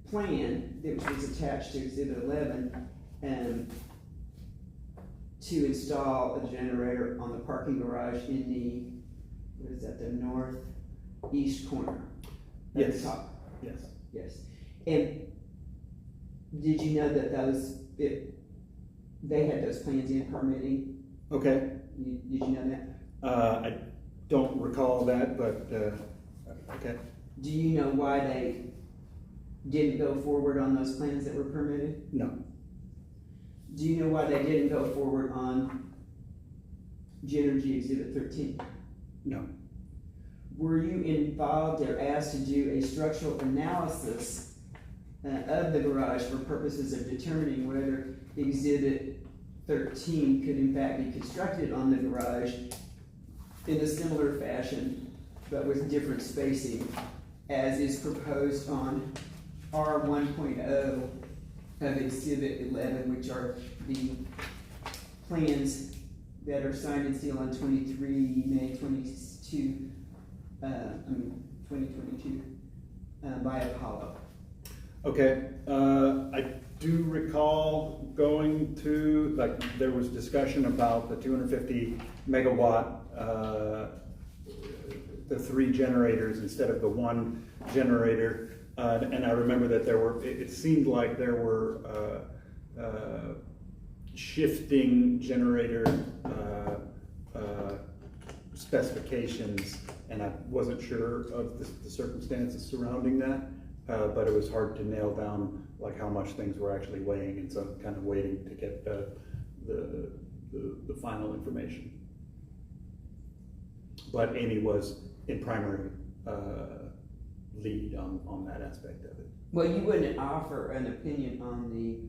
plan, which was attached to Exhibit 11, to install a generator on the parking garage in the, what is that, the northeast corner? At the Yes. top. Yes. Yes. And did you know that they had those plans in permitting? Okay. Did you know that? I don't recall that, but okay. Do you know why they didn't go forward on those plans that were permitted? No. Do you know why they didn't go forward on Genergy Exhibit 13? No. Were you involved or asked to do a structural analysis of the garage for purposes of determining whether Exhibit 13 could in fact be constructed on the garage in a similar fashion, but with different spacing, as is proposed on R 1.0 of Exhibit 11, which are the plans that are signed and sealed on 23 May 2022 by Apollo. Okay. I do recall going to, like, there was discussion about the 250 megawatt, the 3 generators instead of the 1 generator. And I remember that there were, it seemed like there were shifting generator specifications, and I wasn't sure of the circumstances surrounding that, but it was hard to nail down like how much things were actually weighing, and so I'm kind of waiting to get the final information. But Amy was in primary lead on that aspect of it. Well, you wouldn't offer an opinion on the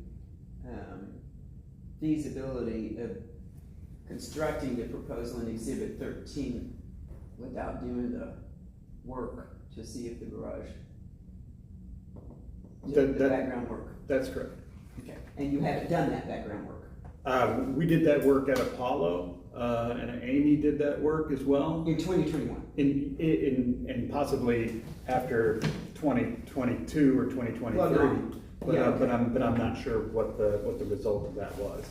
feasibility of constructing the proposal in Exhibit 13 without doing the work to see if the garage, the background work. That's correct. Okay, and you haven't done that background work? We did that work at Apollo, and Amy did that work as well. In 2021? And possibly after 2022 or 2023. Well, no. But, Yeah, okay. but I'm not sure what the result of that was.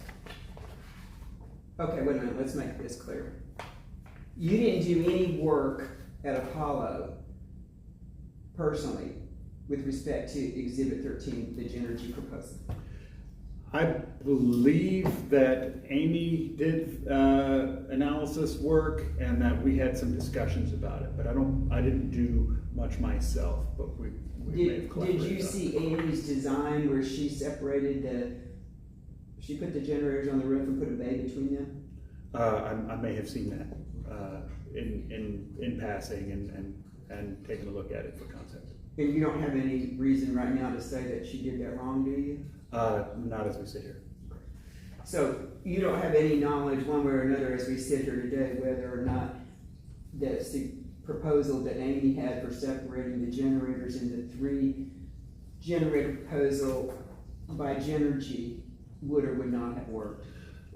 Okay, wait a minute, let's make this clear. You didn't do any work at Apollo personally with respect to Exhibit 13, the Genergy proposal? I believe that Amy did analysis work and that we had some discussions about it, but I didn't do much myself, but we may have collaborated. Did you see Amy's design where she separated she put the generators on the roof and put a bay between them? I may have seen that in passing and taken a look at it for concept. And you don't have any reason right now to say that she did that wrong, do you? Not as we sit here. So you don't have any knowledge one way or another as we sit here today whether or not the proposal that Amy had for separating the generators into 3 generator proposal by Genergy would or would not have worked?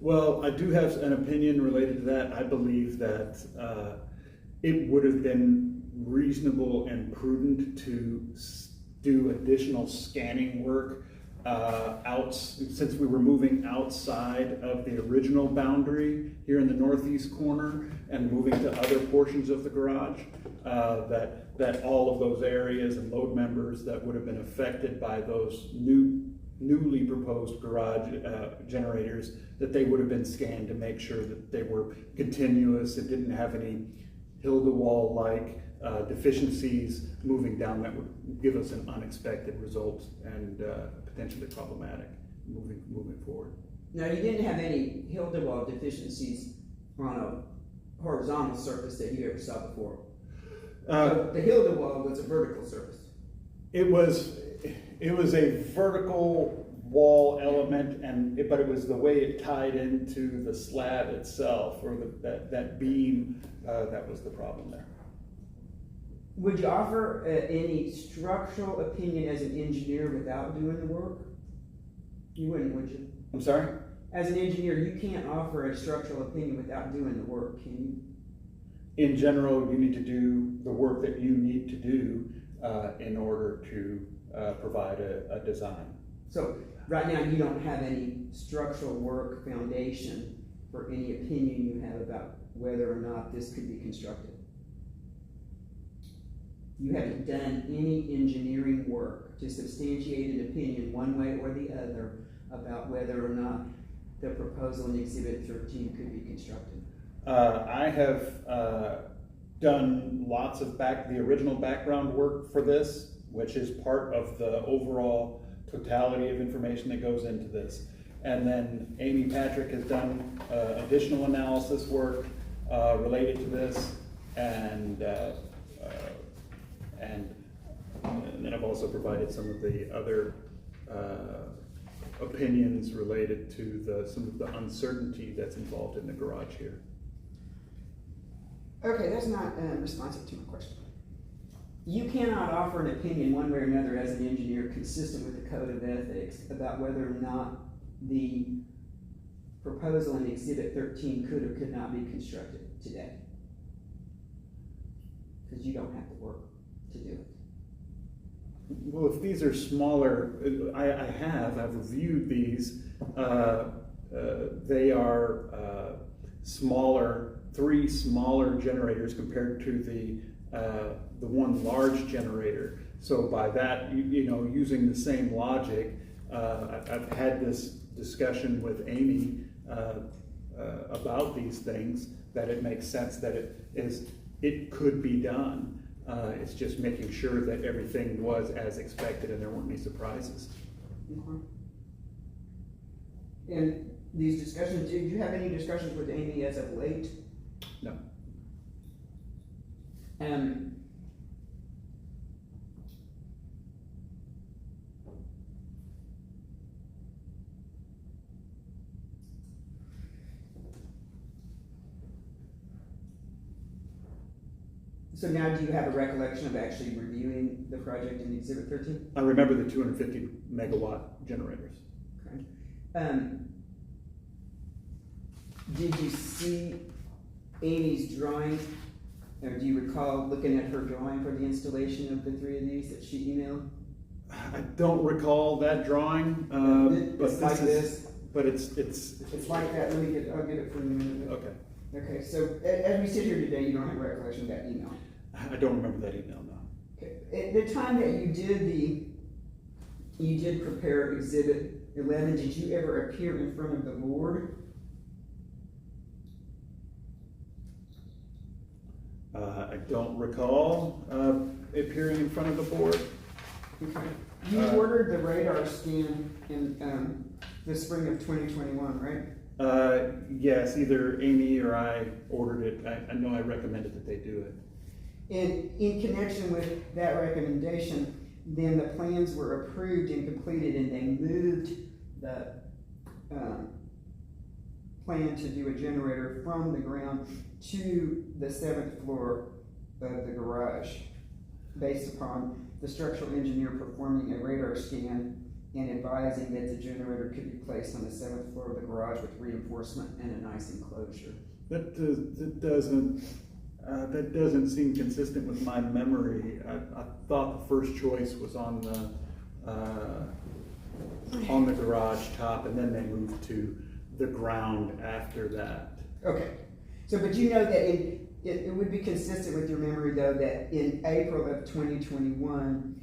Well, I do have an opinion related to that. I believe that it would have been reasonable and prudent to do additional scanning work since we were moving outside of the original boundary here in the northeast corner and moving to other portions of the garage, that all of those areas and load members that would have been affected by those new newly proposed garage generators, that they would have been scanned to make sure that they were continuous and didn't have any hill-to-wall-like deficiencies moving down that would give us an unexpected result and potentially problematic moving forward. Now, you didn't have any hill-to-wall deficiencies on a horizontal surface that you ever saw before. The hill-to-wall was a vertical surface. It was a vertical wall element, but it was the way it tied into the slab itself, or that beam, that was the problem there. Would you offer any structural opinion as an engineer without doing the work? You wouldn't, would you? I'm sorry? As an engineer, you can't offer a structural opinion without doing the work, can you? In general, you need to do the work that you need to do in order to provide a design. So right now, you don't have any structural work foundation for any opinion you have about whether or not this could be constructed. You haven't done any engineering work to substantiate an opinion one way or the other about whether or not the proposal in Exhibit 13 could be constructed. I have done lots of the original background work for this, which is part of the overall totality of information that goes into this. And then Amy Patrick has done additional analysis work related to this, and then I've also provided some of the other opinions related to some of the uncertainty that's involved in the garage here. Okay, that's not responsive to my question. You cannot offer an opinion one way or another as an engineer consistent with the code of ethics about whether or not the proposal in Exhibit 13 could or could not be constructed today. Because you don't have the work to do it. Well, if these are smaller, I've reviewed these. They are smaller, 3 smaller generators compared to the one large generator. So by that, using the same logic, I've had this discussion with Amy about these things, that it makes sense that it could be done. It's just making sure that everything was as expected and there weren't any surprises. Okay. And these discussions, did you have any discussions with Amy as of late? No. So now do you have a recollection of actually reviewing the project in Exhibit 13? I remember the 250 megawatt generators. Okay. Did you see Amy's drawing, or do you recall looking at her drawing for the installation of the 3 of these that she emailed? I don't recall that drawing, It's like this. But it's like that. I'll get it for you in a minute. okay. Okay, so as we sit here today, you don't have a recollection of that email. I don't remember that email, no. Okay. At the time that you did prepare Exhibit 11, did you ever appear in front of the board? I don't recall appearing in front of the board. Okay. You ordered the radar scan in the spring of 2021, right? Yes, either Amy or I ordered it. I know I recommended that they do it. And in connection with that recommendation, then the plans were approved and completed, and they moved the plan to do a generator from the ground to the 7th floor of the garage, based upon the structural engineer performing a radar scan and advising that the generator could be placed on the 7th floor of the garage with reinforcement and a nice enclosure. That doesn't seem consistent with my memory. I thought the first choice was on the garage top, and then they moved to the ground after that. Okay. So, but you know that it would be consistent with your memory, though, that in April of 2021,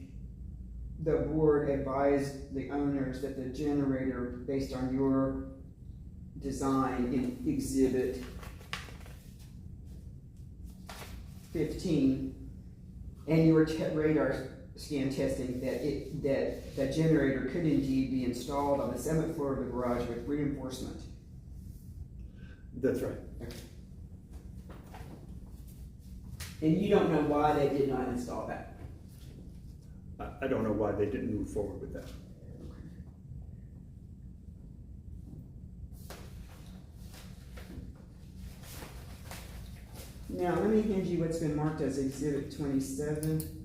the board advised the owners that the generator, based on your design in exhibit 15, and your radar scan testing, that the generator could indeed be installed on the 7th floor of the garage with reinforcement. That's right. And you don't know why they did not install that? I don't know why they didn't move forward with that. Now, let me hand you what's been marked as exhibit 27.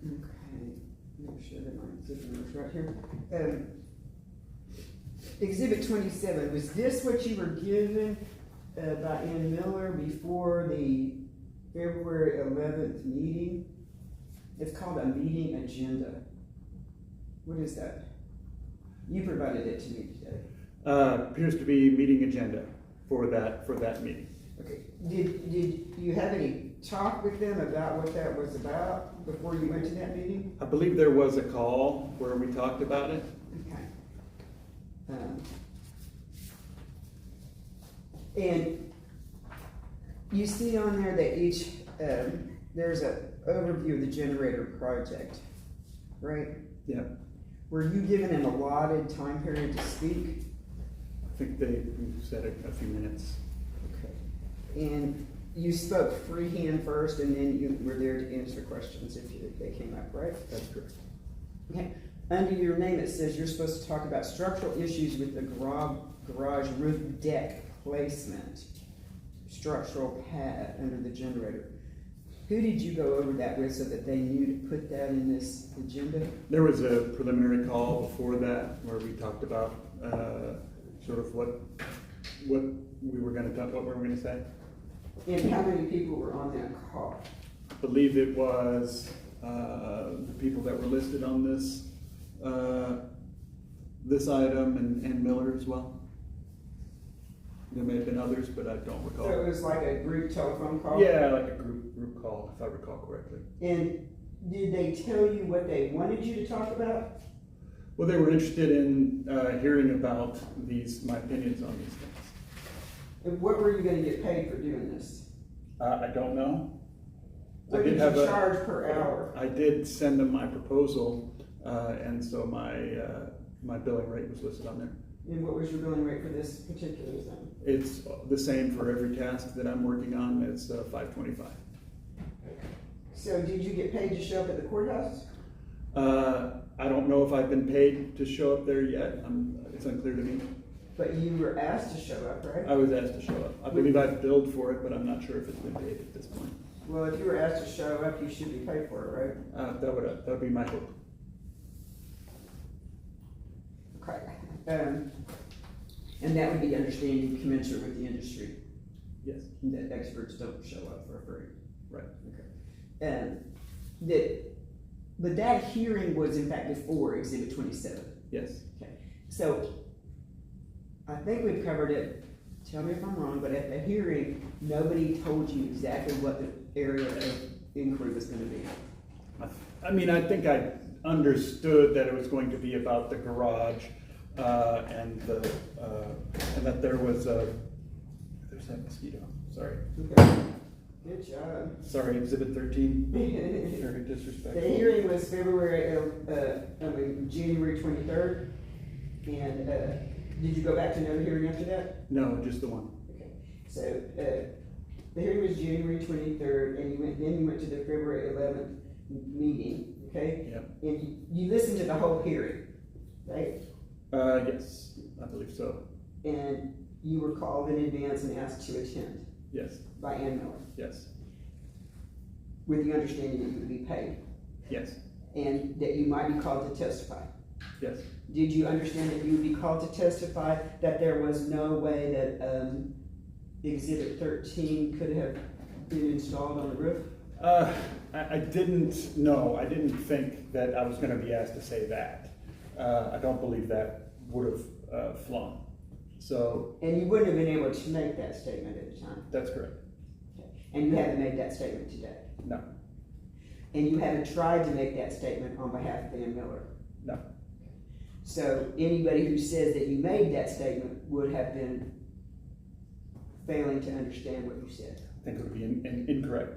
Okay, make sure that my exhibit number's right here. Exhibit 27, was this what you were given by Ann Miller before the February 11th meeting? It's called a meeting agenda. What is that? You provided it to me today. Appears to be meeting agenda for that meeting. Okay, did you have any talk with them about what that was about before you went to that meeting? I believe there was a call where we talked about it. Okay. And you see on there that each, there's an overview of the generator project, right? Yeah. Were you given an allotted time period to speak? I think they said a few minutes. Okay. And you spoke freehand first, and then you were there to answer questions if they came up, right? That's correct. Okay. Under your name, it says you're supposed to talk about structural issues with the garage roof deck placement, structural pad under the generator. Who did you go over that with so that they knew to put that in this agenda? There was a preliminary call before that where we talked about sort of what we were going to talk, what we were going to say. And how many people were on that call? I believe it was the people that were listed on this this item and Miller as well. There may have been others, but I don't recall. So it was like a group telephone call? Yeah, like a group call, if I recall correctly. And did they tell you what they wanted you to talk about? Well, they were interested in hearing about my opinions on these things. And what were you going to get paid for doing this? I don't know. What did you charge per hour? I did send them my proposal, and so my billing rate was listed on there. And what was your billing rate for this particular thing? It's the same for every task that I'm working on. It's $5.25. So did you get paid to show up at the courthouse? I don't know if I've been paid to show up there yet. It's unclear to me. But you were asked to show up, right? I was asked to show up. I believe I've billed for it, but I'm not sure if it's been paid at this point. Well, if you were asked to show up, you should be paid for it, right? That would be my hope. Okay. And that would be understanding commensurate with the industry, Yes. that experts don't show up for free. Right. Okay. But that hearing was in fact before Exhibit 27. Yes. Okay. So I think we've covered it. Tell me if I'm wrong, but at the hearing, nobody told you exactly what the area of inquiry was going to be. I mean, I think I understood that it was going to be about the garage and that there was there's that mosquito. Sorry. Okay. Good job. Sorry, Exhibit 13. Very disrespectful. The hearing was January 23rd. And did you go back to another hearing after that? No, just the one. Okay. So the hearing was January 23rd, and then you went to the February 11th meeting. Okay. Yep. And you listened to the whole hearing, right? Yes, I believe so. And you were called in advance and asked to attend Yes. by Ann Miller, Yes. with the understanding that you would be paid Yes. and that you might be called to testify. Yes. Did you understand that you would be called to testify that there was no way that Exhibit 13 could have been installed on the roof? I didn't know. I didn't think that I was going to be asked to say that. I don't believe that would have flown. So And you wouldn't have been able to make that statement at the time. that's correct. Okay. And you haven't made that statement today. No, And you haven't tried to make that statement on behalf of Van Miller. no. So anybody who says that you made that statement would have been failing to understand what you said. I think it would be incorrect.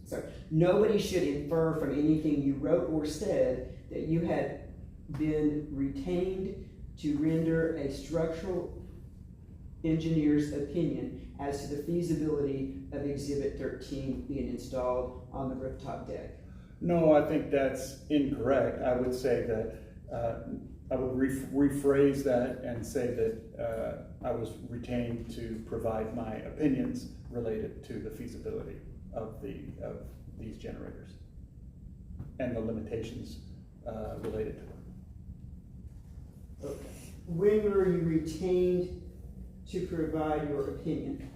So nobody should infer from anything you wrote or said that you had been retained to render a structural engineer's opinion as to the feasibility of Exhibit 13 being installed on the rooftop deck. No, I think that's incorrect. I would say that, I would rephrase that and say that I was retained to provide my opinions related to the feasibility of these generators and the limitations related to them. Okay. When were you retained to provide your opinion?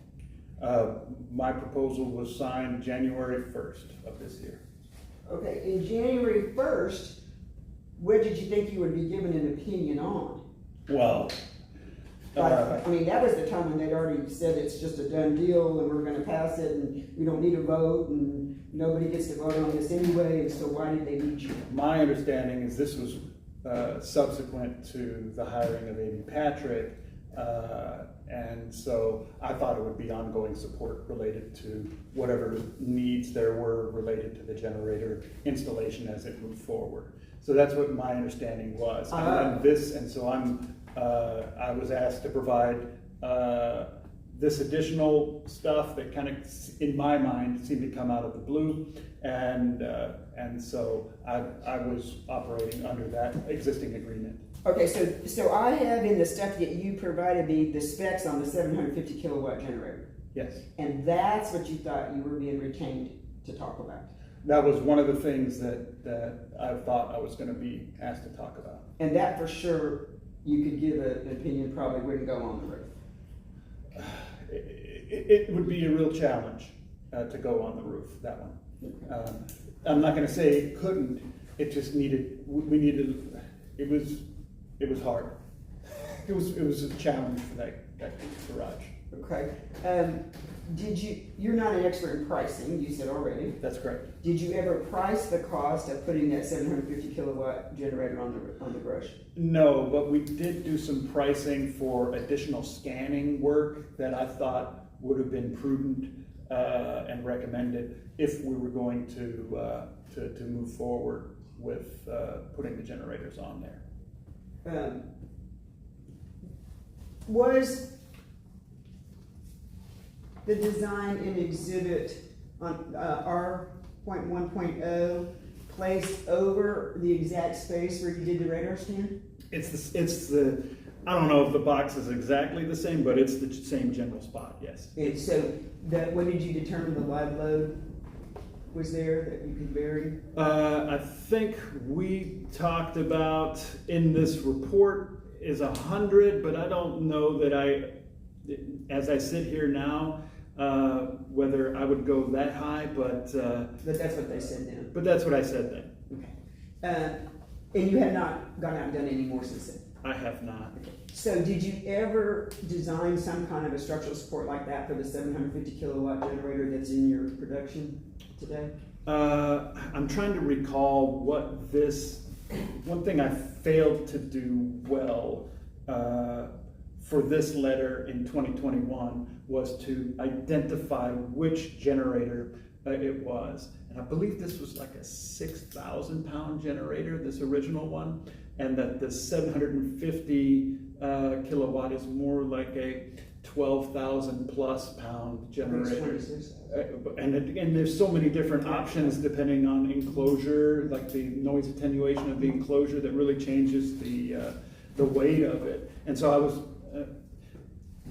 My proposal was signed January 1st of this year. Okay, in January 1st, what did you think you would be given an opinion on? Well, I mean, that was the time when they'd already said it's just a done deal and we're gonna pass it and we don't need a vote and nobody gets to vote on this anyway, and so why did they need you? my understanding is this was subsequent to the hiring of Amy Patrick, and so I thought it would be ongoing support related to whatever needs there were related to the generator installation as it moved forward. So that's what my understanding was. And so I was asked to provide this additional stuff that kind of, in my mind, seemed to come out of the blue, and so I was operating under that existing agreement. Okay, so I have in the stuff that you provided me the specs on the 750 kilowatt generator, Yes, and that's what you thought you were being retained to talk about. that was one of the things that I thought I was going to be asked to talk about. And that for sure, you could give an opinion probably wouldn't go on the roof. It would be a real challenge to go on the roof, that one. I'm not going to say it couldn't, it just needed, it was hard. It was a challenge for that garage. Okay. You're not an expert in pricing, you said already. That's correct. Did you ever price the cost of putting that 750 kilowatt generator on the brush? No, but we did do some pricing for additional scanning work that I thought would have been prudent and recommended if we were going to move forward with putting the generators on there. Was the design in exhibit on R.1.0 placed over the exact space where you did the radar scan? It's the I don't know if the box is exactly the same, but it's the same general spot, yes. And so when did you determine the live load was there that you could vary? I think we talked about in this report is 100, but I don't know that as I sit here now, whether I would go that high, but that's what they said then. But that's what I said then. Okay. And you have not gone out and done any more since then? I have not. So did you ever design some kind of a structural support like that for the 750 kilowatt generator that's in your production today? I'm trying to recall one thing I failed to do well for this letter in 2021 was to identify which generator it was. And I believe this was like a 6,000 pound generator, this original one, and that the 750 kilowatt is more like a 12,000 plus pound generator. And there's so many different options depending on enclosure, like the noise attenuation of the enclosure that really changes the weight of it. And so I was,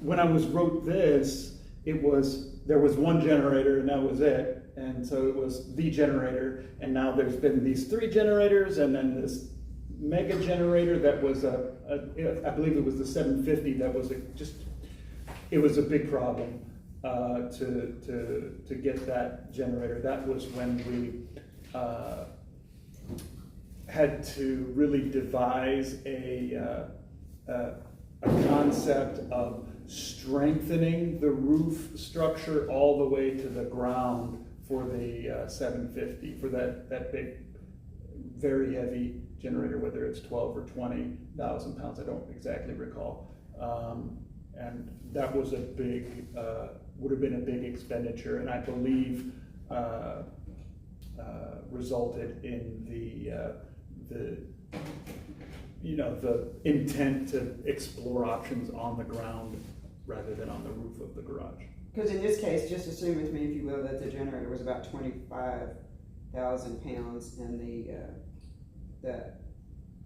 when I wrote this, there was one generator and that was it. And so it was the generator, and now there's been these 3 generators, and then this mega generator that was I believe it was the 750 that was it was a big problem. to get that generator. That was when we had to really devise a concept of strengthening the roof structure all the way to the ground for the 750, for that big, very heavy generator, whether it's 12 or 20,000 pounds, I don't exactly recall. And that was would have been a big expenditure, and I believe resulted in the intent to explore options on the ground rather than on the roof of the garage. Because in this case, just assume with me, if you will, that the generator was about 25,000 pounds, and the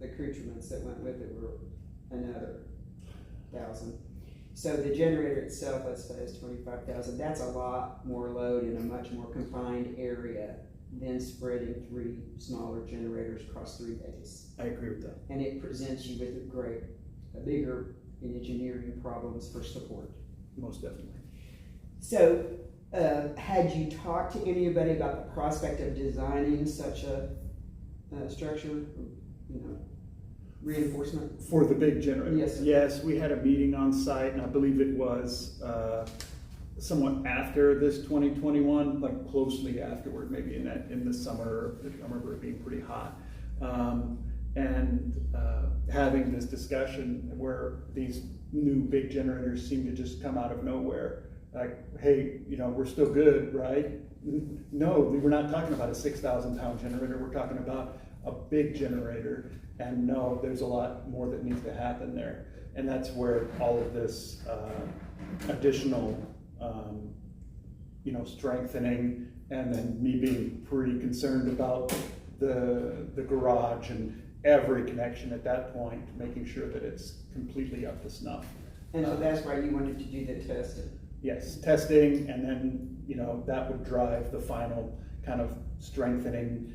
accoutrements that went with it were another 1,000. So the generator itself, let's say, is 25,000. That's a lot more load in a much more confined area than spreading 3 smaller generators across 3 days. I agree with that. And it presents you with a bigger engineering problems for support. Most definitely. So, had you talked to anybody about the prospect of designing such a structure, reinforcement? For the big generator? Yes, sir. Yes, we had a meeting on site, and I believe it was somewhat after this 2021, like closely afterward, maybe in the summer. I remember it being pretty hot. And having this discussion where these new big generators seem to just come out of nowhere. Like, hey, we're still good, right? No, we're not talking about a 6,000 pound generator. We're talking about a big generator. And no, there's a lot more that needs to happen there. And that's where all of this additional, strengthening, and then me being pretty concerned about the garage and every connection at that point, making sure that it's completely up to snuff. And so that's why you wanted to do the testing. Yes, testing, and then, that would drive the final kind of strengthening,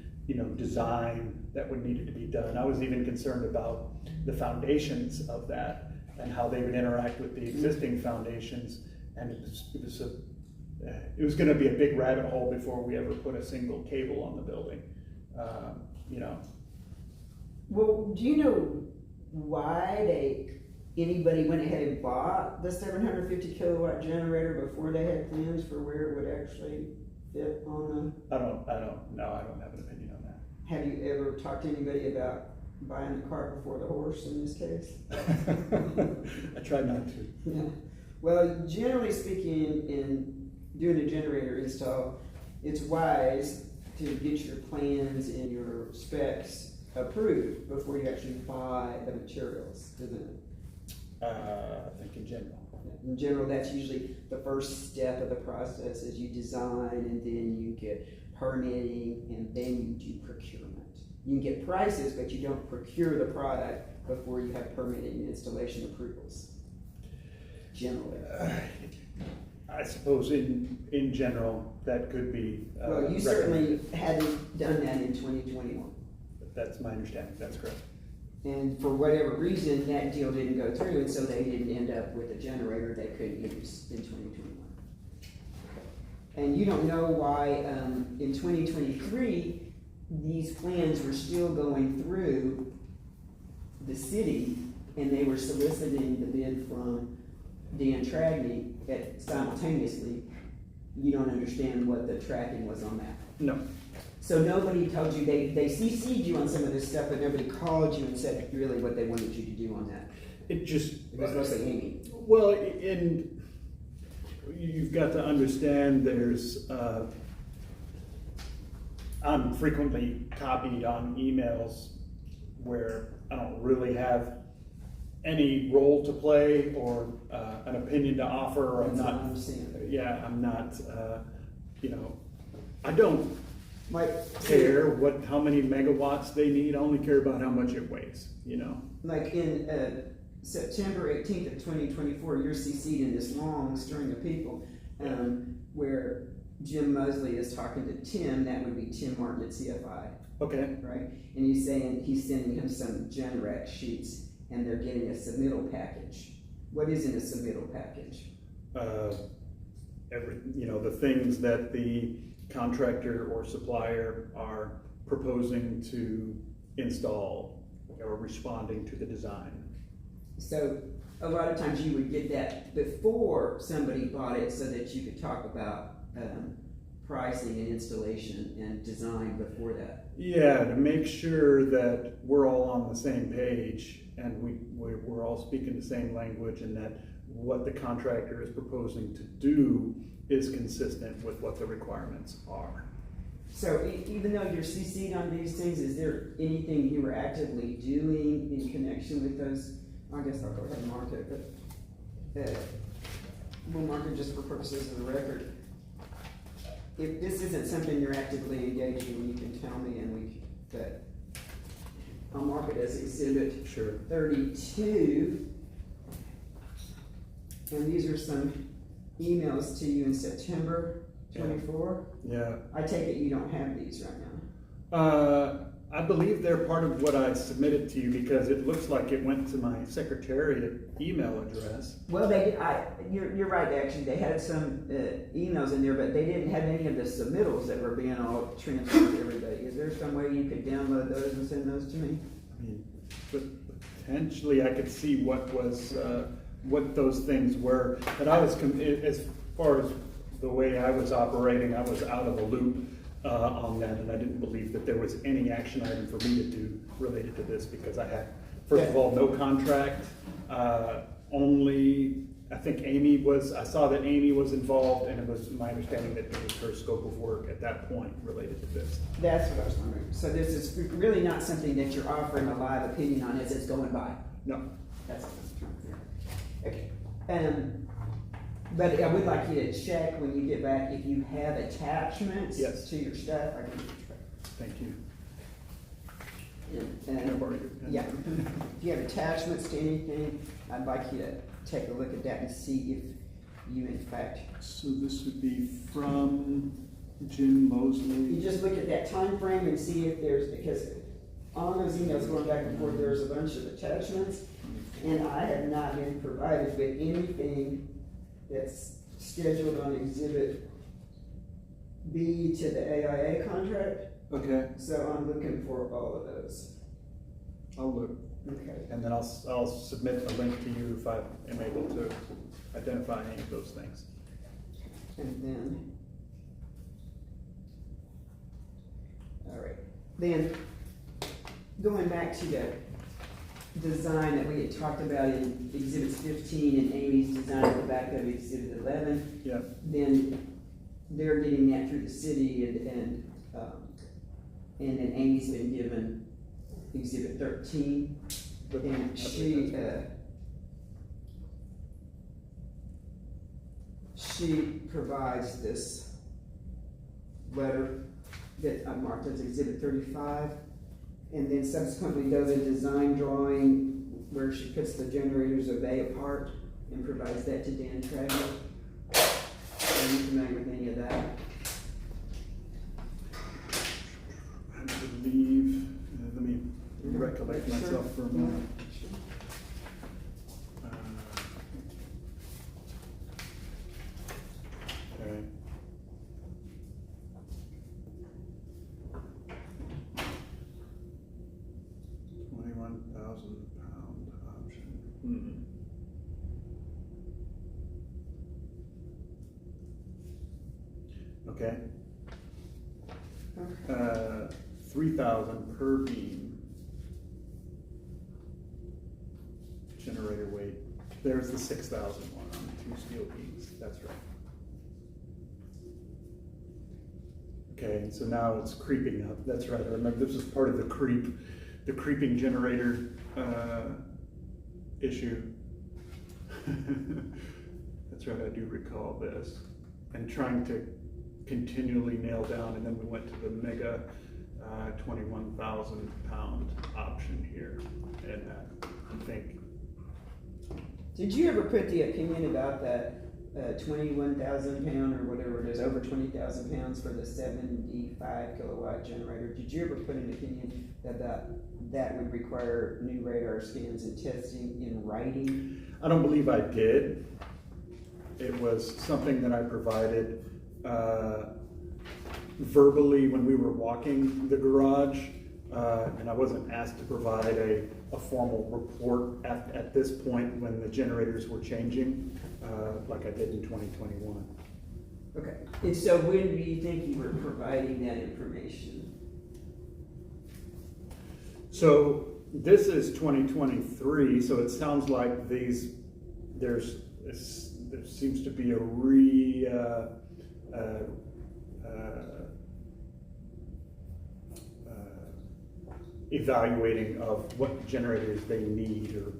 design that would need to be done. I was even concerned about the foundations of that and how they would interact with the existing foundations. And it was going to be a big rabbit hole before we ever put a single cable on the building, Well, do you know why anybody went ahead and bought the 750 kilowatt generator before they had plans for where it would actually fit on I don't know. I don't have an opinion on that. Have you ever talked to anybody about buying the cart before the horse in this case? I try not to. Yeah. Well, generally speaking, in doing a generator install, it's wise to get your plans and your specs approved before you actually buy the materials, isn't it? I think in general. In general, that's usually the first step of the process is you design, and then you get permitting, and then you do procurement. You can get prices, but you don't procure the product before you have permitting and installation approvals, generally. I suppose in general, that could be Well, you certainly hadn't done that in 2021. That's my understanding, that's correct. And for whatever reason, that deal didn't go through, and so they didn't end up with a generator they couldn't use in 2021. And you don't know why in 2023, these plans were still going through the city, and they were soliciting the bid from Dan Tragney simultaneously. You don't understand what the tracking was on that. No. So nobody told you, they CC'd you on some of this stuff, but nobody called you and said really what they wanted you to do on that. It was mostly Amy. Well, you've got to understand there's, I'm frequently copied on emails where I don't really have any role to play or an opinion to offer, or I'm not, I'm not, I don't care how many megawatts they need. I only care about how much it weighs, Like in September 18th of 2024, you're CC'd in this long string of people where Jim Mosley is talking to Tim. That would be Tim Martin at CFI. Okay. Right? And he's saying he's sending him some Generac sheets, and they're getting a submittal package. What is in a submittal package? the things that the contractor or supplier are proposing to install or responding to the design. So a lot of times you would get that before somebody bought it so that you could talk about pricing and installation and design before that. Yeah, to make sure that we're all on the same page and we're all speaking the same language, and that what the contractor is proposing to do is consistent with what the requirements are. So even though you're CC'd on these things, is there anything you were actively doing in connection with those? I guess I'll go ahead and mark it, but we'll mark it just for purposes of the record. If this isn't something you're actively engaged in, you can tell me, and that I'll mark it as Exhibit Sure. 32. And these are some emails to you in September 24. Yeah. I take it you don't have these right now. I believe they're part of what I submitted to you, because it looks like it went to my secretariat email address. Well, you're right, actually. They had some emails in there, but they didn't have any of the submittals that were being all transferred to everybody. Is there some way you could download those and send those to me? I mean, but potentially I could see what those things were. But I was, as far as the way I was operating, I was out of the loop on that, and I didn't believe that there was any action item for me to do related to this, because I had, first of all, no contract. Only, I think I saw that Amy was involved, and it was my understanding that it was her scope of work at that point related to this. That's what I was wondering. So this is really not something that you're offering a live opinion on as it's going by? No. That's what I'm trying to figure out. Okay. But I would like you to check when you get back if you have attachments Yes. to your stuff. I can Thank you. and, Can I borrow your pen? yeah. If you have attachments to anything, I'd like you to take a look at that and see if you in fact. So this would be from Jim Mosley. You just look at that time frame and see if there's, because on those emails going back and forth, there's a bunch of attachments, and I have not been provided with anything that's scheduled on Exhibit B to the AIA contract. Okay, So I'm looking for all of those. I'll look. Okay. And then I'll submit a link to you if I am able to identify any of those things. And then, all right. Then, going back to the design that we had talked about in Exhibits 15 and Amy's design at the back of Exhibit 11. Yeah. Then they're getting that through the city, and then Amy's been given Exhibit 13. And she provides this letter that I marked as Exhibit 35, and then subsequently does a design drawing where she puts the generators of A apart and provides that to Dan Trager. Are you familiar with any of that? I believe, let me recollect myself for a moment. Okay. £21,000 option. Okay. 3,000 per beam. Generator weight. There's the 6,000 one on the 2 steel beams. That's right. Okay, so now it's creeping up. That's right. I remember this was part of the creeping generator issue. That's right. I do recall this, and trying to continually nail down, and then we went to the mega 21,000 pound option here, and I think. Did you ever put the opinion about that 21,000 pound or whatever it is, over 20,000 pounds for the 75 kilowatt generator? Did you ever put an opinion that would require new radar scans and testing in writing? I don't believe I did. It was something that I provided verbally when we were walking the garage, and I wasn't asked to provide a formal report at this point when the generators were changing, like I did in 2021. Okay, and so when do you think you were providing that information? So this is 2023, so it sounds like there seems to be a evaluating of what generators they need, or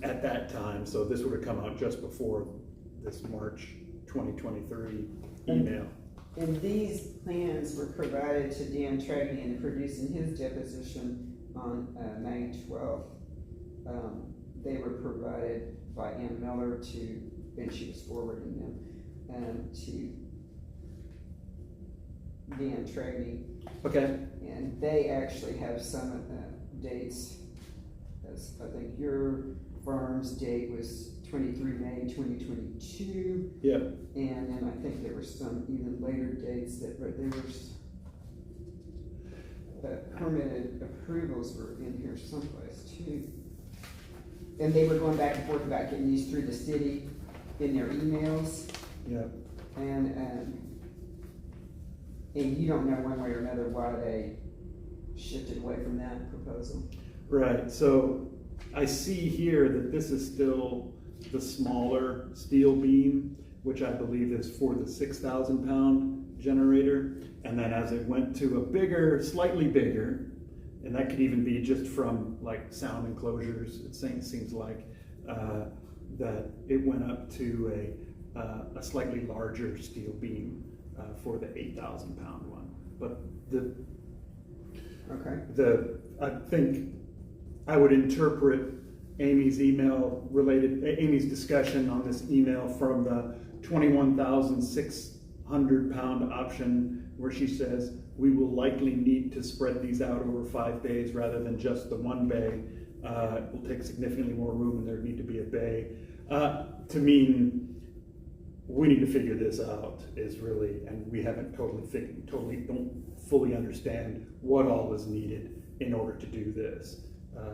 at that time, so this would have come out just before this March 2023 email. And these plans were provided to Dan Tragney and produced in his deposition on May 12th. They were provided by Ann Miller and she was forwarding them to Dan Tragney. Okay. And they actually have some dates. As I think your firm's date was 23 May 2022. Yeah. And then I think there were some even later dates there was permitted approvals were in here someplace too. And they were going back and forth about getting these through the city in their emails. Yeah. And you don't know one way or another why they shifted away from that proposal. Right, so I see here that this is still the smaller steel beam, which I believe is for the 6,000 pound generator. And then as it went to a bigger, slightly bigger, and that could even be just from like sound enclosures, it seems like, that it went up to a slightly larger steel beam for the 8,000 pound one. But I think I would interpret Amy's discussion on this email from the 21,600 pound option, where she says we will likely need to spread these out over 5 bays rather than just the 1 bay. It will take significantly more room and there need to be a bay. To mean we need to figure this out is really, and we haven't totally don't fully understand what all is needed in order to do this.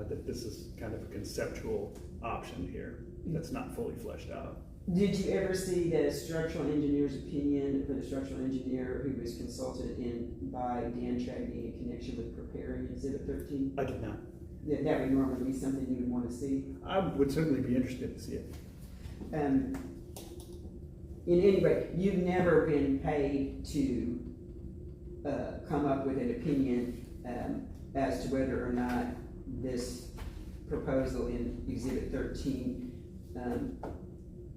That this is kind of a conceptual option here that's not fully fleshed out. Did you ever see the structural engineer's opinion for the structural engineer who was consulted by Dan Tragney in connection with preparing Exhibit 13? I did not. That would normally be something you would want to see. I would certainly be interested to see it. In any way, you've never been paid to come up with an opinion as to whether or not this proposal in Exhibit 13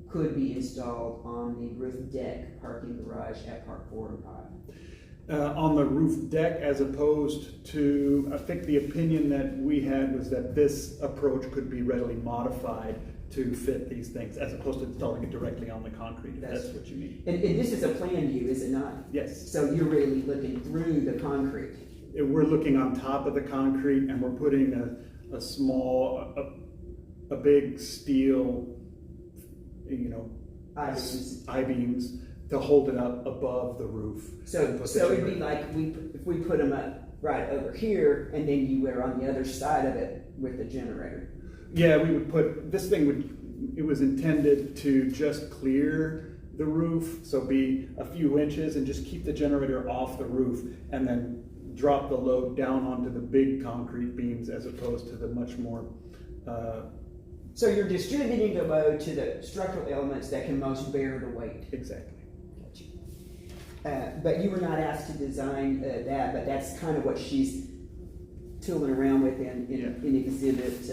could be installed on the roof deck parking garage at Park 4 and 5. On the roof deck, as opposed to, I think the opinion that we had was that this approach could be readily modified to fit these things, as opposed to installing it directly on the concrete, if that's what you mean. And this is a plan view, is it not? Yes. So you're really looking through the concrete. We're looking on top of the concrete, and we're putting a big steel, I-beams to hold it up above the roof. So it'd be like if we put them up right over here, and then you were on the other side of it with the generator. Yeah, we would put, it was intended to just clear the roof, so be a few inches and just keep the generator off the roof, and then drop the load down onto the big concrete beams as opposed to the much more... So you're distributing the load to the structural elements that can most bear the weight. Exactly. But you were not asked to design that, but that's kind of what she's tooling around with in Exhibit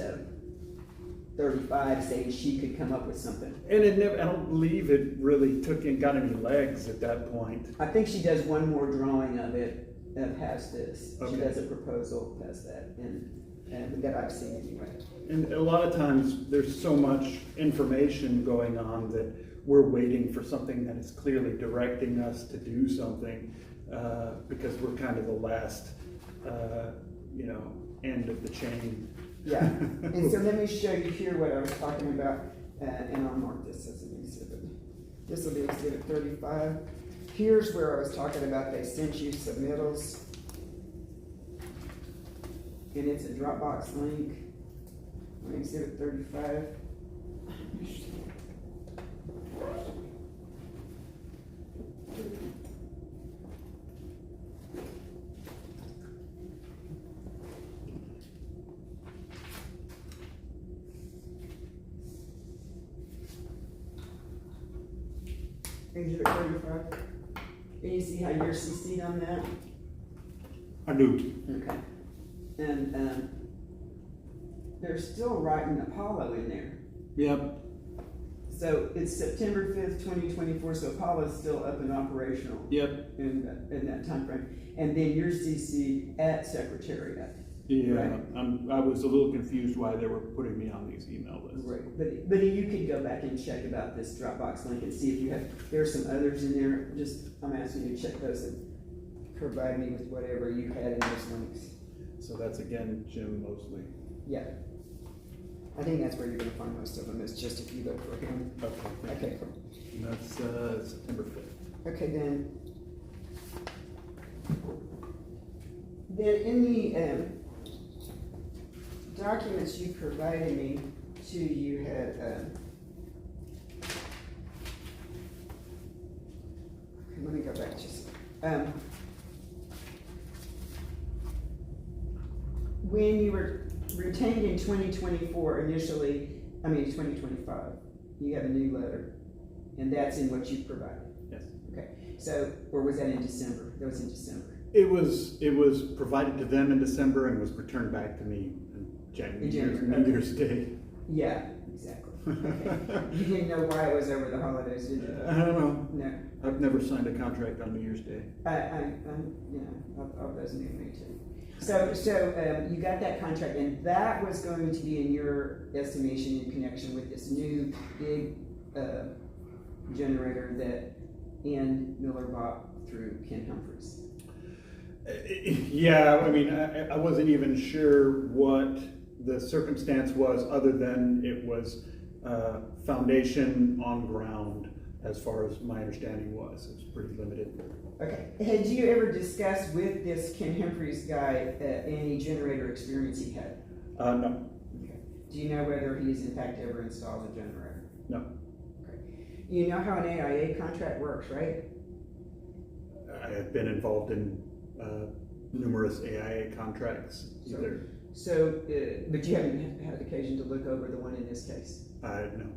35, saying she could come up with something. And I don't believe it really got any legs at that point. I think she does one more drawing of it past this. Okay. She does a proposal past that, and that I've seen anyway. And a lot of times there's so much information going on that we're waiting for something that is clearly directing us to do something, because we're kind of the last, end of the chain Yeah, and so let me show you here what I was talking about, and I'll mark this as an exhibit. This will be exhibit 35. Here's where I was talking about they sent you submittals. And it's a Dropbox link on exhibit 35. Exhibit 35. And you see how you're CC'd on that? I do. Okay. And they're still writing Apollo in there. Yep. So it's September 5th, 2024, so Apollo's still up and operational. Yep. In that time frame. And then you're CC at Secretariat. Yeah, Right. I was a little confused why they were putting me on these email lists. Right. But you could go back and check about this Dropbox link and see if you have, there's some others in there. Just, I'm asking you to check those and provide me with whatever you had in those links. So that's again Jim Mosley. Yeah. I think that's where you're gonna find most of them, is just if you look for him. Okay. Okay, cool. And that's September 5th. Okay, then in the documents you provided me too, you had let me go back just when you were retained in 2024 initially, 2025, you have a new letter, and that's in what you provided. Yes. Okay, so, or was that in December? That was in December. It was provided to them in December and was returned back to me in January. New Year's Day. Yeah, exactly. Okay. You didn't know why it was over the holidays, did you? I don't know. No. I've never signed a contract on New Year's Day. I'll designate me too. So you got that contract, and that was going to be, in your estimation, in connection with this new big generator that Ian Miller bought through Ken Humphreys. Yeah, I wasn't even sure what the circumstance was, other than it was foundation on ground, as far as my understanding was. It's pretty limited. Okay. Had you ever discussed with this Ken Humphreys guy any generator experience he had? No. Okay. Do you know whether he's in fact ever installed a generator? No. Okay. You know how an AIA contract works, right? I have been involved in numerous AIA contracts. But you haven't had occasion to look over the one in this case? No.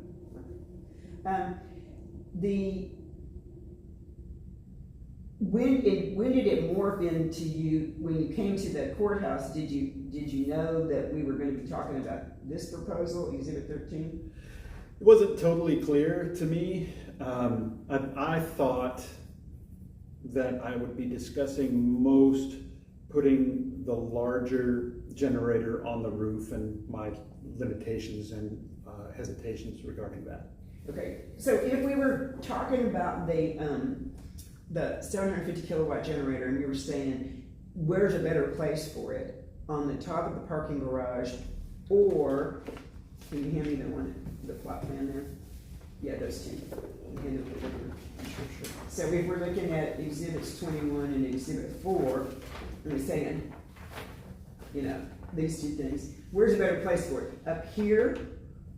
When did it morph into you, when you came to the courthouse, did you know that we were going to be talking about this proposal, Exhibit 13? It wasn't totally clear to me. I thought that I would be discussing most putting the larger generator on the roof and my limitations and hesitations regarding that. Okay, so if we were talking about the 750 kilowatt generator, and you were saying, where's a better place for it? On the top of the parking garage, or, can you hand me the plot plan there? Yeah, those two. Sure. So if we're looking at exhibits 21 and exhibit 4, and we're saying, these two things, where's a better place for it? Up here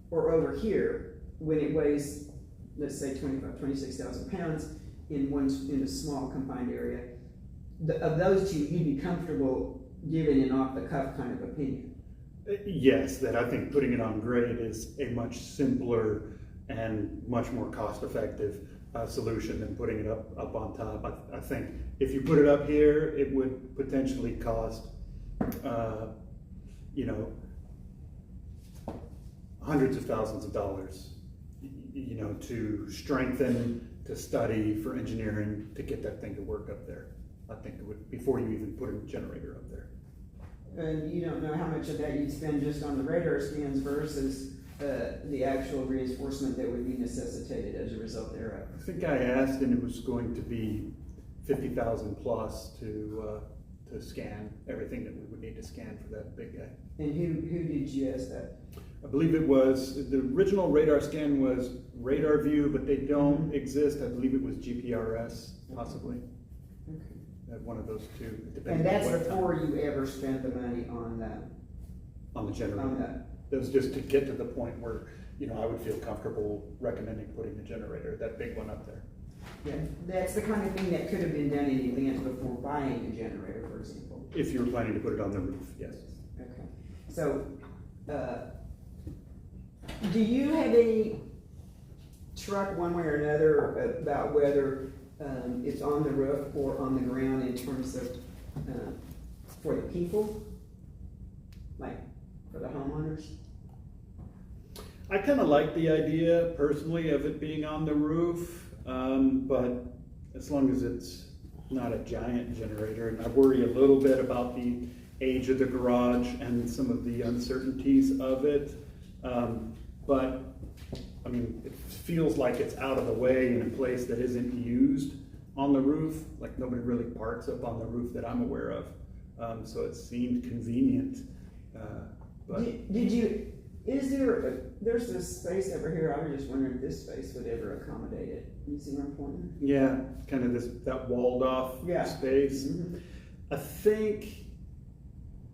or over here, when it weighs, let's say 26,000 pounds in a small confined area? Of those two, you'd be comfortable giving an off-the-cuff kind of opinion? Yes, that I think putting it on grade is a much simpler and much more cost-effective solution than putting it up on top. I think if you put it up here, it would potentially cost, hundreds of thousands of dollars, to strengthen, to study for engineering, to get that thing to work up there. I think it would, before you even put a generator up there. And you don't know how much of that you'd spend just on the radar scans versus the actual reinforcement that would be necessitated as a result thereof? I think I asked, and it was going to be 50,000 plus to scan everything that we would need to scan for that big guy. And who did you ask that? I believe it was, the original radar scan was radar view, but they don't exist. I believe it was GPRS, possibly. Okay. One of those two. And that's before you ever spent the money on the generator. on that. That was just to get to the point where, I would feel comfortable recommending putting the generator, that big one up there. Yeah, that's the kind of thing that could have been done in advance before buying a generator, for example. If you were planning to put it on the roof, yes. Okay. So, do you have any truck one way or another about whether it's on the roof or on the ground in terms of for the people, like for the homeowners? I kind of like the idea personally of it being on the roof, but as long as it's not a giant generator, and I worry a little bit about the age of the garage and some of the uncertainties of it. But I mean, it feels like it's out of the way in a place that isn't used on the roof. Like nobody really parks up on the roof that I'm aware of. So it seemed convenient. But There's this space over here, I was just wondering if this space would ever accommodate it. You see where I'm pointing? yeah, kind of that walled off space. Mm-hmm. I think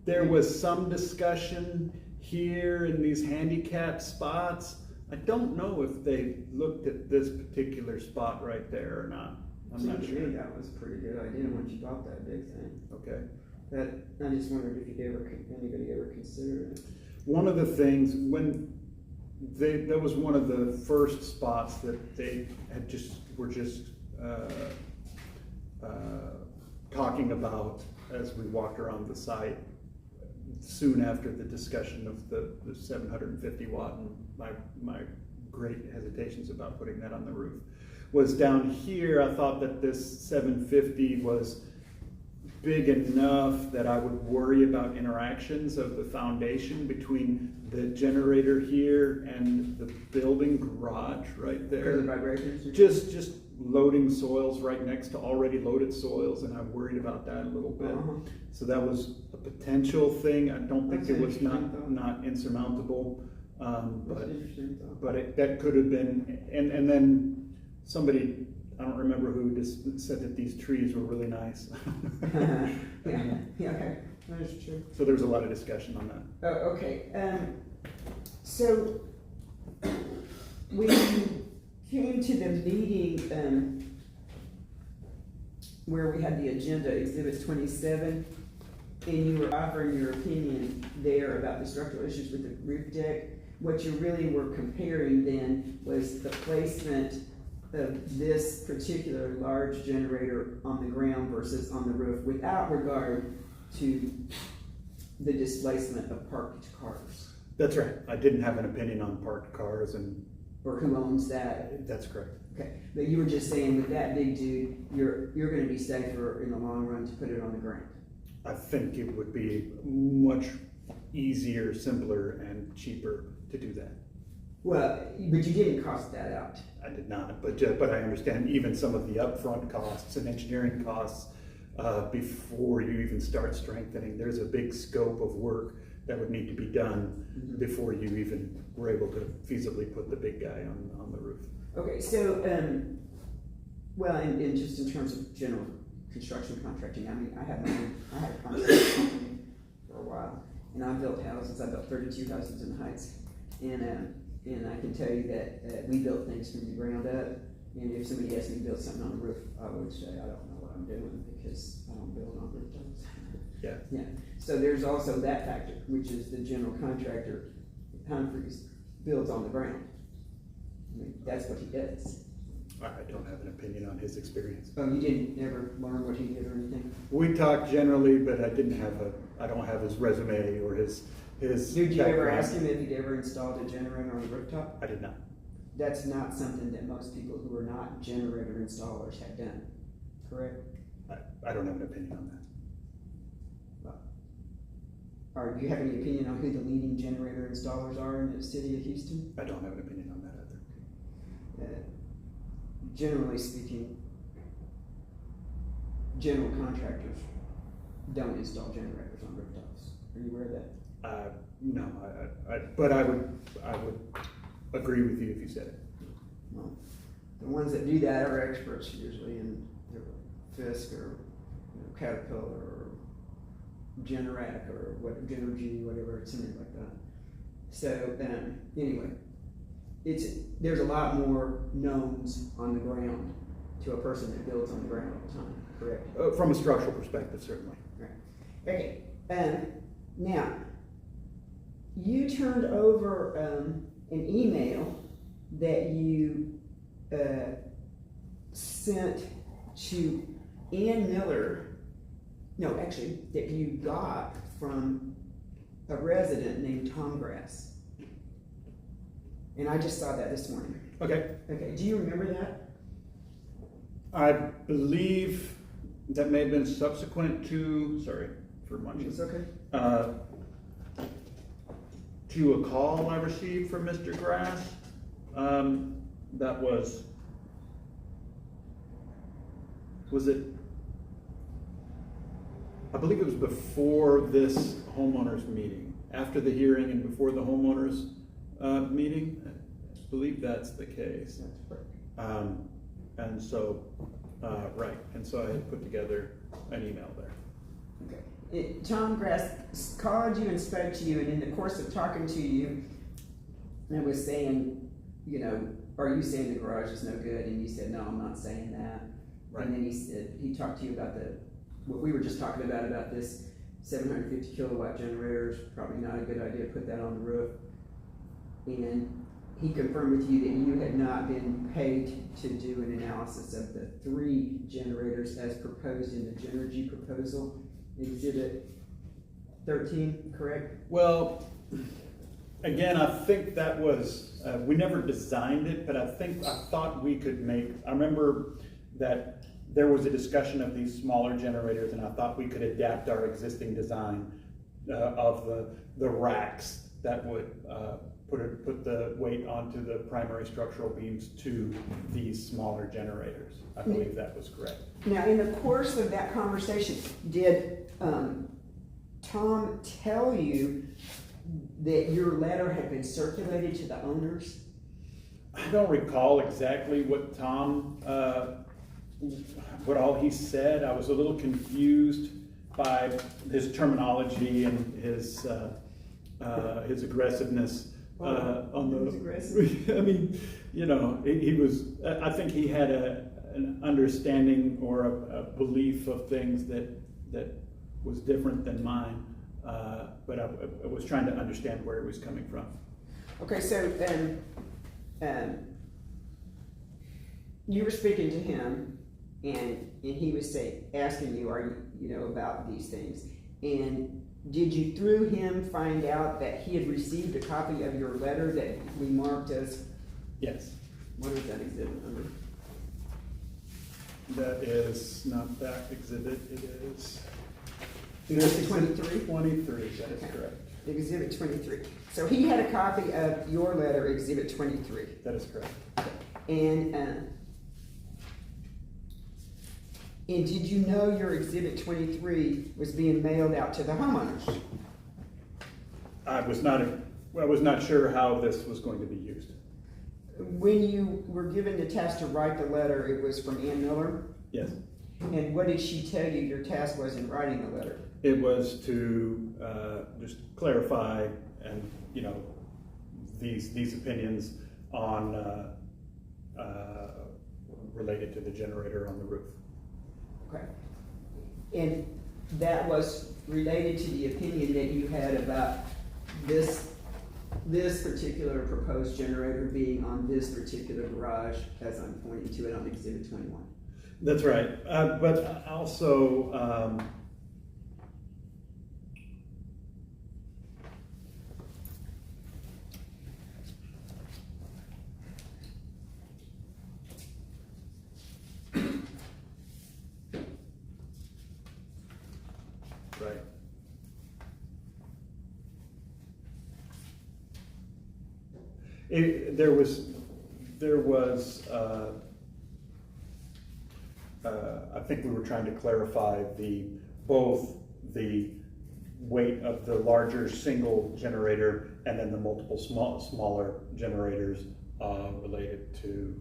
there was some discussion here in these handicap spots. I don't know if they looked at this particular spot right there or not. I'm not sure. That was a pretty good idea once you bought that big thing. Okay. That, I just wondered if anybody ever considered it. One of the things, that was one of the first spots that they were just talking about as we walked around the site soon after the discussion of the 750 watt and my great hesitations about putting that on the roof. Was down here, I thought that this 750 was big enough that I would worry about interactions of the foundation between the generator here and the building garage right there. The vibrations? Just loading soils right next to already loaded soils, and I'm worried about that a little bit. So that was a potential thing. I don't think it was not insurmountable, but that could have been. And then somebody, I don't remember who, just said that these trees were really nice. Yeah, okay, that's true. So there was a lot of discussion on that. Oh, okay. So we came to the meeting where we had the agenda, Exhibit 27, and you were offering your opinion there about the structural issues with the roof deck. What you really were comparing then was the placement of this particular large generator on the ground versus on the roof without regard to the displacement of parked cars. That's right. I didn't have an opinion on parked cars Or who owns that. That's correct. Okay, but you were just saying with that big dude, you're gonna be safer in the long run to put it on the ground. I think it would be much easier, simpler, and cheaper to do that. Well, but you didn't cost that out. I did not, but I understand even some of the upfront costs and engineering costs before you even start strengthening. There's a big scope of work that would need to be done before you even were able to feasibly put the big guy on the roof. Okay, so, well, and just in terms of general construction contracting, I mean, I had a contract company for a while, and I built houses. I built 32 houses in the Heights, and I can tell you that we built things from the ground up. And if somebody asked me to build something on the roof, I would say I don't know what I'm doing because I don't build on rooftops. Yeah. Yeah. So there's also that factor, which is the general contractor, Humphreys, builds on the ground. I mean, that's what he does. I don't have an opinion on his experience. Oh, you didn't ever learn what he did or anything? We talked generally, but I don't have his resume or his Did you ever background. ask him if he'd ever installed a generator on the rooftop? I did not. That's not something that most people who are not generator installers have done, correct? I don't have an opinion on that. Or do you have any opinion on who the leading generator installers are in the city of Houston? I don't have an opinion on that either. Generally speaking, general contractors don't install generators on rooftops. Are you aware of that? No, but I would agree with you if you said it. Well, the ones that do that are experts usually in Fisk or Caterpillar or Generac or what Genergy, whatever, something like that. So anyway, there's a lot more knowns on the ground to a person that builds on the ground all the time. Correct. From a structural perspective, certainly. Right. Okay. Now, you turned over an email that you sent to Ann Miller. No, actually, that you got from a resident named Tom Grass. And I just saw that this morning. Okay. Okay. Do you remember that? I believe that may have been subsequent to, sorry for munching. It's okay. To a call I received from Mr. Grass. That was it? I believe it was before this homeowners meeting, after the hearing and before the homeowners meeting. I believe that's the case. That's correct. And so, right, and so I had put together an email there. Okay. Tom Grass called you and spoke to you, and in the course of talking to you, and was saying, are you saying the garage is no good? And you said, no, I'm not saying that. Right. And then he said, he talked to you about what we were just talking about this 750 kilowatt generators, probably not a good idea to put that on the roof. And he confirmed with you that you had not been paid to do an analysis of the 3 generators as proposed in the Genergy proposal, Exhibit 13, correct? Well, again, I think that was, we never designed it, but I thought we could I remember that there was a discussion of these smaller generators, and I thought we could adapt our existing design of the racks that would put the weight onto the primary structural beams to these smaller generators. I believe that was correct. Now, in the course of that conversation, did Tom tell you that your letter had been circulated to the owners? I don't recall exactly what Tom, what all he said. I was a little confused by his terminology and his aggressiveness. On the, I mean, he was. I think he had an understanding or a belief of things that was different than mine. But I was trying to understand where it was coming from. Okay, so you were speaking to him, and he was asking you, about these things, and did you through him find out that he had received a copy of your letter that we marked as? Yes. What is that exhibit number? That is not that exhibit. It is. Exhibit 23? 23, that is Okay. correct. Exhibit 23. So he had a copy of your letter, Exhibit 23. That is correct. And did you know your Exhibit 23 was being mailed out to the homeowners? I was not sure how this was going to be used. When you were given the task to write the letter, it was from Ann Miller? Yes. And what did she tell you your task was in writing the letter? It was to just clarify and, these opinions on related to the generator on the roof. Okay. And that was related to the opinion that you had about this particular proposed generator being on this particular garage, as I'm pointing to it on Exhibit 21. That's right. But also, right. There was. I think we were trying to clarify both the weight of the larger single generator and then the multiple smaller generators related to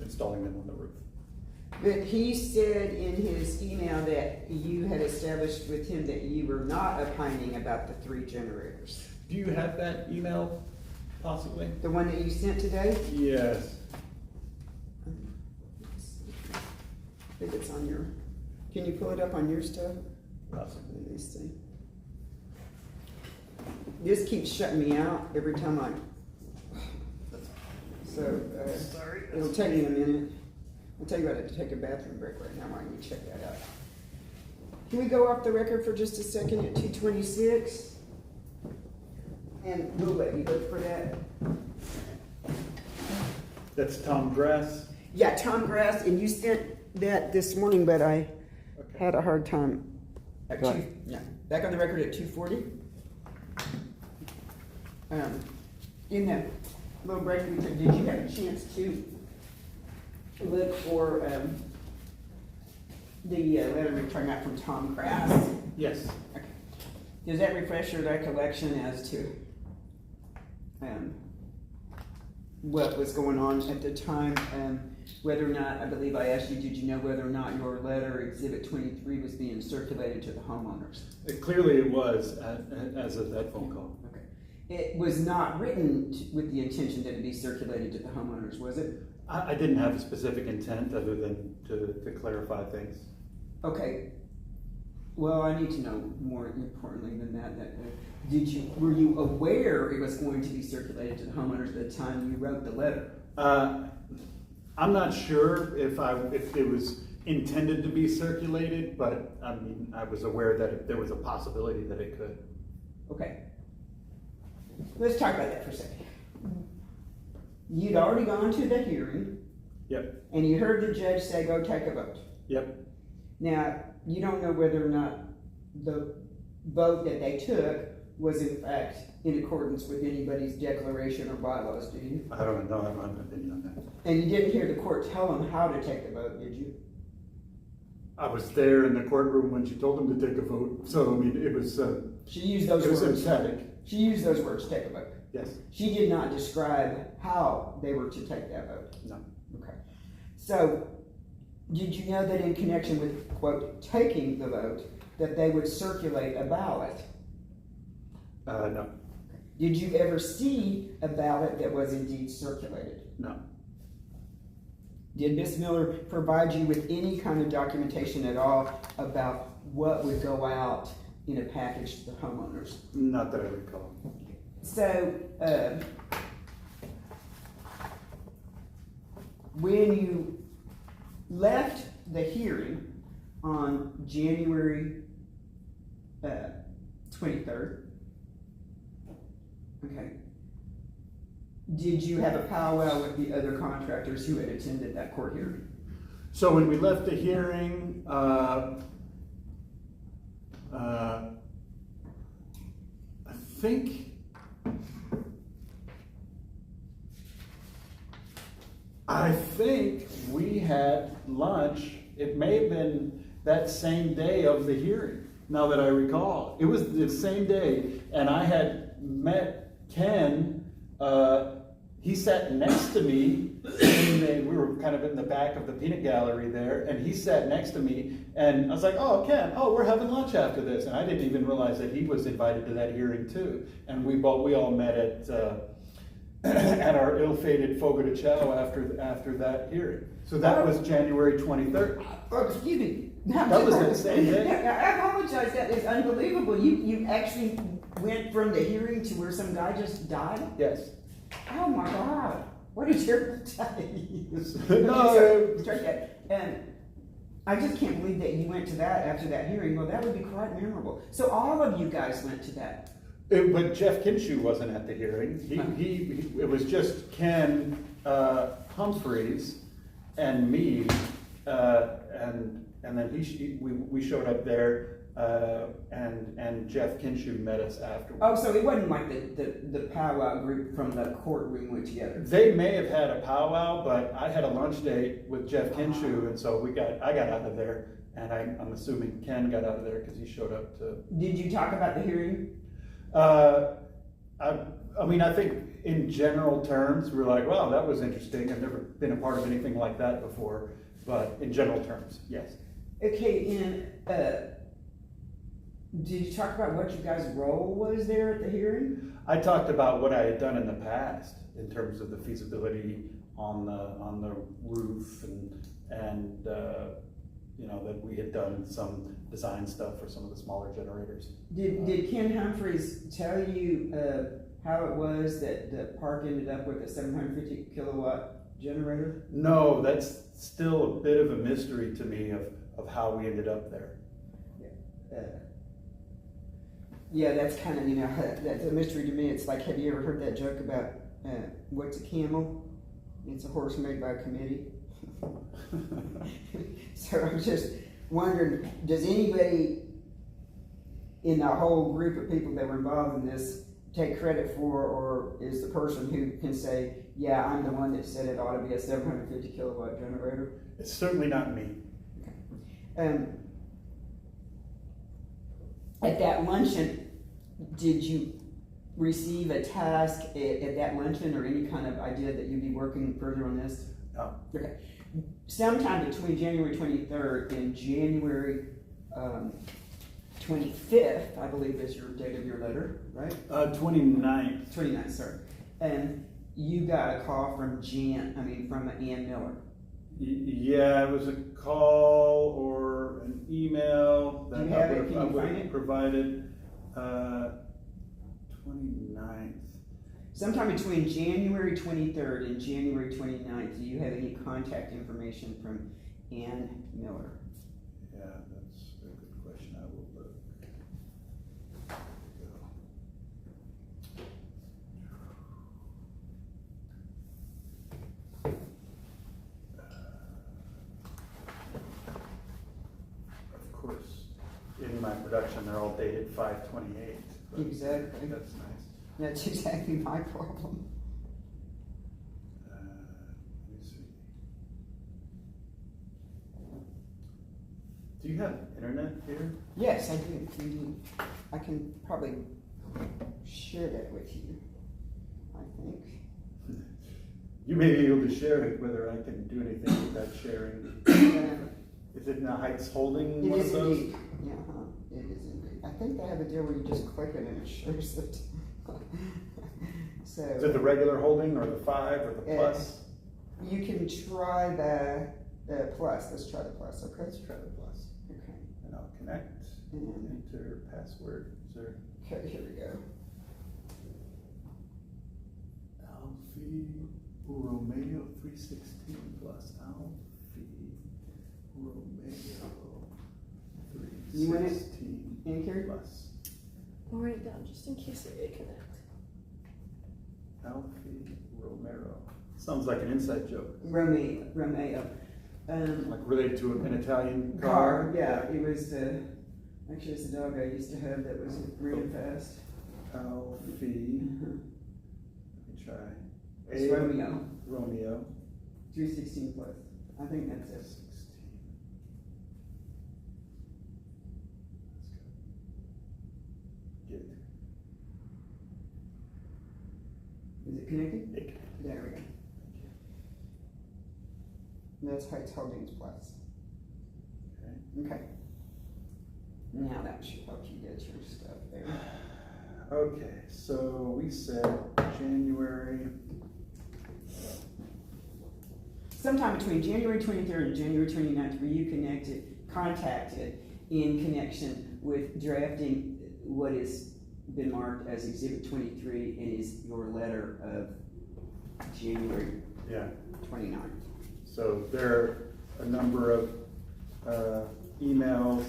installing them on the roof. But he said in his email that you had established with him that you were not opining about the 3 generators. Do you have that email possibly? The one that you sent today? Yes. I think it's on your, can you pull it up on your stuff? Possibly. Let me see. This keeps shutting me out every time so, Sorry. it'll take me a minute. I'll tell you what, to take a bathroom break right now while you check that out. Can we go off the record for just a second at 2:26? And we'll let you look for that. That's Tom Grass. Yeah, Tom Grass, and you sent that this morning, but I Okay. had a hard time. At Go 2, ahead. yeah, back on the record at 2:40. In that little break we took, did you have a chance to look for the letter we turned out from Tom Grass? Yes. Okay. Does that refresh your recollection as to what was going on at the time? Whether or not, I believe I asked you, did you know whether or not your letter, Exhibit 23, was being circulated to the homeowners? Clearly it was as of that phone call. Okay. It was not written with the intention that it be circulated to the homeowners, was it? I didn't have a specific intent other than to clarify things. Okay. Well, I need to know more importantly than that. Were you aware it was going to be circulated to the homeowners at the time you wrote the letter? I'm not sure if it was intended to be circulated, but I mean, I was aware that there was a possibility that it could. Okay. Let's talk about that for a second. You'd already gone to the hearing. Yep. And you heard the judge say, go take a vote. Yep. Now, you don't know whether or not the vote that they took was in fact in accordance with anybody's declaration or bylaws, do you? I don't know. I don't have an opinion on that. And you didn't hear the court tell them how to take the vote, did you? I was there in the courtroom when she told them to take a vote. So, I mean, it was She used those words. emphatic. She used those words, take a vote. Yes. She did not describe how they were to take that vote. No. Okay. So, did you know that in connection with, quote, taking the vote, that they would circulate a ballot? No. Did you ever see a ballot that was indeed circulated? No. Did Ms. Miller provide you with any kind of documentation at all about what would go out in a package to the homeowners? Not that I recall. So, when you left the hearing on January 23rd, okay, did you have a powwow with the other contractors who had attended that court hearing? So when we left the hearing, I think we had lunch. It may have been that same day of the hearing, now that I recall. It was the same day, and I had met Ken. He sat next to me. We were kind of in the back of the peanut gallery there, and he sat next to me, and I was like, oh, Ken, we're having lunch after this. And I didn't even realize that he was invited to that hearing too. And we all met at at our ill-fated Fogo de Chao after that hearing. So that was January 23rd. Oh, excuse me. That was the same day? I apologize, that is unbelievable. You actually went from the hearing to where some guy just died? Yes. Oh my God, what a terrible day. No. Strike that. And I just can't believe that you went to that after that hearing. Well, that would be quite memorable. So all of you guys went to that. But Jeff Kinshu wasn't at the hearing. It was just Ken Humphreys and me, and then we showed up there, and Jeff Kinshu met us afterwards. Oh, so it wasn't like the powwow group from the courtroom went together. They may have had a powwow, but I had a lunch date with Jeff Kinshu, and so I got out of there, And I'm assuming Ken got out of there because he showed up to. Did you talk about the hearing? I mean, I think in general terms, we're like, wow, that was interesting. I've never been a part of anything like that before. But in general terms, yes. Okay, and did you talk about what your guys' role was there at the hearing? I talked about what I had done in the past in terms of the feasibility on the roof and you know, that we had done some design stuff for some of the smaller generators. Did Ken Humphreys tell you how it was that the park ended up with a 750 kilowatt generator? No, that's still a bit of a mystery to me of how we ended up there. Yeah, that's kind of, you know, that's a mystery to me. It's like, have you ever heard that joke about what's a camel? It's a horse made by a committee. So I'm just wondering, does anybody in the whole group of people that were involved in this take credit for, or is the person who can say, yeah, I'm the one that said it ought to be a 750 kilowatt generator? It's certainly not me. At that luncheon, did you receive a task at that luncheon or any kind of idea that you'd be working further on this? No. Okay. Sometime between January 23rd and January 25th, I believe is your date of your letter, right? 29th. 29th, sorry. And you got a call from from Ann Miller. Yeah, it was a call or an email that Do you have I it? would Can you find have it? provided. 29th. Sometime between January 23rd and January 29th, do you have any contact information from Ann Miller? Yeah, that's a good question. I will look. Of course, in my production, they're all dated 5/28. but Exactly. That's nice. That's exactly my problem. Let me see. Do you have internet here? Yes, I do. Indeed. I can probably share that with you, I think. You may be able to share it, whether I can do anything with that sharing. Is it in the Heights Holding It one is of those? indeed. Yeah, it is indeed. I think they have a deal where you just click it and it shares it. So Is it the regular holding or the 5 or the plus? you can try the plus. Let's try the plus. Okay. Let's try the plus. Okay. And I'll connect, And enter password, sir. okay, here we go. Alfie Romeo 316 plus Alfie Romeo You want it 316 in here? plus I'll write it down just in case I connect. Alfie Romero. Sounds like an inside joke. Romeo. Like related to an Italian Car. car. Yeah, it was actually it's a dog I used to have that was really fast. Alfie. Let me try. It's Romeo. Romeo. 316 plus. I think that's it. 16. Let's go. Get Is it connected? it. There we go. And that's Heights Holdings Plus. Okay. Okay. Now that should help you get your stuff there. Okay, so we said January. Sometime between January 23rd and January 29th, were you contacted in connection with drafting what has been marked as Exhibit 23 and is your letter of January Yeah. 29th? So there are a number of emails.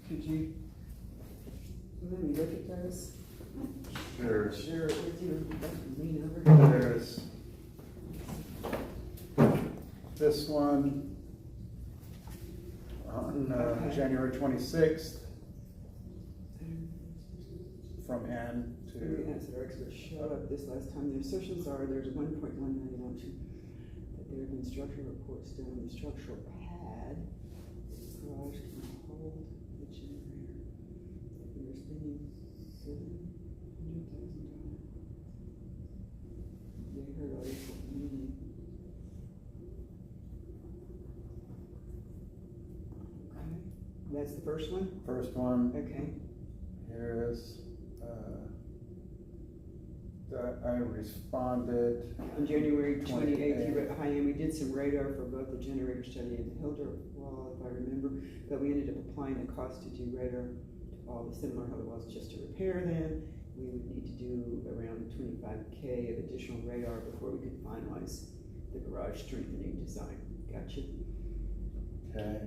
Could you let me look at those? Sure. Sure. Sure, if you lean over. There's this one on Okay. January 26th from Ann We to, asked our expert showed up this last time. The assertions are there's 1.1 million option, that there have been structural reports done on the structural pad. Garage can hold the generator. That we were spending $700,000. They heard all this meeting. Okay, that's the first one? first one, Okay. here is, that I responded. On January 28th, you 28th. wrote, "Hi, Ann, we did some radar for both the generator study and the Hilder wall, if I remember, but we ended up applying the cost to do radar to all the similar Hilder walls just to repair them. We would need to do around 25K of additional radar before we could finalize the garage strengthening design." Gotcha. Okay,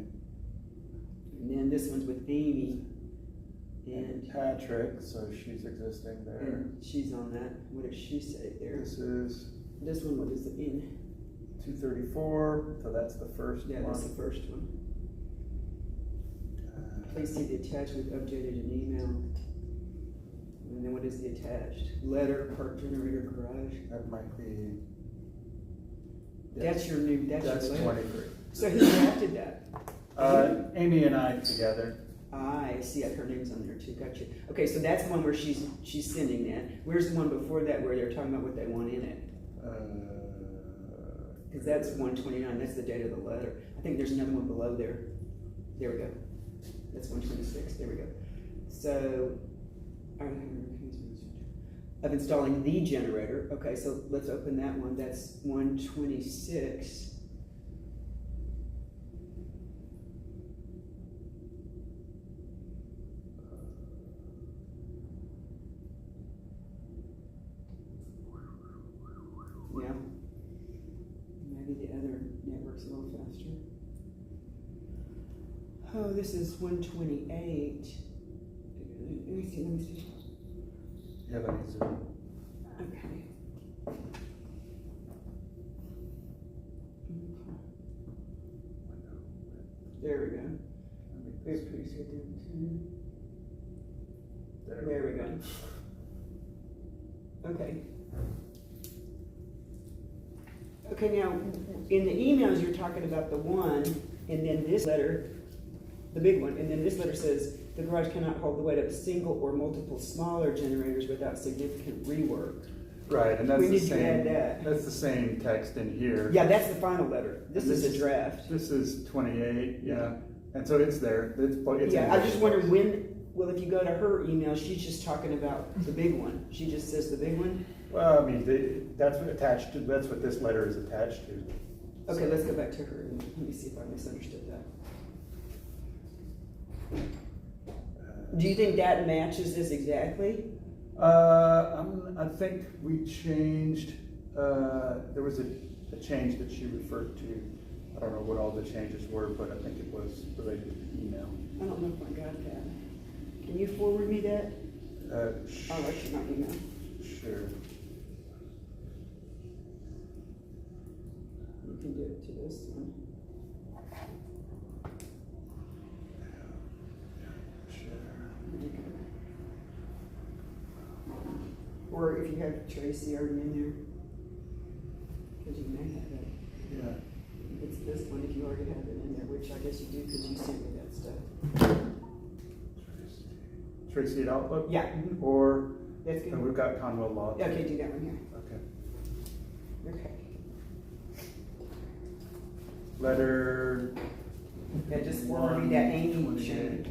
And then this one's with Amy, and Patrick, so she's existing there. and she's on that. What does she say there? This is This one, what is it in? 234, so that's the first Yeah, one. that's the first one. Please see the attachment updated in email. And then what is the attached? Letter, park generator, garage. That might be. That's your new, that's That's your letter. 23. So who drafted that? Amy and I together. I see, her name's on there too, gotcha. Okay, so that's the one where she's sending that. Where's the one before that where they're talking about what they want in it? Cause that's 129, that's the date of the letter. I think there's another one below there. There we go. That's 126, there we go. So, of installing the generator. Okay, so let's open that one. That's 126. Yeah. Maybe the other network's a little faster. Oh, this is 128. Let me see. Yeah, let me zoom. Okay. There we go. Very pretty good there. There we go. Okay. Okay, now, in the emails, you're talking about the one, and then this letter, the big one, and then this letter says, the garage cannot hold the weight of single or multiple smaller generators without significant rework. Right, and that's We the need to same. add that. That's the same text in here. Yeah, that's the final letter. This And is a draft. This is 28. Yeah, and so it's there. It's Yeah, in I there. just wondered when, well, if you go to her email, she's just talking about the big one. She just says the big one. Well, I mean, that's what attached to. That's what this letter is attached to. Okay, let's go back to her and let me see if I misunderstood that. Do you think that matches this exactly? I think we changed. There was a change that she referred to. I don't know what all the changes were, but I think it was related to email. I don't know if I got that. Can you forward me that? I'll let you know email. Sure. You can do it to this one. Or if you have Tracy already in there, because you may have it. Yeah. It's this one if you already have it in there, which I guess you do because you sent me that stuff. Tracy at Outlook? Yeah. Mhm. Or That's good. and we've got Conwell Law. Okay, do that one here. Okay. Okay. Letter. Yeah, just forward me that Amy 128. change.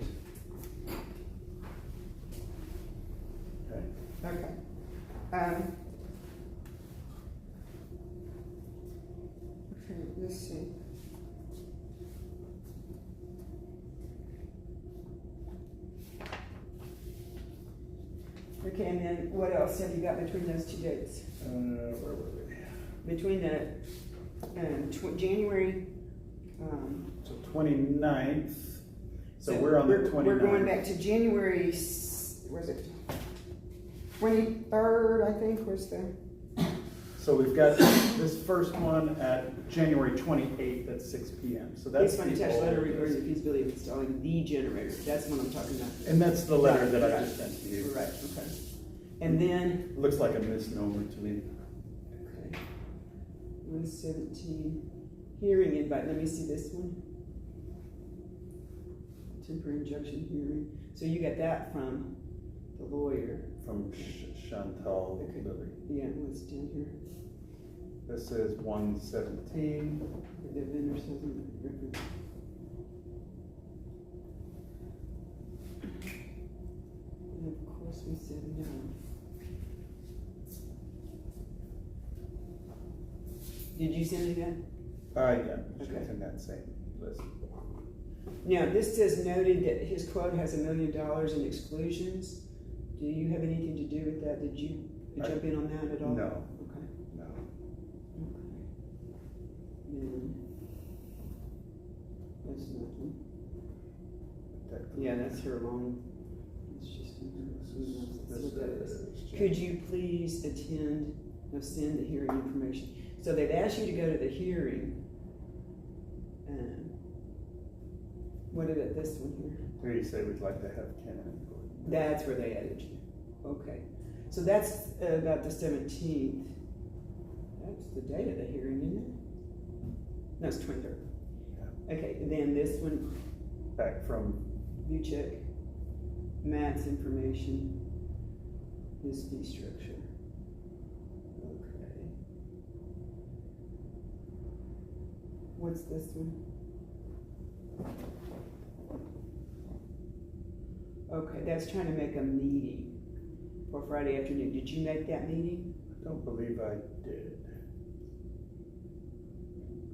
Okay. Okay. Okay, let's see. Okay, and then what else have you got between those two dates? Where were we? Between the, January, So 29th. So so we're on the 29th. We're going back to January, where's it? 23rd, I think, was the, So we've got this first one at January 28th at 6 PM. So that's it's the attached letter oldest. regarding the feasibility of installing the generator. That's what I'm talking about. And that's the letter Right, that I right. just sent to you. Right, okay. And then, It looks like a misnomer to me. okay, 117, hearing invite, let me see this one. Temporary injunction hearing, so you got that from the lawyer. From Chantal Okay. Lilly. Yeah, what's down here? This is 117. The vendor says in the record. And of course we said no. Did you send me that? Yeah, Okay. it's in that same list. Now, this says noted that his quote has $1 million in exclusions. Do you have anything to do with that? Did you jump in on that at all? No, Okay. no. Okay. Then, that's nothing. Yeah, that's her long, it's just, let's look at this. Could you please attend, no, send the hearing information? So they've asked you to go to the hearing. What about this one here? Here you say we'd like to have Ken input. That's where they added you. Okay. So that's about the 17th. That's the date of the hearing, isn't it? No, it's 23rd. Yeah. Okay, and then this one, Back from, view check, Matt's information, his fee structure. Okay. What's this one? Okay, that's trying to make a meeting for Friday afternoon. Did you make that meeting? I don't believe I did.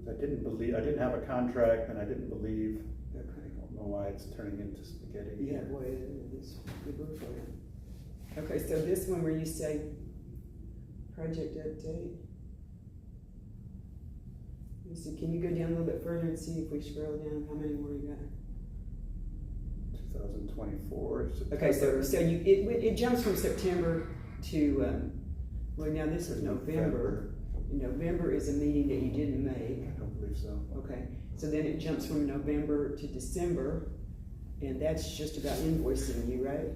I didn't have a contract and I didn't believe, I Okay. don't know why it's turning into spaghetti Yeah, here. boy, it is. Good work for you. Okay, so this one where you say project update. Let's see, can you go down a little bit further and see if we scroll down, how many more you got? 2024. Okay, so it jumps from September to, well, now this is November. November is a meeting that you didn't make. I don't believe so. Okay, so then it jumps from November to December, and that's just about invoicing you, right?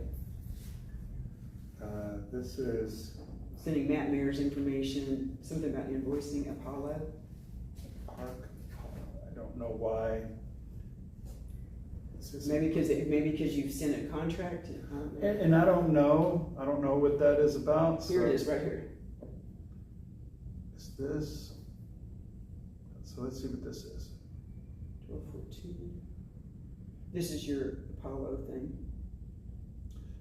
This is Sending Matt Mayor's information, something about invoicing Apollo. Park. I don't know why. This is- Maybe because you've sent a contract. And I don't know what that is about. Here it so- is, right here. Is this? So let's see what this is. 1214. This is your Apollo thing.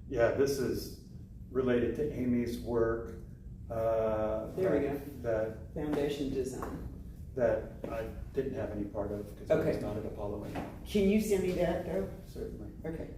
Yeah, this is related to Amy's work. There we go. That Foundation design. I didn't have any part of because I was Okay. not at Apollo anymore. Can you send me that though? Certainly. Okay.